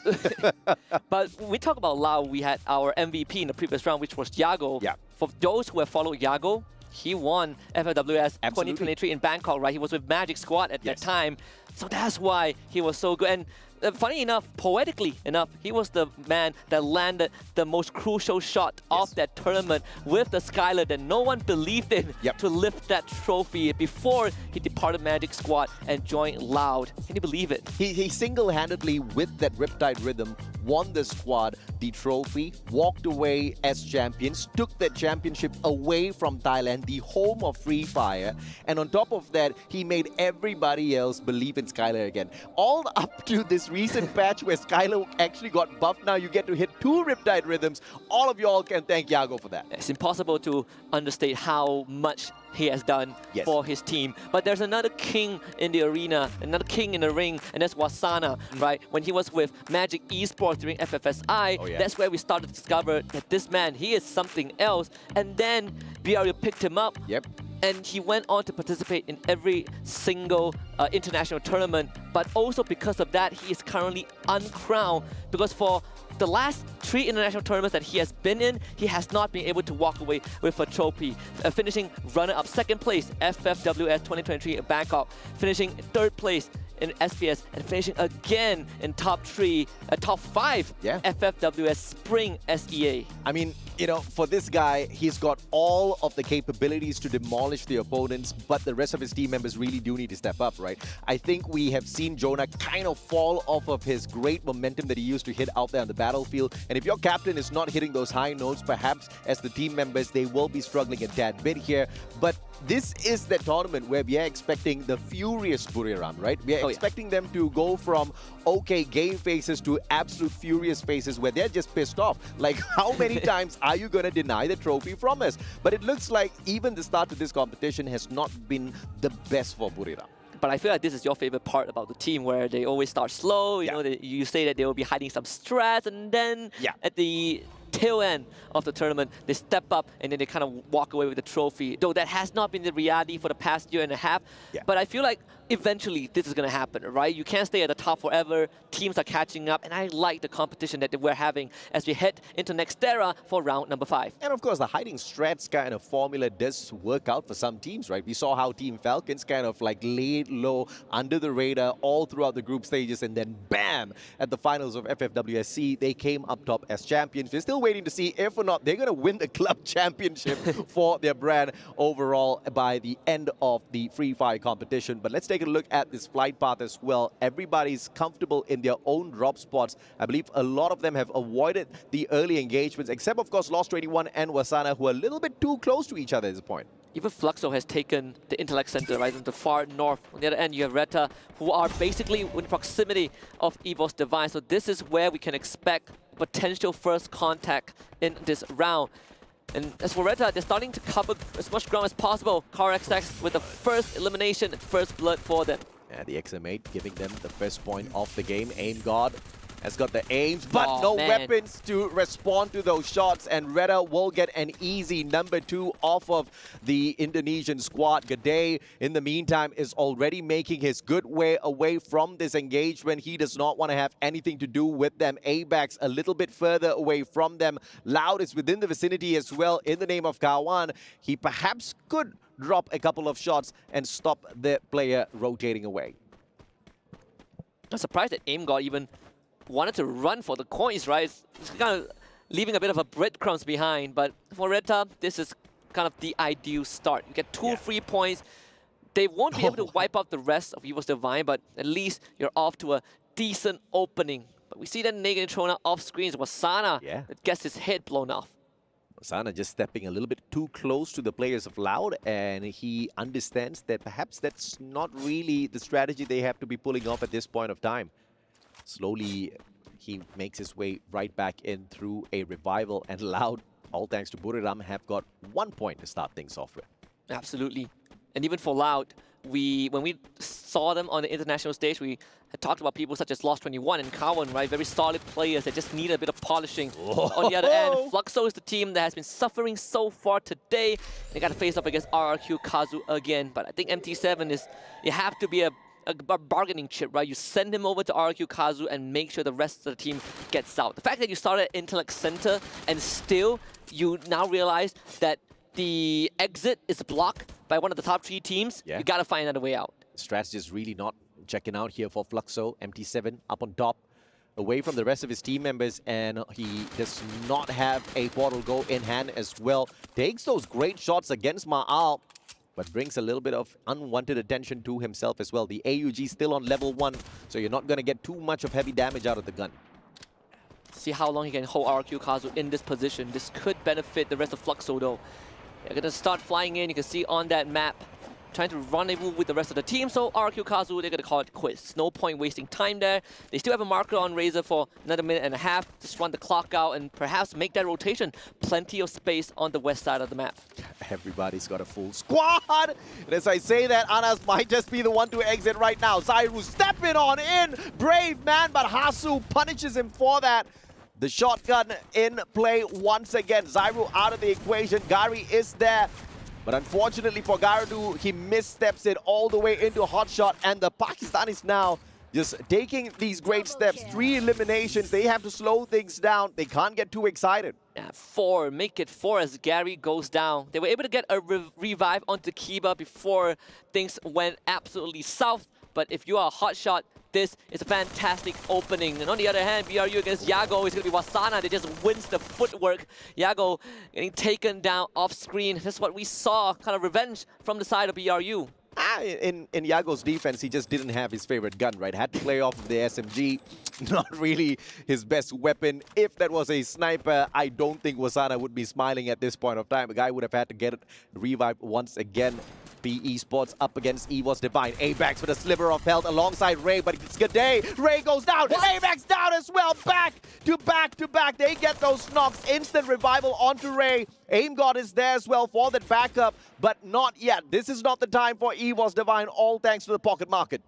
But when we talk about Lao, we had our MVP in the previous round, which was Yago. Yeah. For those who have followed Yago, he won FFWS 2023 in Bangkok, right? He was with Magic Squad at that time. So that's why he was so good. And funny enough, poetically enough, he was the man that landed the most crucial shot of that tournament with the Skylar that no one believed in to lift that trophy before he departed Magic Squad and joined Loud. Can you believe it? He single-handedly, with that Riptide Rhythm, won the squad the trophy, walked away as champions, took that championship away from Thailand, the home of Free Fire, and on top of that, he made everybody else believe in Skylar again. All up to this recent patch where Skylar actually got buffed. Now you get to hit 2 Riptide Rhythms. All of y'all can thank Yago for that. It's impossible to understate how much he has done for his team. But there's another king in the arena, another king in the ring, and that's Wasana, right? When he was with Magic Esports during FFSI, that's where we started to discover that this man, he is something else. And then BRU picked him up. And he went on to participate in every single international tournament. But also because of that, he is currently uncrowned. Because for the last 3 international tournaments that he has been in, he has not been able to walk away with a trophy. Finishing runner-up 2nd place, FFWS 2023 in Bangkok. Finishing 3rd place in SPS and finishing again in top 5 FFWS Spring SEA. I mean, for this guy, he's got all of the capabilities to demolish the opponents, but the rest of his team members really do need to step up, right? I think we have seen Jonah kind of fall off of his great momentum that he used to hit out there on the battlefield. And if your captain is not hitting those high notes, perhaps as the team members, they will be struggling a tad bit here. But this is the tournament where we are expecting the furious Buriram, right? We are We're expecting them to go from okay game phases to absolute furious phases where they're just pissed off. Like, how many times are you going to deny the trophy from us? But it looks like even the start of this competition has not been the best for Buriram. But I feel like this is your favorite part about the team, where they always start slow. You know, you say that they will be hiding some strats, and then at the tail end of the tournament, they step up and then they kind of walk away with the trophy. Though that has not been the reality for the past year and a half. But I feel like eventually this is going to happen, right? You can't stay at the top forever. Teams are catching up, and I like the competition that we're having as we head into next era for round number 5. And of course, the hiding strats kind of formula does work out for some teams, right? We saw how Team Falcons kind of like laid low under the radar all throughout the group stages, and then bam, at the finals of FFWSC, they came up top as champions. We're still waiting to see if or not they're going to win the club championship for their brand overall by the end of the Free Fire competition. But let's take a look at this flight path as well. Everybody's comfortable in their own drop spots. I believe a lot of them have avoided the early engagements, except of course Lost 21 and Wasana, who are a little bit too close to each other at this point. Even Fluxo has taken the Intellect Center, right, in the far north. On the other end, you have Reta, who are basically in proximity of Evo's Divine. So this is where we can expect potential first contact in this round. And as for Reta, they're starting to cover as much ground as possible. CarXX with the first elimination and first blood for them. And the XM8 giving them the first point of the game. Aim God has got the aims, but no weapons to respond to those shots. And Reta will get an easy number 2 off of the Indonesian squad. Gade, in the meantime, is already making his good way away from this engagement. He does not want to have anything to do with them. ABAX a little bit further away from them. Loud is within the vicinity as well. In the name of Kawan, he perhaps could drop a couple of shots and stop the player rotating away. I'm surprised that Aim God even wanted to run for the coins, right? It's kind of leaving a bit of a breadcrumbs behind. But for Reta, this is kind of the ideal start. You get 2 free points. They won't be able to wipe out the rest of Evo's Divine, but at least you're off to a decent opening. But we see that Negan thrown out off screens. Wasana that gets his head blown off. Wasana just stepping a little bit too close to the players of Loud, and he understands that perhaps that's not really the strategy they have to be pulling off at this point of time. Slowly, he makes his way right back in through a revival, and Loud, all thanks to Buriram, have got 1 point to start things off with. Absolutely. And even for Loud, when we saw them on the international stage, we had talked about people such as Lost 21 and Kawan, right? Very solid players that just need a bit of polishing. On the other end, Fluxo is the team that has been suffering so far today. They got to face up against RRQ Kazu again. But I think MT7 is, you have to be a bargaining chip, right? You send him over to RRQ Kazu and make sure the rest of the team gets out. The fact that you started at Intellect Center and still you now realize that the exit is blocked by one of the top 3 teams, you got to find another way out. Strategy is really not checking out here for Fluxo. MT7 up on top, away from the rest of his team members, and he does not have a portal go in hand as well. Takes those great shots against Ma'al, but brings a little bit of unwanted attention to himself as well. The AUG still on level 1, so you're not going to get too much of heavy damage out of the gun. See how long he can hold RRQ Kazu in this position. This could benefit the rest of Fluxo though. They're going to start flying in. You can see on that map, trying to rendezvous with the rest of the team. So RQ Kazu, they're going to call it quits. No point wasting time there. They still have a marker on Razor for another minute and a half. Just run the clock out and perhaps make that rotation. Plenty of space on the west side of the map. Everybody's got a full squad. And as I say that, Anas might just be the one to exit right now. Zairu stepping on in. Brave man, but Hasu punishes him for that. The shotgun in play once again. Zairu out of the equation. Gary is there. But unfortunately for Garadu, he missteps it all the way into Hotshot. And the Pakistanis now just taking these great steps. 3 eliminations. They have to slow things down. They can't get too excited. Yeah, 4. Make it 4 as Gary goes down. They were able to get a revive onto Kiba before things went absolutely south. But if you are a Hotshot, this is a fantastic opening. And on the other hand, BRU against Yago is going to be Wasana. They just wins the footwork. Yago getting taken down off screen. That's what we saw, kind of revenge from the side of BRU. In Yago's defense, he just didn't have his favorite gun, right? Had to play off of the SMG. Not really his best weapon. If that was a sniper, I don't think Wasana would be smiling at this point of time. The guy would have had to get it revived once again. P Esports up against EVOS Divine. Apex with a sliver of health alongside Ray, but it's G'day. Ray goes down. Apex down as well. Back to back. They get those knocks. Instant revival onto Ray. Aim God is there as well for that backup, but not yet. This is not the time for EVOS Divine, all thanks to the pocket market.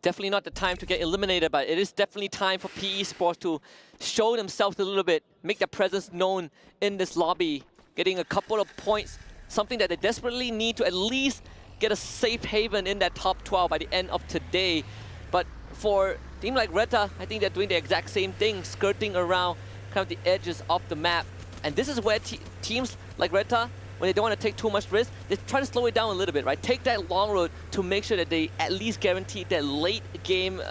Definitely not the time to get eliminated, but it is definitely time for PE Sports to show themselves a little bit, make their presence known in this lobby, getting a couple of points, something that they desperately need to at least get a safe haven in that top 12 by the end of today. But for a team like Reta, I think they're doing the exact same thing, skirting around kind of the edges of the map. And this is where teams like Reta, when they don't want to take too much risk, they try to slow it down a little bit, right? Take that long road to make sure that they at least guarantee that late game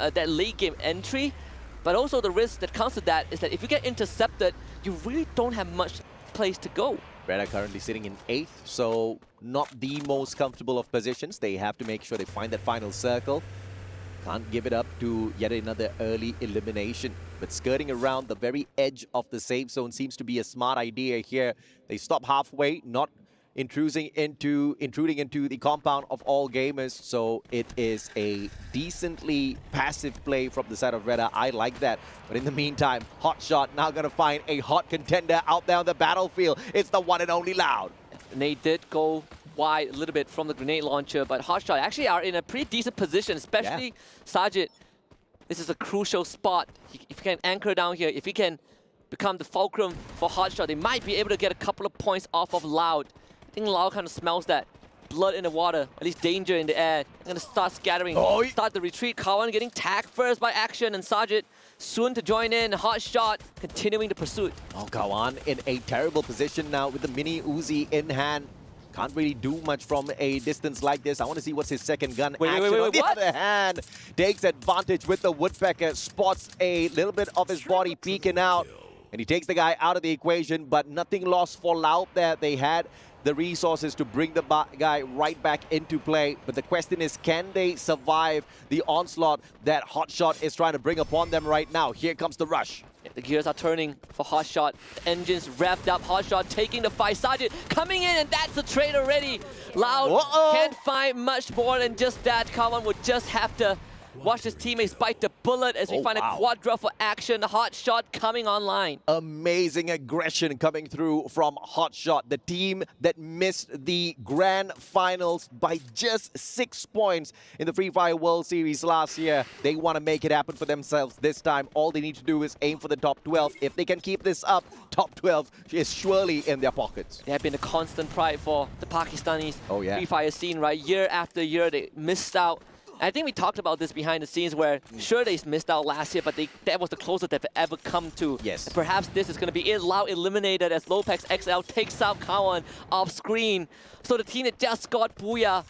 entry. But also the risk that comes with that is that if you get intercepted, you really don't have much place to go. Reta currently sitting in 8th, so not the most comfortable of positions. They have to make sure they find that final circle. Can't give it up to yet another early elimination. But skirting around the very edge of the safe zone seems to be a smart idea here. They stop halfway, not intruding into the compound of all gamers. So it is a decently passive play from the side of Reta. I like that. But in the meantime, Hotshot now going to find a hot contender out there on the battlefield. It's the one and only Loud. And they did go wide a little bit from the grenade launcher, but Hotshot actually are in a pretty decent position, especially Sajid. This is a crucial spot. If he can anchor down here, if he can become the fulcrum for Hotshot, they might be able to get a couple of points off of Loud. I think Loud kind of smells that blood in the water, at least danger in the air. They're going to start scattering, start the retreat. Kawan getting tagged first by Action, and Sajid soon to join in. Hotshot continuing the pursuit. Oh, Kawan in a terrible position now with the mini Uzi in hand. Can't really do much from a distance like this. I want to see what's his second gun action. On the other hand, takes advantage with the Woodpecker, spots a little bit of his body peeking out, and he takes the guy out of the equation, but nothing lost for Loud there. They had the resources to bring the guy right back into play, but the question is, can they survive the onslaught that Hotshot is trying to bring upon them right now? Here comes the rush. The gears are turning for Hotshot. The engine's revved up. Hotshot taking the fight. Sajid coming in, and that's the trade already. Loud can't find much more than just that. Kawan would just have to watch his teammates bite the bullet as we find a quadra for Action. Hotshot coming online. Amazing aggression coming through from Hotshot, the team that missed the grand finals by just 6 points in the Free Fire World Series last year. They want to make it happen for themselves this time. All they need to do is aim for the top 12. If they can keep this up, top 12 is surely in their pockets. They have been a constant pride for the Pakistanis. Oh yeah. Free Fire scene, right? Year after year, they missed out. I think we talked about this behind the scenes where, sure, they missed out last year, but that was the closest they've ever come to. Yes. And perhaps this is going to be it. Loud eliminated as Lopex XL takes out Kawan off screen. So the team that just got Booyah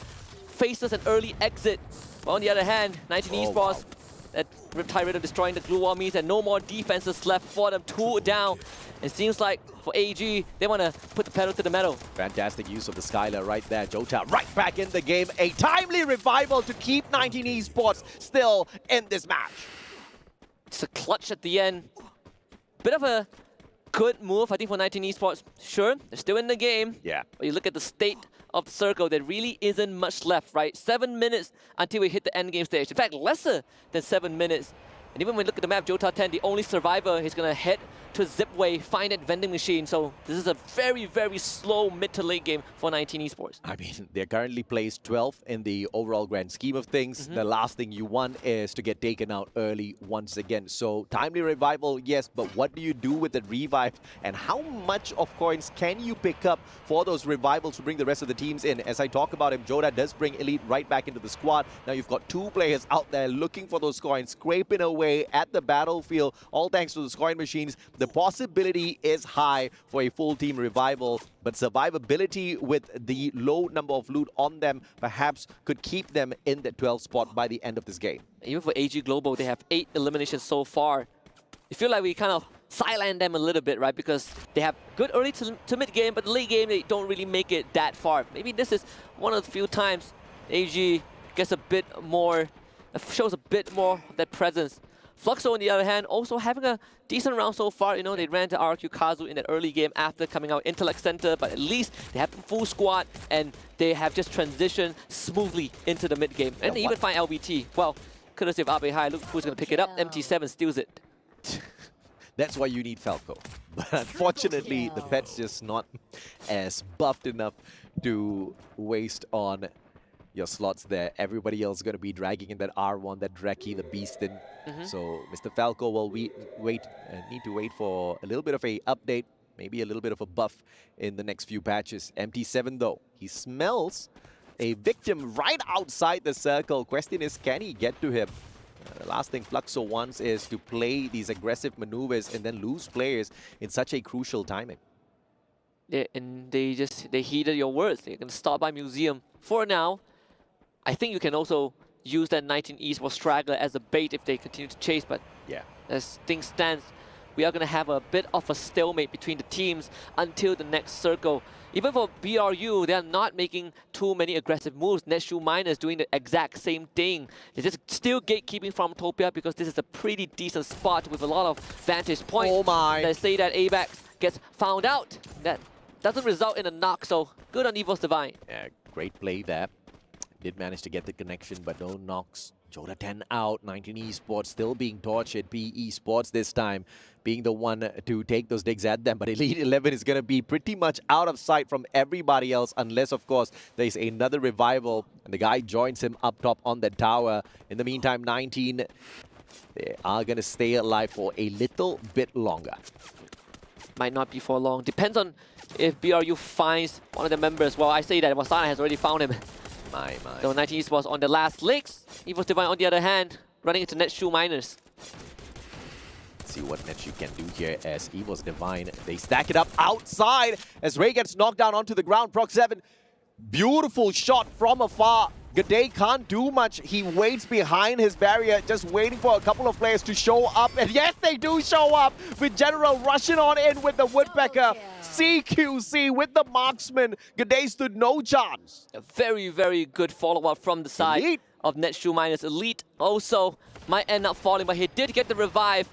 faces an early exit. But on the other hand, 19 Esports, that Riptide Rhythm destroying the glue wall means that no more defenses left for them. 2 down. It seems like for AG, they want to put the pedal to the metal. Fantastic use of the Skylar right there. Jota right back in the game. A timely revival to keep 19 Esports still in this match. It's a clutch at the end. Bit of a good move, I think, for 19 Esports. Sure, they're still in the game. Yeah. But you look at the state of the circle, there really isn't much left, right? 7 minutes until we hit the end game stage. In fact, lesser than 7 minutes. And even when we look at the map, Jota 10, the only survivor, he's going to head to Zipway, find that vending machine. So this is a very, very slow mid to late game for 19 Esports. I mean, they're currently placed 12th in the overall grand scheme of things. The last thing you want is to get taken out early once again. So timely revival, yes, but what do you do with the revive? And how much of coins can you pick up for those revivals to bring the rest of the teams in? As I talk about him, Joda does bring Elite right back into the squad. Now you've got 2 players out there looking for those coins, scraping away at the battlefield, all thanks to the coin machines. The possibility is high for a full team revival, but survivability with the low number of loot on them perhaps could keep them in the 12th spot by the end of this game. Even for AG Global, they have 8 eliminations so far. I feel like we kind of sideline them a little bit, right? Because they have good early to mid game, but the late game, they don't really make it that far. Maybe this is one of the few times AG gets a bit more, shows a bit more of that presence. Fluxo, on the other hand, also having a decent round so far. You know, they ran to RQ Kazu in that early game after coming out Intellect Center, but at least they have a full squad and they have just transitioned smoothly into the mid game. And they even find LBT. Well, courtesy of Abe High, look who's going to pick it up. MT7 steals it. That's why you need Falco. But unfortunately, the pet's just not as buffed enough to waste on your slots there. Everybody else is going to be dragging in that R1, that Dreki, the Beastin. So Mr. Falco will need to wait for a little bit of a update, maybe a little bit of a buff in the next few patches. MT7 though, he smells a victim right outside the circle. Question is, can he get to him? The last thing Fluxo wants is to play these aggressive maneuvers and then lose players in such a crucial timing. Yeah, and they heeded your words. They're going to stop by Museum for now. I think you can also use that 19 Esports straggler as a bait if they continue to chase, but yeah, as things stand, we are going to have a bit of a stalemate between the teams until the next circle. Even for BRU, they are not making too many aggressive moves. Netshoe Miners doing the exact same thing. They're just still gatekeeping from Topia because this is a pretty decent spot with a lot of vantage points. Oh my! Let's say that ABAX gets found out. That doesn't result in a knock, so good on Evil's Divine. Yeah, great play there. Did manage to get the connection, but no knocks. Joda 10 out, 19 Esports still being tortured. PE Esports this time being the one to take those digs at them. But Elite 11 is going to be pretty much out of sight from everybody else unless, of course, there's another revival and the guy joins him up top on the tower. In the meantime, 19, they are going to stay alive for a little bit longer. Might not be for long. Depends on if BRU finds one of the members. Well, I say that Wasana has already found him. My. So 19 Esports on the last legs. Evil's Divine, on the other hand, running into Netshoe Miners. Let's see what Netshoe can do here as Evil's Divine. They stack it up outside as Ray gets knocked down onto the ground. Proc 7, beautiful shot from afar. G'day can't do much. He waits behind his barrier, just waiting for a couple of players to show up. And yes, they do show up with General rushing on in with the Woodpecker. CQC with the marksman. G'day stood no chance. A very, very good follow-up from the side of Netshoe Miners. Elite also might end up falling, but he did get the revive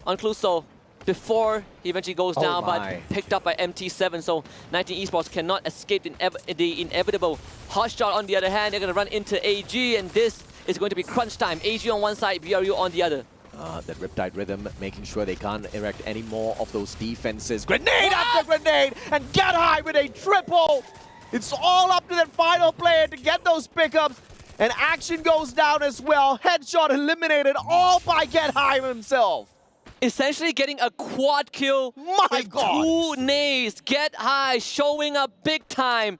on Cluso before he eventually goes down, but picked up by MT7, so 19 Esports cannot escape the inevitable. Hotshot on the other hand, they're going to run into AG, and this is going to be crunch time. AG on one side, BRU on the other. That Riptide Rhythm making sure they can't erect any more of those defenses. Grenade after grenade, and Get High with a triple! It's all up to that final player to get those pickups, and Action goes down as well. Headshot eliminated all by Get High himself. Essentially getting a quad kill with 2 nades. Get High showing up big time.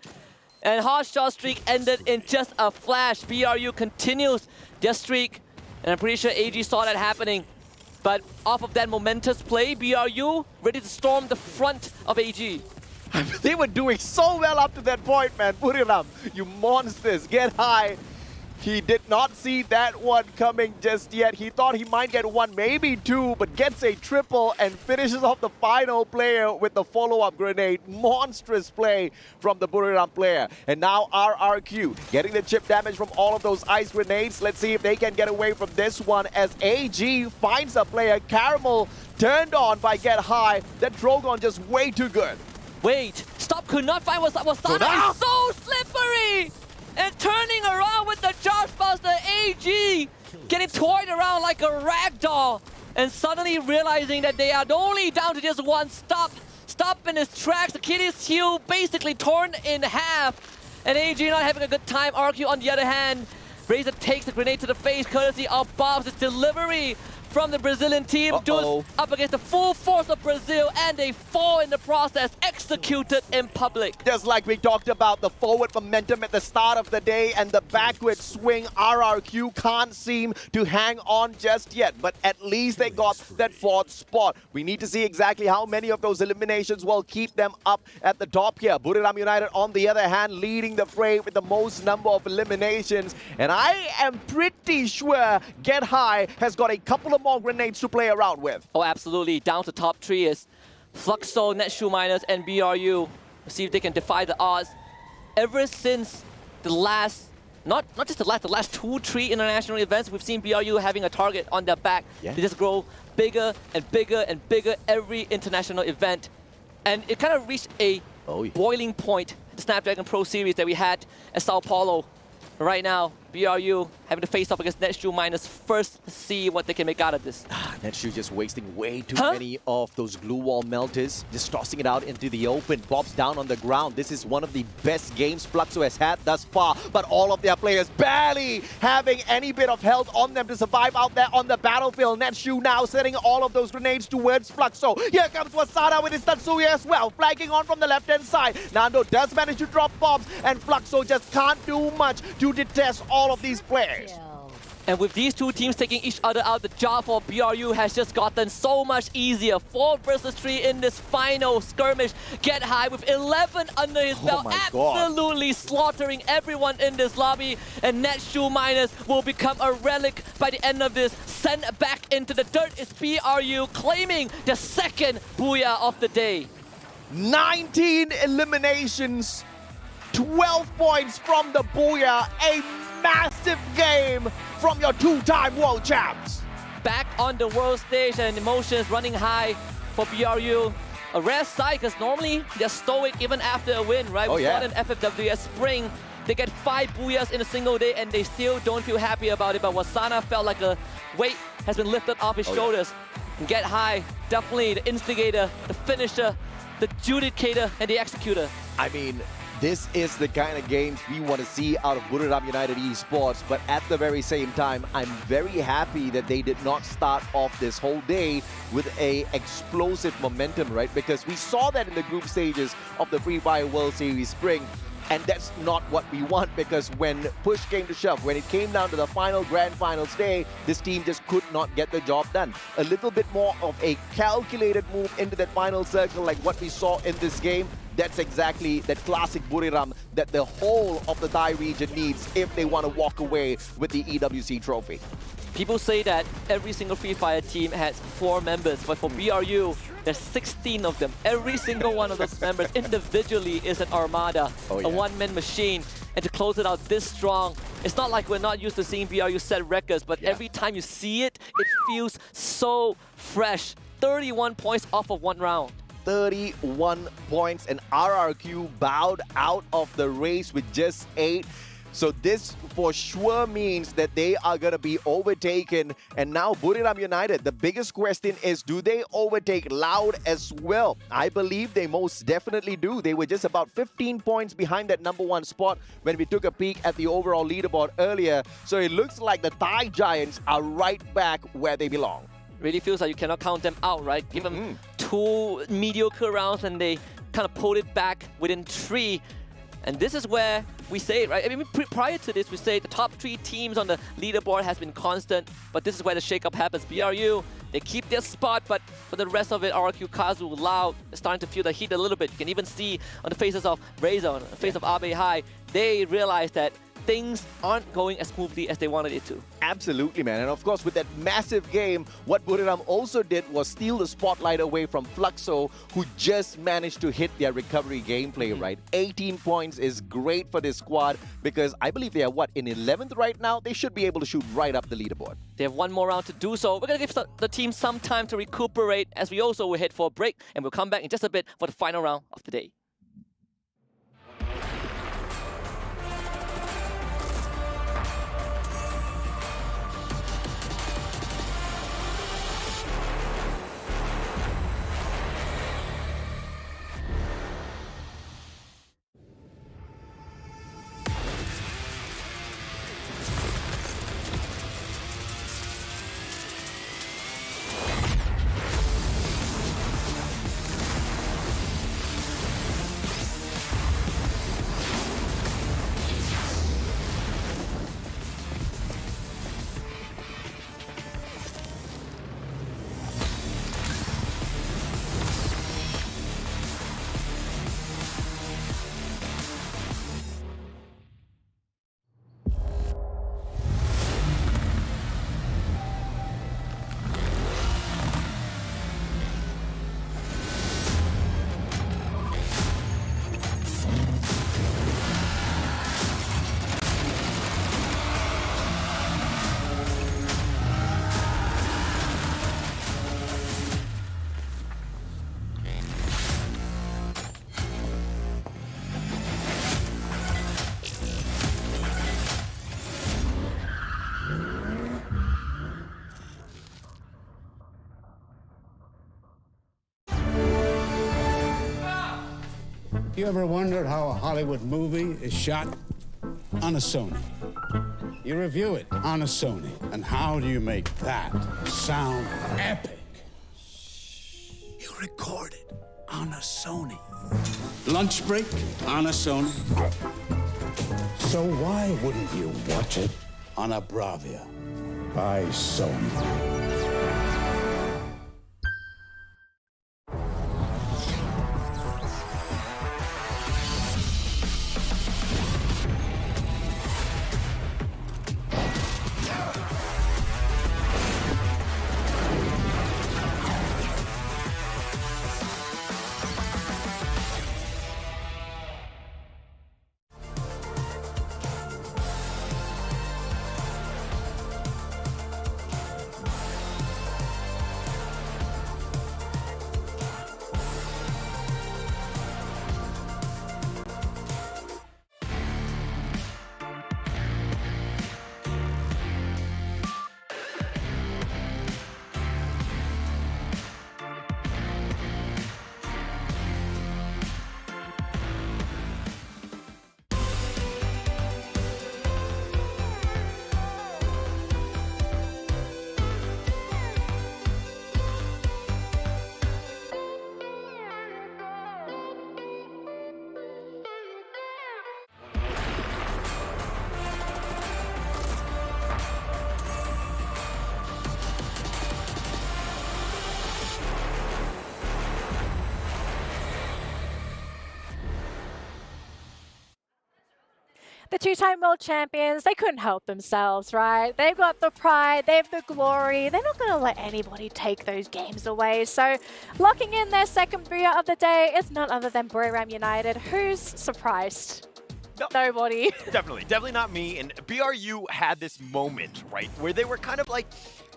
And hotshot streak ended in just a flash. BRU continues their streak. And I'm pretty sure AG saw that happening. But off of that momentous play, BRU ready to storm the front of AG. They were doing so well up to that point, man. Buriram, you monsters, Get High. He did not see that one coming just yet. He thought he might get 1, maybe 2, but gets a triple and finishes off the final player with the follow-up grenade. Monstrous play from the Buriram player. And now RRQ getting the chip damage from all of those ice grenades. Let's see if they can get away from this one as AG finds a player. Caramel turned on by Get High. That Drogon just way too good. Wait, stop, could not find Wasana. Is so slippery! And turning around with the Chargebuster, AG getting toyed around like a rag doll, and suddenly realizing that they are only down to just 1 stop in his tracks. Achilles heel basically torn in half, and AG not having a good time. RQ on the other hand, Razor takes the grenade to the face courtesy of Bob's delivery from the Brazilian team. Does up against the full force of Brazil, and they fall in the process, executed in public. Just like we talked about, the forward momentum at the start of the day and the backward swing, RRQ can't seem to hang on just yet, but at least they got that 4th spot. We need to see exactly how many of those eliminations will keep them up at the top here. Buriram United, on the other hand, leading the fray with the most number of eliminations, and I am pretty sure Get High has got a couple of more grenades to play around with. Oh, absolutely. Down to top 3 is Fluxo, Netshoe Miners, and BRU. See if they can defy the odds. Ever since the last not just the last 2-3 international events, we've seen BRU having a target on their back. Yeah. They just grow bigger and bigger and bigger every international event. And it kind of reached a boiling point, the Snapdragon Pro Series that we had at Sao Paulo. Right now, BRU having to face off against Netshoe minus first, see what they can make out of this. Netshoe just wasting way too many of those glue wall melters, just tossing it out into the open. Bob's down on the ground. This is one of the best games Fluxo has had thus far, but all of their players barely having any bit of health on them to survive out there on the battlefield. Netshoe now sending all of those grenades towards Fluxo. Here comes Wasada with his Tatsuya as well, flagging on from the left-hand side. Nando does manage to drop bombs, and Fluxo just can't do much to detest all of these players. And with these two teams taking each other out, the job for BRU has just gotten so much easier. 4 versus 3 in this final skirmish. Get High with 11 under his belt, absolutely slaughtering everyone in this lobby. And Netshoe minus will become a relic by the end of this. Sent back into the dirt is BRU, claiming the second Booyah of the day. 19 eliminations, 12 points from the Booyah. A massive game from your 2-time world champs. Back on the world stage and emotions running high for BRU. A rare sight because normally they're stoic even after a win, right? We saw it in FFWS Spring. They get 5 Booyahs in a single day and they still don't feel happy about it. But Wasana felt like a weight has been lifted off his shoulders. And Get High, definitely the instigator, the finisher, the judicator, and the executor. I mean, this is the kind of games we want to see out of Buriram United Esports, but at the very same time, I'm very happy that they did not start off this whole day with a explosive momentum, right? Because we saw that in the group stages of the Free Fire World Series Spring, and that's not what we want, because when push came to shove, when it came down to the final grand finals day, this team just could not get the job done. A little bit more of a calculated move into that final circle like what we saw in this game. That's exactly that classic Buriram that the whole of the Thai region needs if they want to walk away with the EWC trophy. People say that every single Free Fire team has 4 members, but for BRU, there's 16 of them. Every single one of those members individually is an armada, a one-man machine. And to close it out this strong, it's not like we're not used to seeing BRU set records, but every time you see it, it feels so fresh. 31 points off of 1 round. 31 points, and RRQ bowed out of the race with just 8. So this for sure means that they are going to be overtaken. And now Buriram United, the biggest question is, do they overtake Loud as well? I believe they most definitely do. They were just about 15 points behind that #1 spot when we took a peek at the overall leaderboard earlier. So it looks like the Thai Giants are right back where they belong. Really feels like you cannot count them out, right? Give them 2 mediocre rounds and they kind of pulled it back within 3. And this is where we say it, right? I mean, prior to this, we say the top 3 teams on the leaderboard has been constant, but this is where the shakeup happens. BRU, they keep their spot, but for the rest of it, RRQ, Kazu, Loud, is starting to feel the heat a little bit. You can even see on the faces of Razor, on the face of Abe High, they realize that things aren't going as smoothly as they wanted it to. Absolutely, man. And of course, with that massive game, what Buriram also did was steal the spotlight away from Fluxo, who just managed to hit their recovery gameplay, right? 18 points is great for this squad because I believe they are, what, in 11th right now? They should be able to shoot right up the leaderboard. They have 1 more round to do so. We're going to give the team some time to recuperate as we also will head for a break, and we'll come back in just a bit for the final round of the day. You ever wondered how a Hollywood movie is shot? On a Sony. You review it on a Sony. And how do you make that sound epic? You record it on a Sony. Lunch break on a Sony. So why wouldn't you watch it on a Bravia by Sony? The two-time world champions, they couldn't help themselves, right? They've got the pride, they have the glory. They're not going to let anybody take those games away. So locking in their second booyah of the day is none other than Buriram United. Who's surprised? No. Nobody. Definitely not me. And BRU had this moment, right, where they were kind of like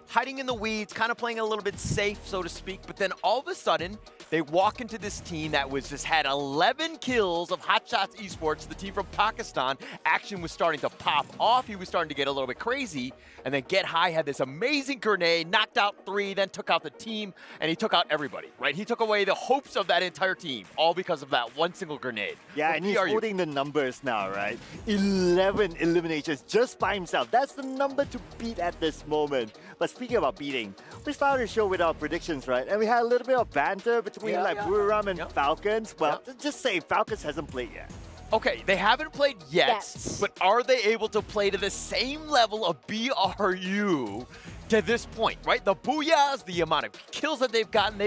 hiding in the weeds, kind of playing a little bit safe, so to speak. But then all of a sudden, they walk into this team that was just had 11 kills of Hot Shots Esports, the team from Pakistan. Action was starting to pop off. He was starting to get a little bit crazy. And then Get High had this amazing grenade, knocked out 3, then took out the team, and he took out everybody, right? He took away the hopes of that entire team, all because of that one single grenade. Yeah, and he's holding the numbers now, right? 11 eliminations just by himself. That's the number to beat at this moment. But speaking about beating, we started the show with our predictions, right? And we had a little bit of banter between Buriram and Falcons. Well, just say Falcons hasn't played yet. Okay, they haven't played yet, but are they able to play to the same level of BRU to this point, right? The booyahs, the amount of kills that they've gotten,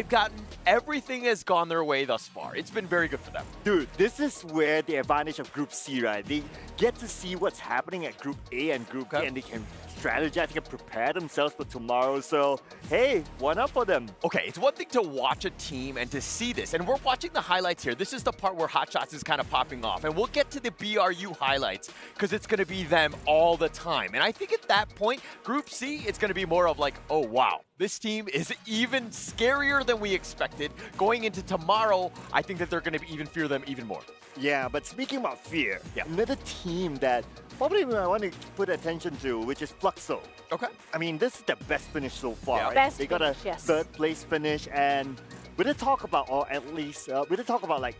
everything has gone their way thus far. It's been very good for them. Dude, this is where the advantage of Group C, right? They get to see what's happening at Group A and Group B, and they can strategize, they can prepare themselves for tomorrow. So, hey, one up for them. Okay, it's one thing to watch a team and to see this, and we're watching the highlights here. This is the part where Hot Shots is kind of popping off, and we'll get to the BRU highlights because it's going to be them all the time. And I think at that point, Group C, it's going to be more of like, oh, wow, this team is even scarier than we expected. Going into tomorrow, I think that they're going to even fear them even more. Yeah, but speaking about fear, another team that probably I want to put attention to, which is Fluxo. Okay. I mean, this is the best finish so far, right? Best they got a finish, yes. third place finish, and we didn't talk about, or at least, we didn't talk about, like,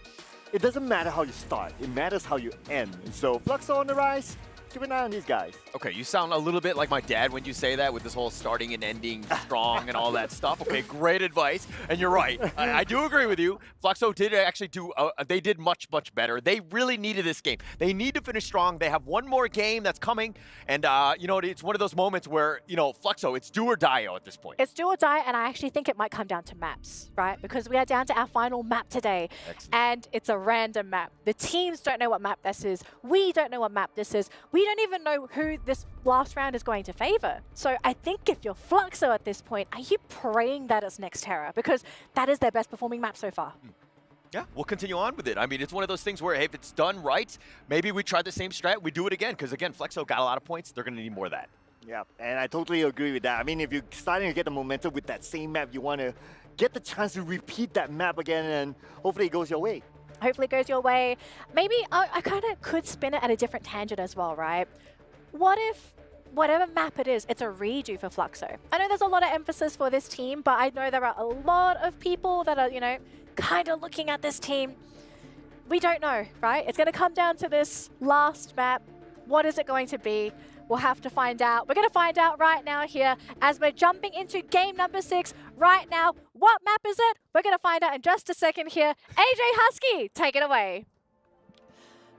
it doesn't matter how you start, it matters how you end. So Fluxo on the rise. Keep an eye on these guys. Okay, you sound a little bit like my dad when you say that with this whole starting and ending strong and all that stuff. Okay, great advice. And you're right. I do agree with you. Fluxo did actually do, they did much, much better. They really needed this game. They need to finish strong. They have one more game that's coming. And, you know, it's one of those moments where, you know, Fluxo, it's do or die at this point. It's do or die, and I actually think it might come down to maps, right? Because we are down to our final map today. Excellent. And it's a random map. The teams don't know what map this is. We don't know what map this is. We don't even know who this last round is going to favor. So I think if you're Fluxo at this point, are you praying that it's Nexterra? Because that is their best performing map so far. Yeah, we'll continue on with it. I mean, it's one of those things where, hey, if it's done right, maybe we try the same strat, we do it again. Because again, Fluxo got a lot of points. They're going to need more of that. Yeah, and I totally agree with that. I mean, if you're starting to get the momentum with that same map, you want to get the chance to repeat that map again, and hopefully it goes your way. Hopefully it goes your way. Maybe I kind of could spin it at a different tangent as well, right? What if whatever map it is, it's a redo for Fluxo? I know there's a lot of emphasis for this team, but I know there are a lot of people that are, you know, kind of looking at this team. we don't know, right? It's going to come down to this last map. What is it going to be? We'll have to find out. We're going to find out right now here as we're jumping into game number 6 right now. What map is it? We're going to find out in just a second here. AJ Husky, take it away.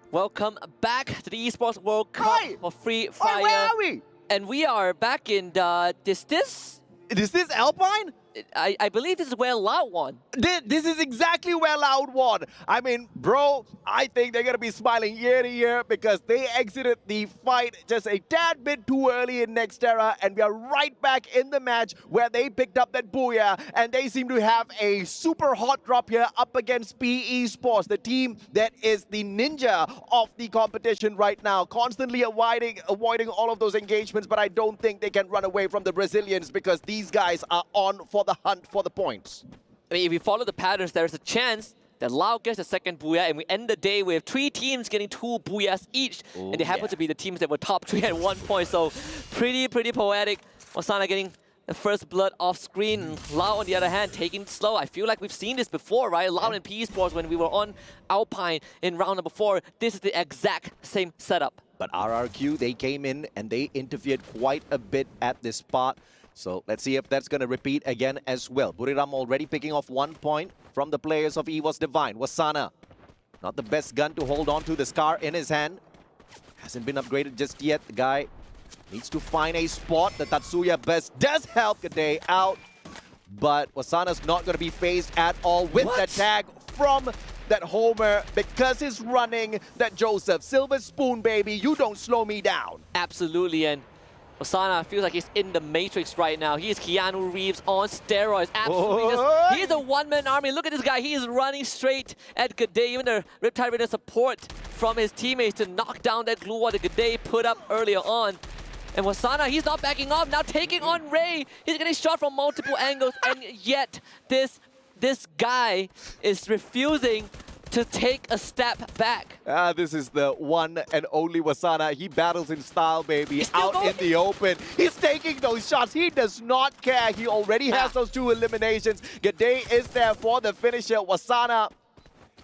Welcome back to the Esports World Cup for Free Fire. Where are we? And we are back in Is this Alpine? I believe this is where Loud won. This is exactly where Loud won. I mean, bro, I think they're going to be smiling year to year because they exited the fight just a tad bit too early in Nextera, and we are right back in the match where they picked up that booyah, and they seem to have a super hot drop here up against PE Sports, the team that is the ninja of the competition right now, constantly avoiding all of those engagements, but I don't think they can run away from the Brazilians because these guys are on for the hunt for the points. I mean, if we follow the patterns, there's a chance that Lao gets a second booyah, and we end the day with 3 teams getting 2 booyahs each. Ooh, and they happen to be the teams that were top 3 at 1 point. So pretty poetic. Wasana getting the first blood off screen. And Lao, on the other hand, taking it slow. I feel like we've seen this before, right? Lao and PE Sports when we were on Alpine in round number 4. This is the exact same setup. But RRQ, they came in and they interfered quite a bit at this spot. So let's see if that's going to repeat again as well. Buriram already picking off 1 point from the players of EVOS Divine. Wasana, not the best gun to hold on to. The Scar in his hand. Hasn't been upgraded just yet. The guy needs to find a spot. The Tatsuya best does help Gade out. But Wasana's not going to be phased at all with the tag from that Homer because he's running that Joseph. Silver Spoon, baby, you don't slow me down. Absolutely, and Wasana feels like he's in the Matrix right now. He is Keanu Reeves on steroids. Absolutely. He's a one-man army. Look at this guy. He is running straight at Gade. Even the Riptide Raider support from his teammates to knock down that glue wall that Gade put up earlier on. And Wasana, he's not backing off. Now taking on Ray. He's getting shot from multiple angles. And yet, this guy is refusing to take a step back. This is the one and only Wasana. He battles in style, baby. Out in the open. He's taking those shots. He does not care. He already has those 2 eliminations. Gade is there for the finisher. Wasana,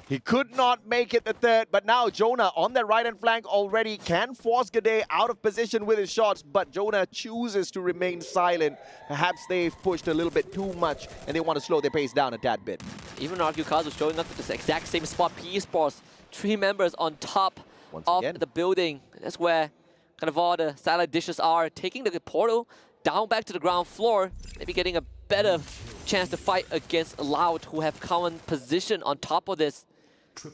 he could not make it the 3rd, but now Jonah on the right-hand flank already can force Gade out of position with his shots, but Jonah chooses to remain silent. Perhaps they've pushed a little bit too much and they want to slow their pace down a tad bit. Even RQ Kazu showing up at this exact same spot. PE Sports, 3 members on top of the building. That's where kind of all the satellite dishes are. Taking the portal down back to the ground floor, maybe getting a better chance to fight against Loud, who have common position on top of this.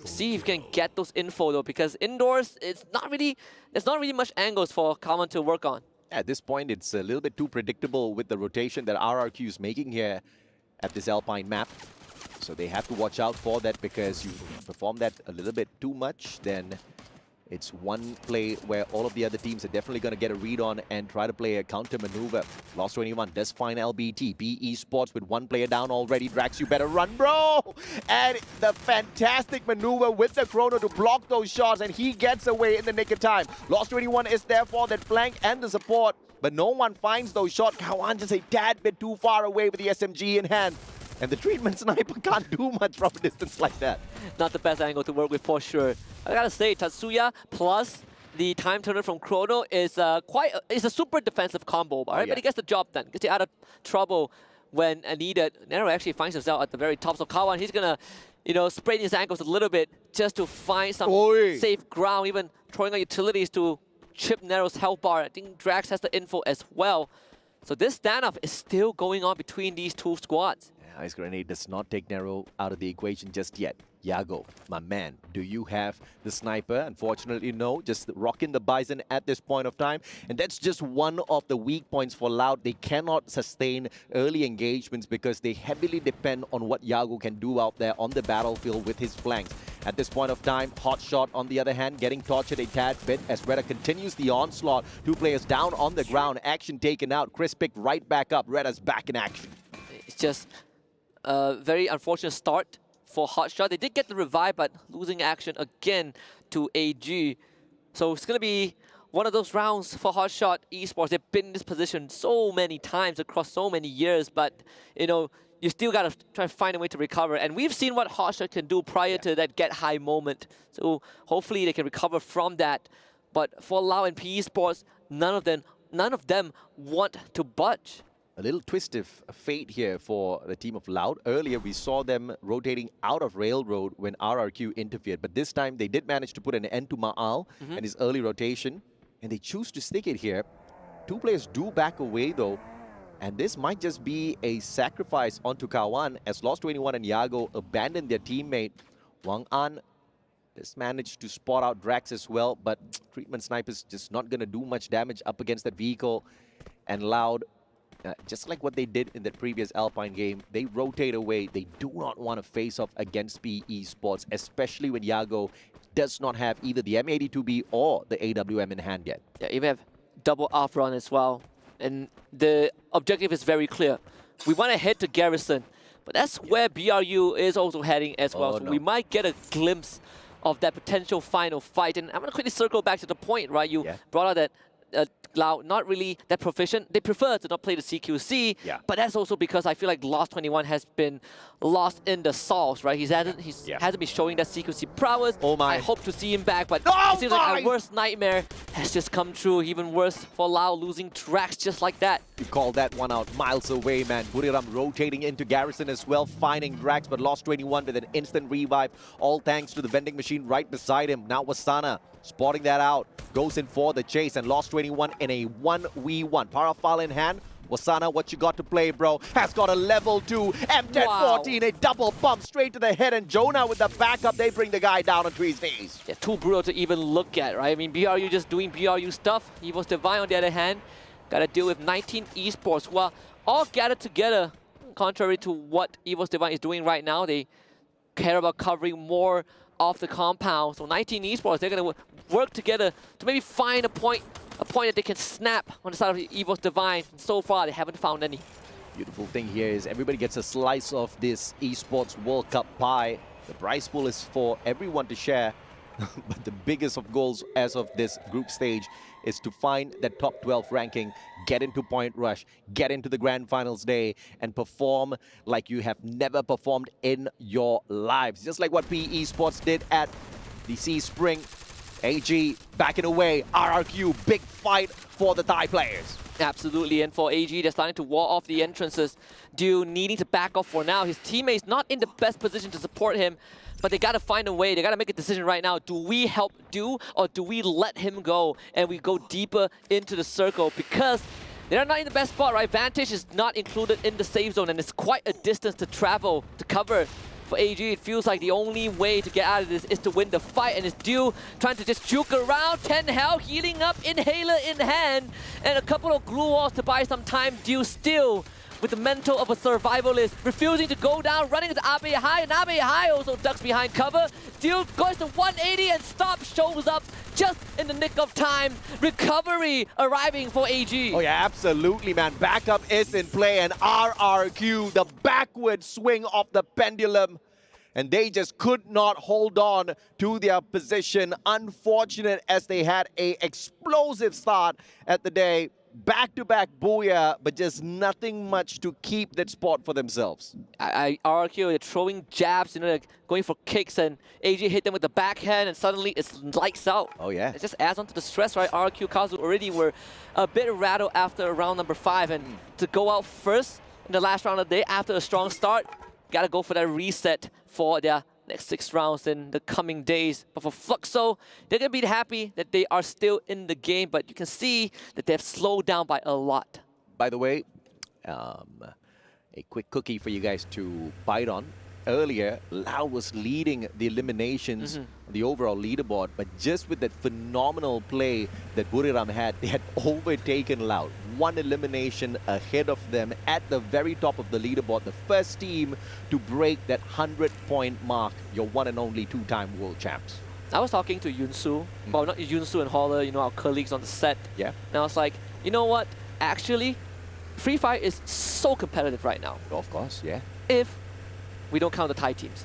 See if you can get those info though, because indoors there's not really much angles for Common to work on. At this point, it's a little bit too predictable with the rotation that RRQ is making here at this Alpine map. So they have to watch out for that, because you perform that a little bit too much, then it's one play where all of the other teams are definitely going to get a read on and try to play a counter maneuver. Lost 21 does find LBT. PE Sports with 1 player down already. Drax, you better run, bro! And the fantastic maneuver with the Chrono to block those shots, and he gets away in the nick of time. Lost 21 is there for that flank and the support, but no one finds those shots. Kawan just a tad bit too far away with the SMG in hand. And the treatment sniper can't do much from a distance like that. Not the best angle to work with for sure. I gotta say, Tatsuya plus the time turner from Chrono is it's a super defensive combo, right? But he gets the job done. Gets you out of trouble when needed. Nero actually finds himself at the very top. So Kawan, he's gonna, sprain his ankles a little bit just to find some safe ground, even throwing out utilities to chip Nero's health bar. I think Drax has the info as well. So this standoff is still going on between these 2 squads. Ice Grenade does not take Nero out of the equation just yet. Yago, my man, do you have the sniper? Unfortunately, no. Just rocking the Bison at this point of time. And that's just one of the weak points for Loud. They cannot sustain early engagements because they heavily depend on what Yago can do out there on the battlefield with his flanks. At this point of time, Hotshot, on the other hand, getting tortured a tad bit as Reda continues the onslaught. 2 players down on the ground. Action taken out. Chris picked right back up. Reda's back in action. It's just a very unfortunate start for Hotshot. They did get the revive, but losing action again to AG. So it's going to be one of those rounds for Hotshot Esports. They've been in this position so many times across so many years, but, you still got to try and find a way to recover. And we've seen what Hotshot can do prior to that get high moment. So hopefully they can recover from that. But for Lau and PE Sports, none of them want to budge. A little twist of fate here for the team of Loud. Earlier, we saw them rotating out of Railroad when RRQ interfered. But this time, they did manage to put an end to Ma'al and his early rotation. And they choose to stick it here. Two players do back away, though. And this might just be a sacrifice onto Kawan as Lost 21 and Yago abandoned their teammate. Wang An just managed to spot out Drax as well. But Treatment Sniper's just not going to do much damage up against that vehicle. And Loud, just like what they did in the previous Alpine game, they rotate away. They do not want to face off against PE Sports, especially when Yago does not have either the M82B or the AWM in hand yet. Yeah, even have double off run as well. And the objective is very clear. We want to head to Garrison, but that's where BRU is also heading as well. So we might get a glimpse of that potential final fight. And I'm going to quickly circle back to the point, right? You brought out that Loud, not really that proficient. They prefer to not play the CQC, but that's also because I feel like Lost 21 has been lost in the sauce, right? He hasn't been showing that CQC prowess. Oh my. I hope to see him back, but it seems like our worst nightmare has just come true. Even worse for Lau losing tracks just like that. You call that one out miles away, man. Buriram rotating into Garrison as well, finding Drax, but Lost 21 with an instant revive, all thanks to the vending machine right beside him. Now Wasana spotting that out, goes in for the chase, and Lost 21 in a 1v1. Parafal in hand. Wasana, what you got to play, bro? Has got a level 2 M1014, a double bump straight to the head, and Jonah with the backup, they bring the guy down onto his knees. Yeah, too brutal to even look at, right? I mean, BRU just doing BRU stuff. Evo's Divine, on the other hand, got to deal with 19 Esports, who are all gathered together. Contrary to what Evo's Divine is doing right now, they care about covering more of the compound. So 19 Esports, they're going to work together to maybe find a point that they can snap on the side of Evo's Divine. And so far, they haven't found any. Beautiful thing here is everybody gets a slice of this Esports World Cup pie. The prize pool is for everyone to share. But the biggest of goals as of this group stage is to find that top 12 ranking, get into Point Rush, get into the Grand Finals day, and perform like you have never performed in your lives. Just like what PE Sports did at the Sea Spring. AG backing away, RRQ, big fight for the Thai players. Absolutely, and for AG, they're starting to wall off the entrances. Due needing to back off for now. His teammates not in the best position to support him, but they got to find a way. They got to make a decision right now. Do we help Do, or do we let him go and we go deeper into the circle? Because they're not in the best spot, right? Vantage is not included in the safe zone, and it's quite a distance to travel, to cover. For AG, it feels like the only way to get out of this is to win the fight, and it's Dew trying to just juke around. 10 health, healing up, inhaler in hand, and a couple of glue walls to buy some time. Dew still with the mental of a survivalist, refusing to go down, running into Abe High, and Abe High also ducks behind cover. Dew goes to 180 and Stop shows up just in the nick of time. Recovery arriving for AG. Oh yeah, absolutely, man. Backup is in play, and RRQ, the backward swing of the pendulum, and they just could not hold on to their position. Unfortunate as they had a explosive start at the day. Back-to-back booyah, but just nothing much to keep that spot for themselves. RRQ, they're throwing jabs, they're going for kicks, and AG hit them with the backhand, and suddenly it's lights out. Oh yeah. It just adds on to the stress, right? RRQ Kazu already were a bit rattled after round number 5, and to go out first in the last round of the day after a strong start, gotta go for that reset for their next 6 rounds in the coming days. But for Fluxo, they're going to be happy that they are still in the game, but you can see that they've slowed down by a lot. By the way, a quick cookie for you guys to bite on. Earlier, Lau was leading the eliminations, the overall leaderboard, but just with that phenomenal play that Buriram had, they had overtaken Lau. 1 elimination ahead of them at the very top of the leaderboard. The first team to break that 100-point mark, your one and only 2-time world champs. I was talking to Yunsu, well, not Yunsu and Holler, you know, our colleagues on the set. Yeah. And I was like, you know what? Actually, Free Fire is so competitive right now. Of course, yeah. If we don't count the Thai teams.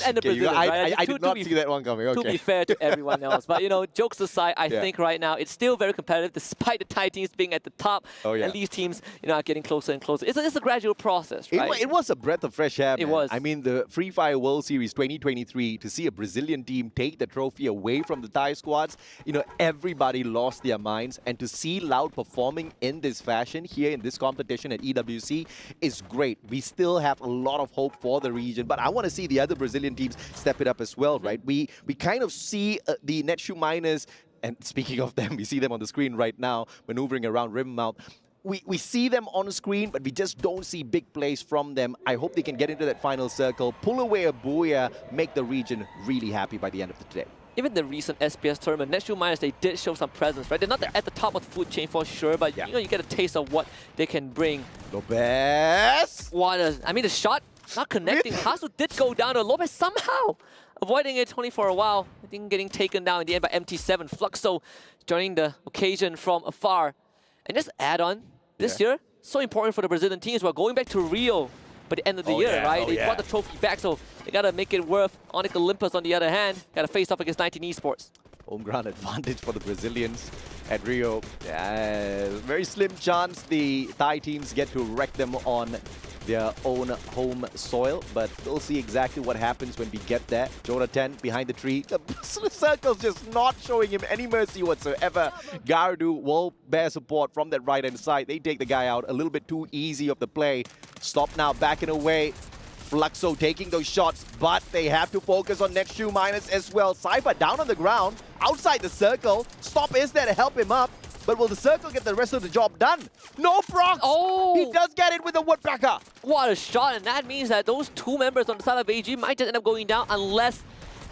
and the Brazilians, right? I did not see that one coming. Okay. To be fair to everyone else. But, jokes aside, I think right now it's still very competitive despite the Thai teams being at the top. And these teams, are getting closer and closer. It's a gradual process, right? It was a breath of fresh air, man. It was. I mean, the Free Fire World Series 2023, to see a Brazilian team take the trophy away from the Thai squads, everybody lost their minds. And to see Loud performing in this fashion here in this competition at EWC is great. We still have a lot of hope for the region, but I want to see the other Brazilian teams step it up as well, right? We kind of see the Netshoe Miners, and speaking of them, we see them on the screen right now, maneuvering around Rimmouth. We see them on the screen, but we just don't see big plays from them. I hope they can get into that final circle, pull away a Booyah, make the region really happy by the end of the day. Even the recent SPS tournament, Netshoe Miners, they did show some presence, right? They're not at the top of the food chain for sure, but you get a taste of what they can bring. Lopez! The shot not connecting. Hasu did go down to Lopez somehow, avoiding it only for a while. I think getting taken down in the end by MT7. Fluxo joining the occasion from afar. And just add on, this year, so important for the Brazilian teams. We're going back to Rio by the end of the year, right? They brought the trophy back, so they got to make it worth. Onyx Olympus, on the other hand, got to face off against 19 Esports. Home ground advantage for the Brazilians at Rio. Very slim chance the Thai teams get to wreck them on their own home soil, but we'll see exactly what happens when we get there. Jota 10 behind the tree. The circle's just not showing him any mercy whatsoever. Gardu will bear support from that right-hand side. They take the guy out a little bit too easy of the play. Stop now, backing away. Fluxo taking those shots, but they have to focus on Netshoe Miners as well. Cypher down on the ground, outside the circle. Stop is there to help him up, but will the circle get the rest of the job done? No procs! Oh! He does get it with the Woodpecker! What a shot, and that means that those two members on the side of AG might just end up going down unless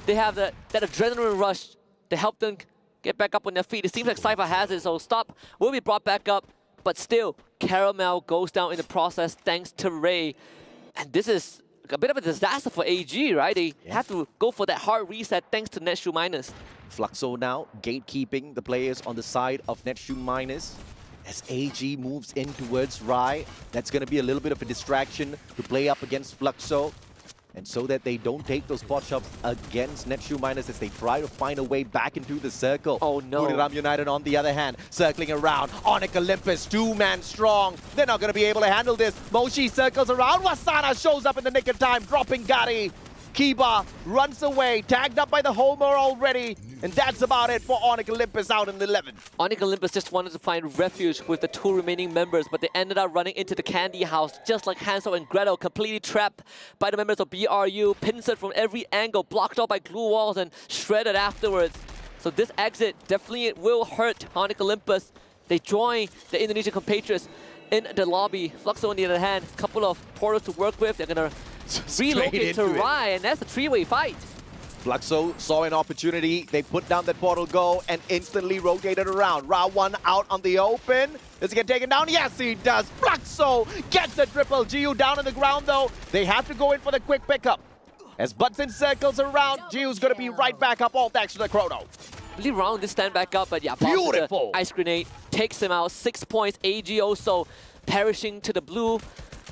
they have that adrenaline rush to help them get back up on their feet. It seems like Cypher has it, so Stop will be brought back up, but still, Caramel goes down in the process thanks to Ray. And this is a bit of a disaster for AG, right? They have to go for that hard reset thanks to Netshoe Miners. Fluxo now gatekeeping the players on the side of Netshoe Miners. As AG moves in towards Rai, that's going to be a little bit of a distraction to play up against Fluxo. And so that they don't take those pot shots against Netshoe Miners as they try to find a way back into the circle. Oh no. Buriram United on the other hand, circling around. Onyx Olympus, two-man strong. They're not going to be able to handle this. Moshi circles around. Wasana shows up in the nick of time, dropping Gary. Kiba runs away, tagged up by the Homer already. And that's about it for Onyx Olympus out in the 11th. Onyx Olympus just wanted to find refuge with the two remaining members, but they ended up running into the candy house, just like Hansel and Gretel, completely trapped by the members of BRU, pincered from every angle, blocked off by glue walls, and shredded afterwards. So this exit definitely will hurt Onyx Olympus. They join the Indonesian compatriots in the lobby. Fluxo on the other hand, a couple of portals to work with. They're gonna relocate to Rai, and that's a three-way fight. Fluxo saw an opportunity. They put down that portal go and instantly rotated around. Ra1 out on the open. Does he get taken down? Yes, he does. Fluxo gets the triple. GU down on the ground, though. They have to go in for the quick pickup. As Butson circles around, GU's going to be right back up, all thanks to the Chrono. Really round this stand back up, but yeah, beautiful. Ice grenade takes him out. 6 points. AG also perishing to the blue.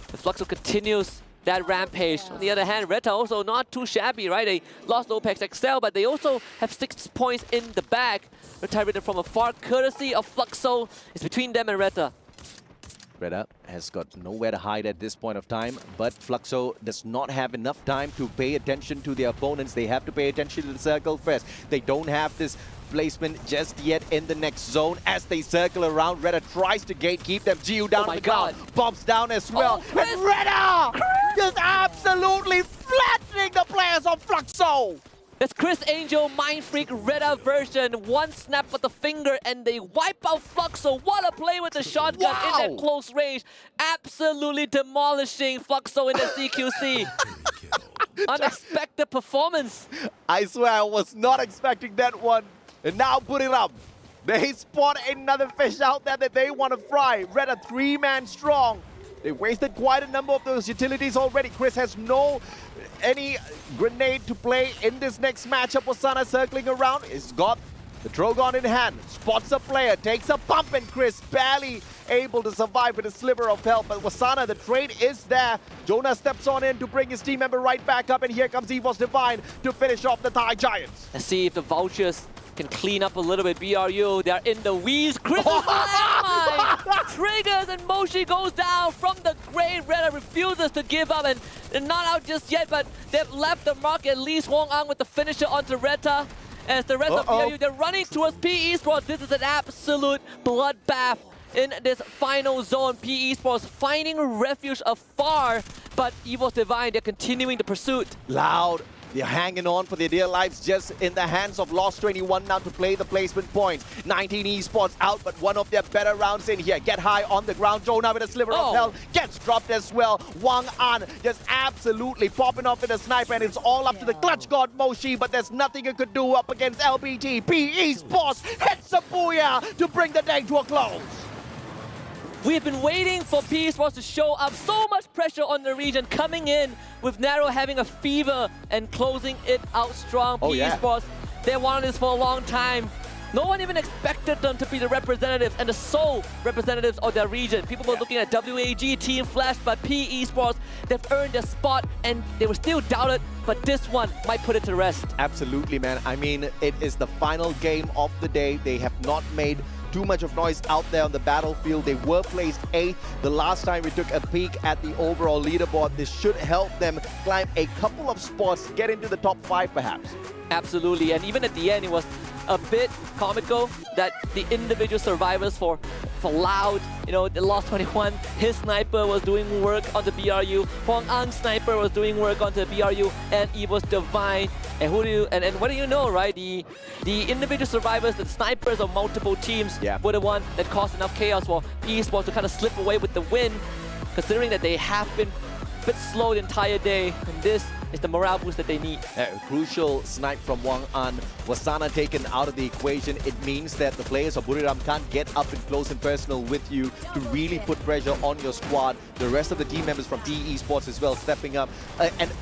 The Fluxo continues that rampage. On the other hand, Reta also not too shabby, right? They lost Opex XL, but they also have 6 points in the bag. Retired from afar, courtesy of Fluxo. It's between them and Reta. Reta has got nowhere to hide at this point of time, but Fluxo does not have enough time to pay attention to their opponents. They have to pay attention to the circle first. They don't have this placement just yet in the next zone as they circle around. Reta tries to gatekeep them. GU down on the ground. Bombs down as well. And Reta just absolutely flattening the players of Fluxo. That's Chris Angel, Mind Freak, Reta version. One snap of the finger and they wipe out Fluxo. What a play with the shotgun in that close range. Absolutely demolishing Fluxo in the CQC. Unexpected performance. I swear I was not expecting that one. And now Buriram. They spot another fish out there that they want to fry. Reta 3-man strong. They wasted quite a number of those utilities already. Chris has any grenade to play in this next matchup. Wasana circling around. He's got the Drogon in hand. Spots a player, takes a bump, and Chris barely able to survive with a sliver of health. But Wasana, the trade is there. Jonah steps on in to bring his team member right back up, and here comes Esports Divine to finish off the Thai Giants. Let's see if the Vultures can clean up a little bit. BRU, they're in the weeds. Critical triggers, and Moshi goes down from the Grey Red, refuses to give up, and they're not out just yet, but they've left the mark. At least Wong Ang with the finisher onto Reta. As the rest of BRU, they're running towards PE Esports. This is an absolute bloodbath in this final zone. PE Esports finding refuge afar, but Esports Divine, they're continuing the pursuit. Loud. They're hanging on for their dear lives, just in the hands of Lost 21 now to play the placement points. 19 Esports out, but one of their better rounds in here. Get high on the ground. Jonah with a sliver of health gets dropped as well. Wang An just absolutely popping off with a sniper, and it's all up to the clutch god Moshi, but there's nothing you could do up against LBT. PE Esports hits a booyah to bring the day to a close. We've been waiting for PE Esports to show up. So much pressure on the region, coming in with Narrow having a fever and closing it out strong. PE Esports, they wanted this for a long time. No one even expected them to be the representatives and the sole representatives of their region. People were looking at WAG, Team Flash, but PE Esports, they've earned their spot, and they were still doubted, but this one might put it to rest. Absolutely, man. I mean, it is the final game of the day. They have not made too much of noise out there on the battlefield. They were placed 8th. The last time we took a peek at the overall leaderboard, this should help them climb a couple of spots, get into the top 5 perhaps. Absolutely, and even at the end, it was a bit comical that the individual survivors for Loud, you know, the Lost 21, his sniper was doing work on the BRU, Hong Ang's sniper was doing work on the BRU, and Esports Divine. And who do you, and what do you know, right? The individual survivors, the snipers of multiple teams were the one that caused enough chaos for Esports to kind of slip away with the win, considering that they have been a bit slow the entire day, and this is the morale boost that they need. A crucial snipe from Wang An. Wasana taken out of the equation. It means that the players of Buriram can't get up and close and personal with you to really put pressure on your squad. The rest of the team members from PE Esports as well stepping up. And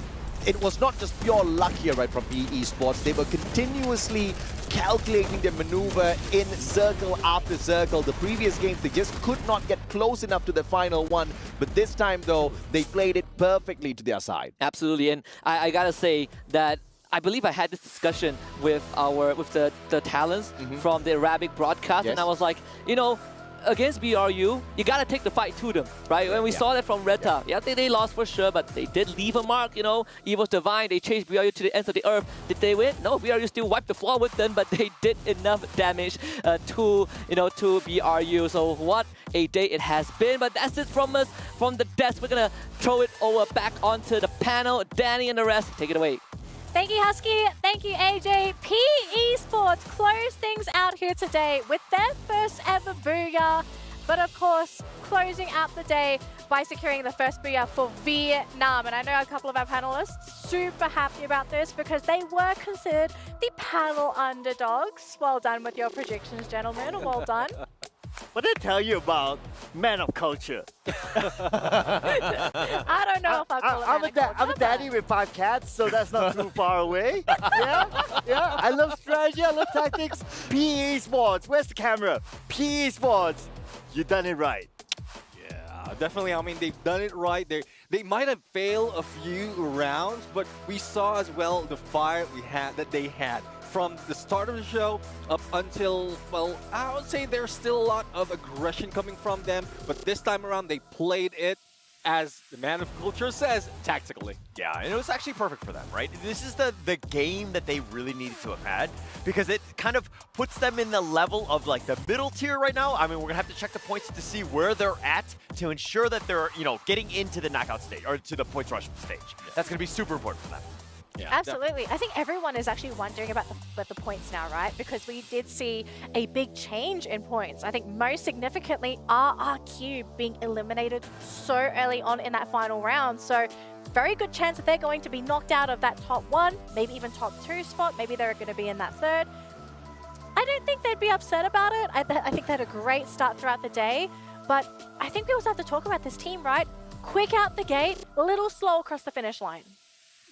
it was not just pure luck here, right, from PE Esports. They were continuously calculating their maneuver in circle after circle. The previous games, they just could not get close enough to the final one. But this time, though, they played it perfectly to their side. Absolutely, and I gotta say that I believe I had this discussion with the talents from the Arabic broadcast, and I was like, you know, against BRU, you gotta take the fight to them, right? And we saw that from Reta. Yeah, they lost for sure, but they did leave a mark, you know. Esports Divine, they chased BRU to the ends of the earth. Did they win? No, BRU still wiped the floor with them, but they did enough damage to BRU. So what a day it has been. But that's it from us, from the desk. We're gonna throw it over back onto the panel. Danny and the rest, take it away. Thank you, Husky. Thank you, AJ. PE Esports closed things out here today with their first ever booyah. But of course, closing out the day by securing the first booyah for Vietnam. And I know a couple of our panelists super happy about this because they were considered the paddle underdogs. Well done with your predictions, gentlemen. Well done. What did I tell you about man of culture? I don't know if I'll call it I'm a daddy with 5 cats, so that's not too far away. Yeah. I love strategy, I love tactics. PE Esports, where's the camera? PE Esports, you done it right. Yeah, definitely. I mean, they've done it right. They might have failed a few rounds, but we saw as well the fire that they had. From the start of the show up until, well, I would say there's still a lot of aggression coming from them, but this time around they played it, as the man of culture says, tactically. Yeah, and it was actually perfect for them, right? This is the game that they really needed to have had, because it kind of puts them in the level of like the middle tier right now. I mean, we're gonna have to check the points to see where they're at to ensure that they're, you know, getting into the knockout stage or to the points rush stage. That's gonna be super important for them. Yeah, absolutely. I think everyone is actually wondering about the points now, right? Because we did see a big change in points. I think most significantly, RRQ being eliminated so early on in that final round. So very good chance that they're going to be knocked out of that top 1, maybe even top 2 spot. Maybe they're going to be in that 3rd. I don't think they'd be upset about it. I think they had a great start throughout the day. But I think we also have to talk about this team, right? Quick out the gate, a little slow across the finish line.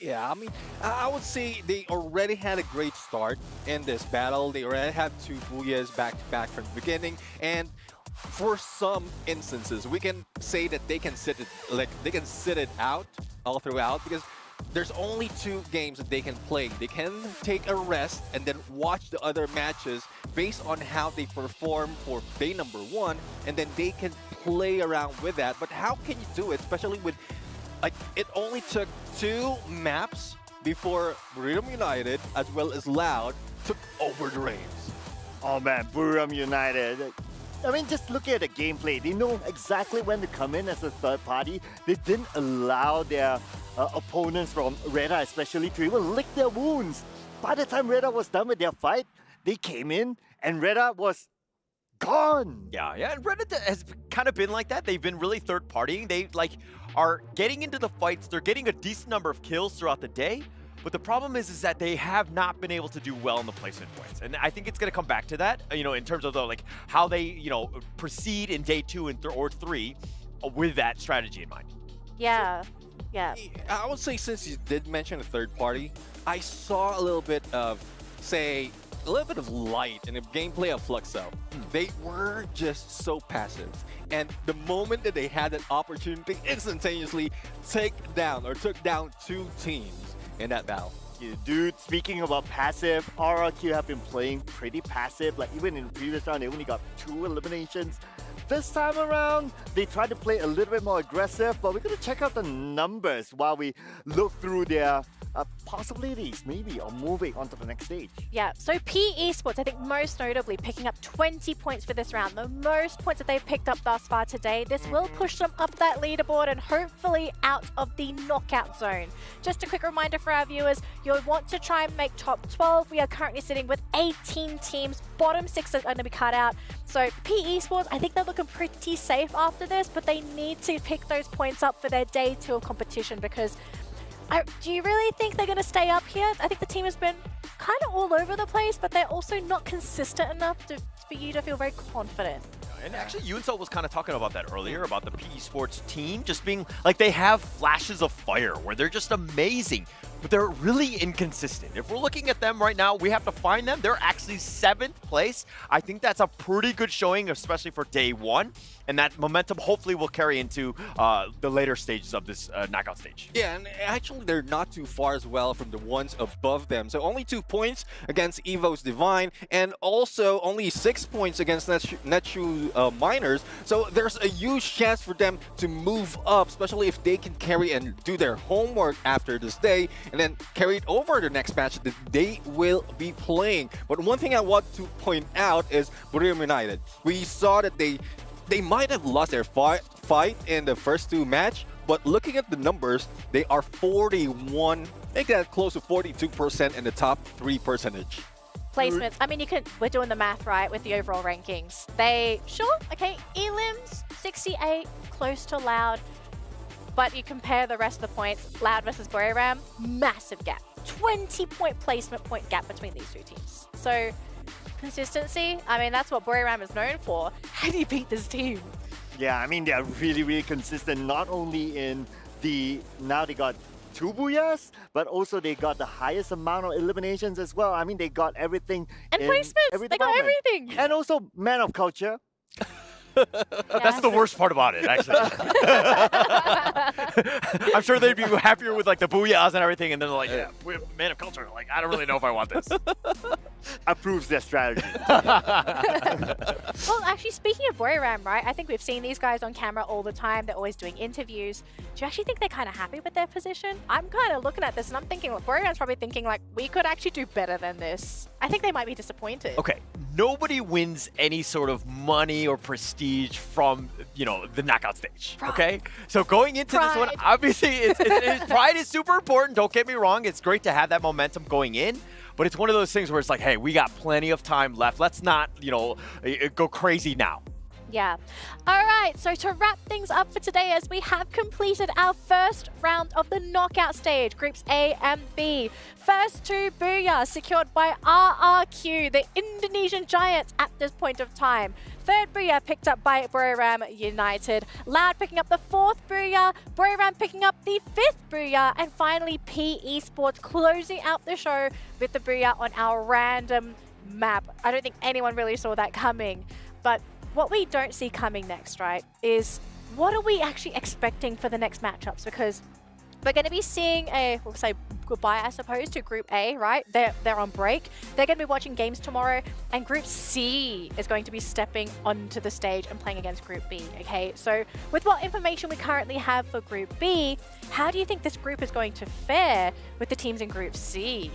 Yeah, I mean, I would say they already had a great start in this battle. They already had 2 booyahs back-to-back from the beginning. And for some instances, we can say that they can sit it out all throughout because there's only 2 games that they can play. They can take a rest and then watch the other matches based on how they perform for day number 1, and then they can play around with that. But how can you do it, especially with it only took 2 maps before Buriram United as well as Loud took over the reins. Oh man, Buriram United. I mean, just look at the gameplay. They know exactly when to come in as a third party. They didn't allow their opponents from Reda especially to even lick their wounds. By the time Reda was done with their fight, they came in and Reda was gone. Yeah, and Reddit has kind of been like that. They've been really third-partying. They are getting into the fights. They're getting a decent number of kills throughout the day. But the problem is that they have not been able to do well in the placement points. And I think it's going to come back to that, in terms of how they, proceed in day 2 or 3 with that strategy in mind. Yeah. I would say, since you did mention a third party, I saw a little bit of, light in the gameplay of Fluxo. They were just so passive. And the moment that they had an opportunity, instantaneously took down 2 teams in that battle. Yeah, dude, speaking about passive, RRQ have been playing pretty passive. Like even in the previous round, they only got 2 eliminations. This time around, they tried to play a little bit more aggressive, but we're going to check out the numbers while we look through their possibilities, maybe, of moving on to the next stage. Yeah, so P Esports, I think most notably, picking up 20 points for this round, the most points that they've picked up thus far today. This will push them up that leaderboard and hopefully out of the knockout zone. Just a quick reminder for our viewers, you'll want to try and make top 12. We are currently sitting with 18 teams. Bottom 6 are going to be cut out. So P Esports, I think they're looking pretty safe after this, but they need to pick those points up for their day 2 of competition because do you really think they're going to stay up here? I think the team has been kind of all over the place, but they're also not consistent enough for you to feel very confident. And actually, Yunsel was kind of talking about that earlier, about the PE Sports team just being like they have flashes of fire where they're just amazing, but they're really inconsistent. If we're looking at them right now, we have to find them. They're actually 7th place. I think that's a pretty good showing, especially for day 1. And that momentum hopefully will carry into the later stages of this knockout stage. Yeah, and actually they're not too far as well from the ones above them. So only 2 points against Evo's Divine, and also only 6 points against Netshu Miners. So there's a huge chance for them to move up, especially if they can carry and do their homework after this day, and then carry it over the next match that they will be playing. But one thing I want to point out is Buriram United. We saw that they might have lost their fight in the first 2 match, but looking at the numbers, they are 41, make that close to 42% in the top 3 percentage. Placements, I mean, we're doing the math, right, with the overall rankings. Elims, 68, close to Loud, but you compare the rest of the points, Loud versus Buriram, massive gap. 20-point placement point gap between these 2 teams. So, consistency, I mean, that's what Buriram is known for. How do you beat this team? Yeah, I mean, they're really, really consistent, not only in now they got 2 booyahs, but also they got the highest amount of eliminations as well. I mean, they got everything. And placements, they got everything. And also, man of culture. That's the worst part about it, actually. I'm sure they'd be happier with like the booyahs and everything, and then like, yeah, we're man of culture. Like, I don't really know if I want this. Approves their strategy. Well, actually, speaking of Buriram, right? I think we've seen these guys on camera all the time. They're always doing interviews. Do you actually think they're kind of happy with their position? I'm kind of looking at this and I'm thinking, well, Buriram's probably thinking like, we could actually do better than this. I think they might be disappointed. Okay, nobody wins any sort of money or prestige from, the knockout stage, okay? So going into this one, obviously, pride is super important. Don't get me wrong. It's great to have that momentum going in. But it's one of those things where it's like, hey, we got plenty of time left. Let's not, go crazy now. Yeah. All right, so to wrap things up for today, as we have completed our first round of the knockout stage, groups A and B. First 2 booyahs secured by RRQ, the Indonesian giants at this point of time. 3rd booyah picked up by Buriram United. Loud picking up the 4th booyah, Buriram picking up the 5th booyah, and finally P Esports closing out the show with the booyah on our random map. I don't think anyone really saw that coming, but what we don't see coming next, right, is what are we actually expecting for the next matchups? Because we're going to be seeing we'll say goodbye, I suppose, to Group A, right? They're on break. They're going to be watching games tomorrow, and Group C is going to be stepping onto the stage and playing against Group B, okay? So with what information we currently have for Group B, how do you think this group is going to fare with the teams in Group C?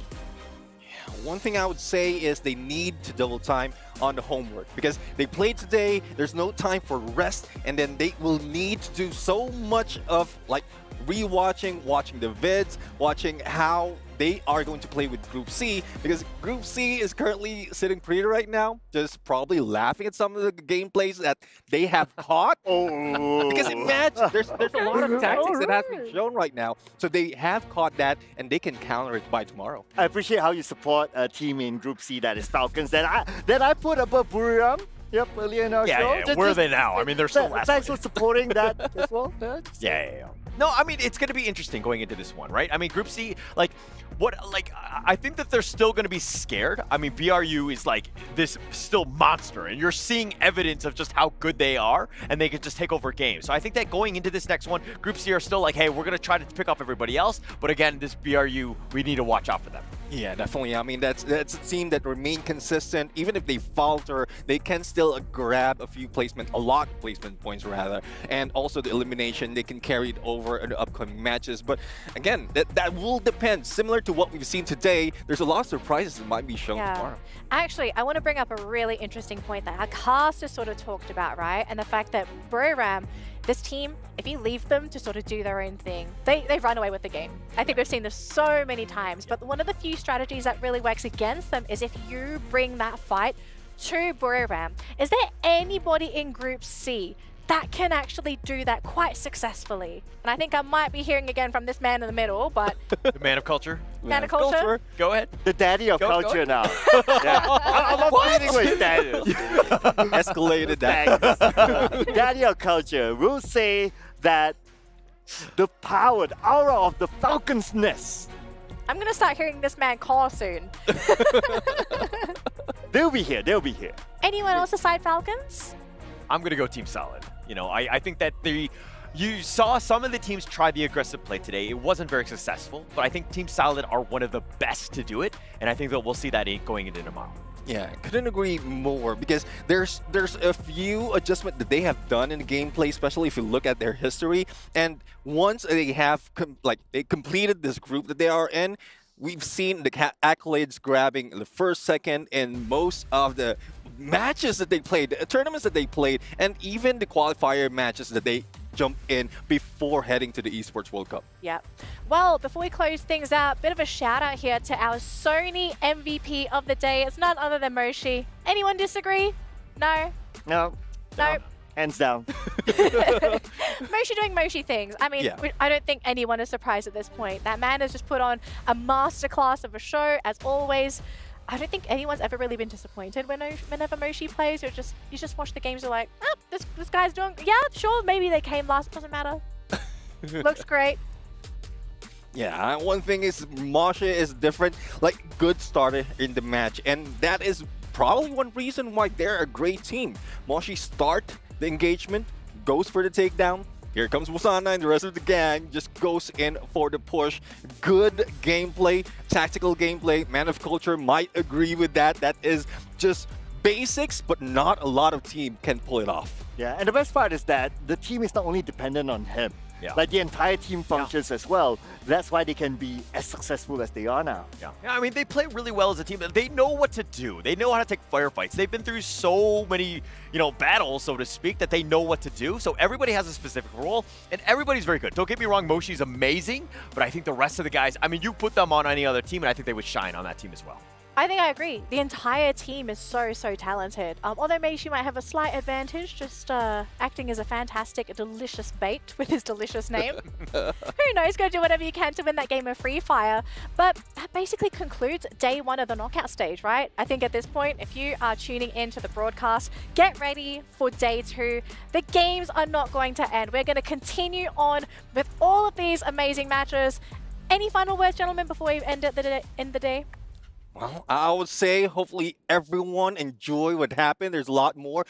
One thing I would say is they need to double time on the homework because they played today, there's no time for rest, and then they will need to do so much of like rewatching, watching the vids, watching how they are going to play with Group C, because Group C is currently sitting pretty right now, just probably laughing at some of the gameplays that they have caught. Because imagine, there's a lot of tactics that has been shown right now, so they have caught that and they can counter it by tomorrow. I appreciate how you support a team in Group C that is Falcons that I put above Buriram. Yep, earlier in our show. Yeah. Where are they now? I mean, they're still last. Thanks for supporting that as well. Yeah. No, I mean, it's going to be interesting going into this one, right? I mean, Group C, I think that they're still going to be scared. I mean, BRU is like this still monster, and you're seeing evidence of just how good they are, and they can just take over games. So I think that going into this next one, Group C are still like, hey, we're going to try to pick off everybody else, but again, this BRU, we need to watch out for them. Yeah, definitely. I mean, that's a team that remain consistent. Even if they falter, they can still grab a lot of placement points rather, and also the elimination, they can carry it over in the upcoming matches. But again, that will depend. Similar to what we've seen today, there's a lot of surprises that might be shown tomorrow. Actually, I want to bring up a really interesting point that our cast has sort of talked about, right? And the fact that Buriram, this team, if you leave them to sort of do their own thing, they run away with the game. I think we've seen this so many times, but one of the few strategies that really works against them is if you bring that fight to Buriram. Is there anybody in Group C that can actually do that quite successfully? And I think I might be hearing again from this man in the middle, but... The man of culture? Man of culture? Go ahead. The daddy of culture now. I'm not dealing with status. Escalated that. Daddy of culture will say that the power, the aura of the Falcons' nest. I'm going to start hearing this man call soon. They'll be here. Anyone else aside Falcons? I'm going to go Team Solid. You know, I think that you saw some of the teams try the aggressive play today. It wasn't very successful, but I think Team Solid are one of the best to do it, and I think that we'll see that going into tomorrow. Yeah, couldn't agree more, because there's a few adjustments that they have done in the gameplay, especially if you look at their history. And once they have they completed this group that they are in, we've seen the accolades grabbing the first, second in most of the matches that they played, the tournaments that they played, and even the qualifier matches that they jumped in before heading to the Esports World Cup. Yep. Well, before we close things out, bit of a shout out here to our Sony MVP of the day. It's none other than Moshi. Anyone disagree? No? No. Hands down. Moshi doing Moshi things. I mean, I don't think anyone is surprised at this point. That man has just put on a masterclass of a show, as always. I don't think anyone's ever really been disappointed whenever Moshi plays. You just watch the games, you're like, this guy's doing, yeah, sure, maybe they came last, doesn't matter. Looks great. Yeah, one thing is Moshi is different, like good starter in the match, and that is probably one reason why they're a great team. Moshi start the engagement, goes for the takedown. Here comes Wasana and the rest of the gang just goes in for the push. Good gameplay, tactical gameplay. Man of Culture might agree with that. That is just basics, but not a lot of team can pull it off. Yeah, and the best part is that the team is not only dependent on him. Yeah. Like the entire team functions as well. That's why they can be as successful as they are now. Yeah, I mean, they play really well as a team. They know what to do. They know how to take firefights. They've been through so many, battles, so to speak, that they know what to do. So everybody has a specific role, and everybody's very good. Don't get me wrong, Moshi's amazing, but I think the rest of the guys, I mean, you put them on any other team, and I think they would shine on that team as well. I think I agree. The entire team is so talented. Although Meishi might have a slight advantage, just acting as a fantastic, delicious bait with his delicious name. Who knows, go do whatever you can to win that game of Free Fire. But that basically concludes day one of the knockout stage, right? I think at this point, if you are tuning into the broadcast, get ready for day two. The games are not going to end. We're going to continue on with all of these amazing matches. Any final words, gentlemen, before we end the day? Well, I would say hopefully everyone enjoy what happened. There's a lot more,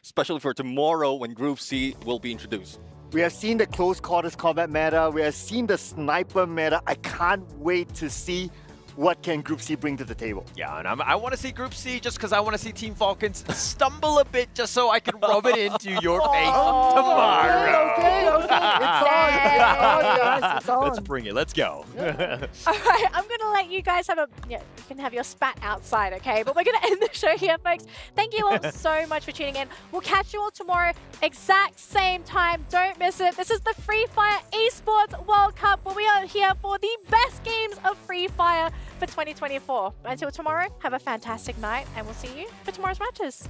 especially for tomorrow when Group C will be introduced. We have seen the close quarters combat meta. We have seen the sniper meta. I can't wait to see what can Group C bring to the table. Yeah, and I want to see Group C just because I want to see Team Falcons stumble a bit just so I can rub it into your face tomorrow. Okay. It's on, guys. It's on. Let's bring it. Let's go. All right, I'm going to let you guys have you can have your spat outside, okay? But we're going to end the show here, folks. Thank you all so much for tuning in. We'll catch you all tomorrow, exact same time. Don't miss it. This is the Free Fire Esports World Cup, where we are here for the best games of Free Fire for 2024. Until tomorrow, have a fantastic night, and we'll see you for tomorrow's matches.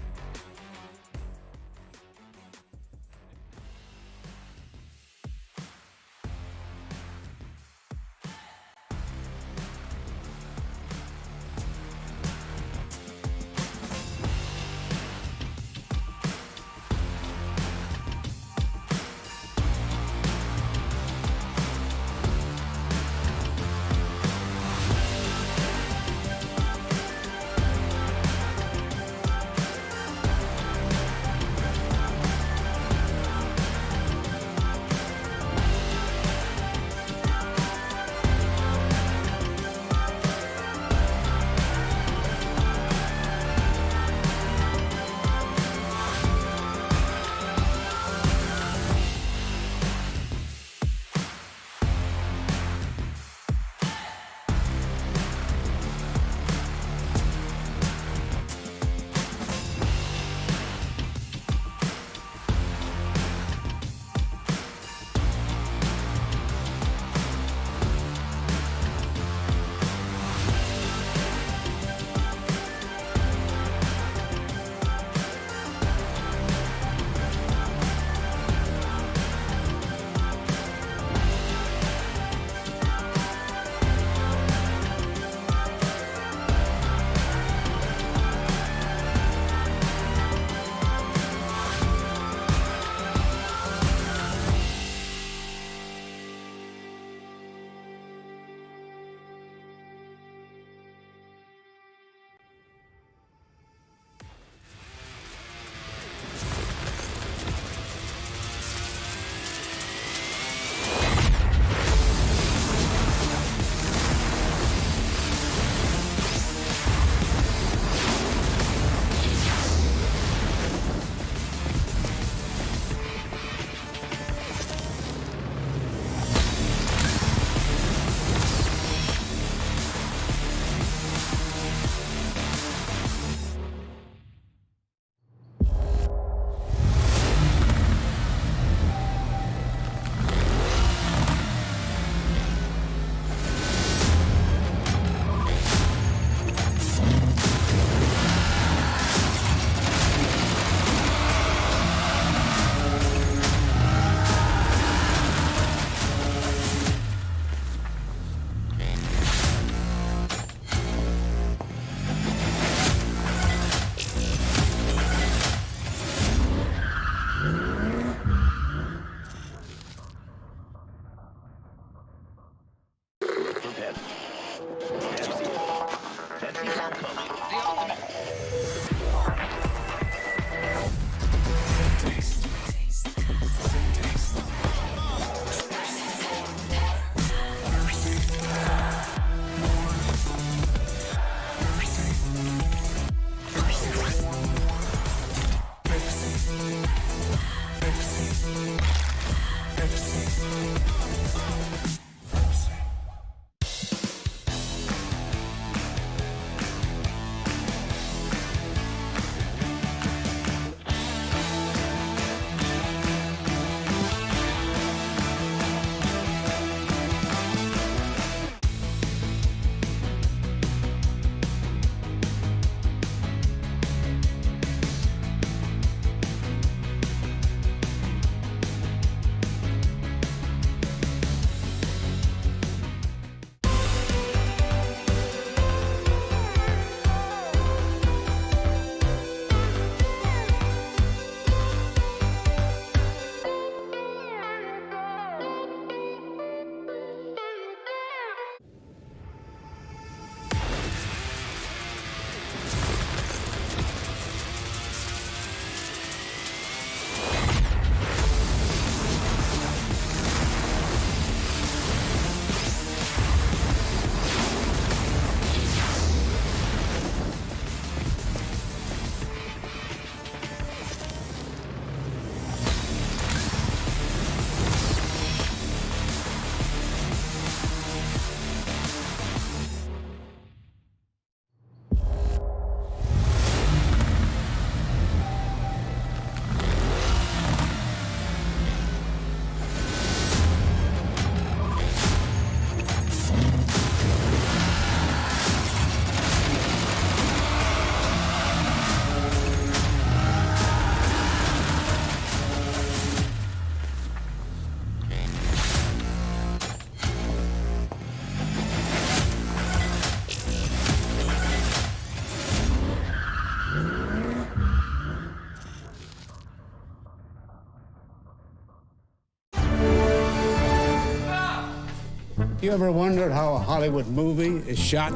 You ever wondered how a Hollywood movie is shot?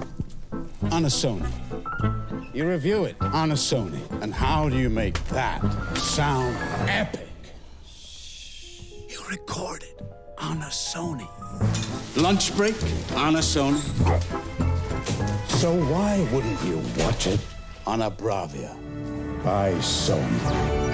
On a Sony. You review it on a Sony. And how do you make that sound epic? You record it on a Sony. Lunch break on a Sony. So why wouldn't you watch it on a Bravia by Sony?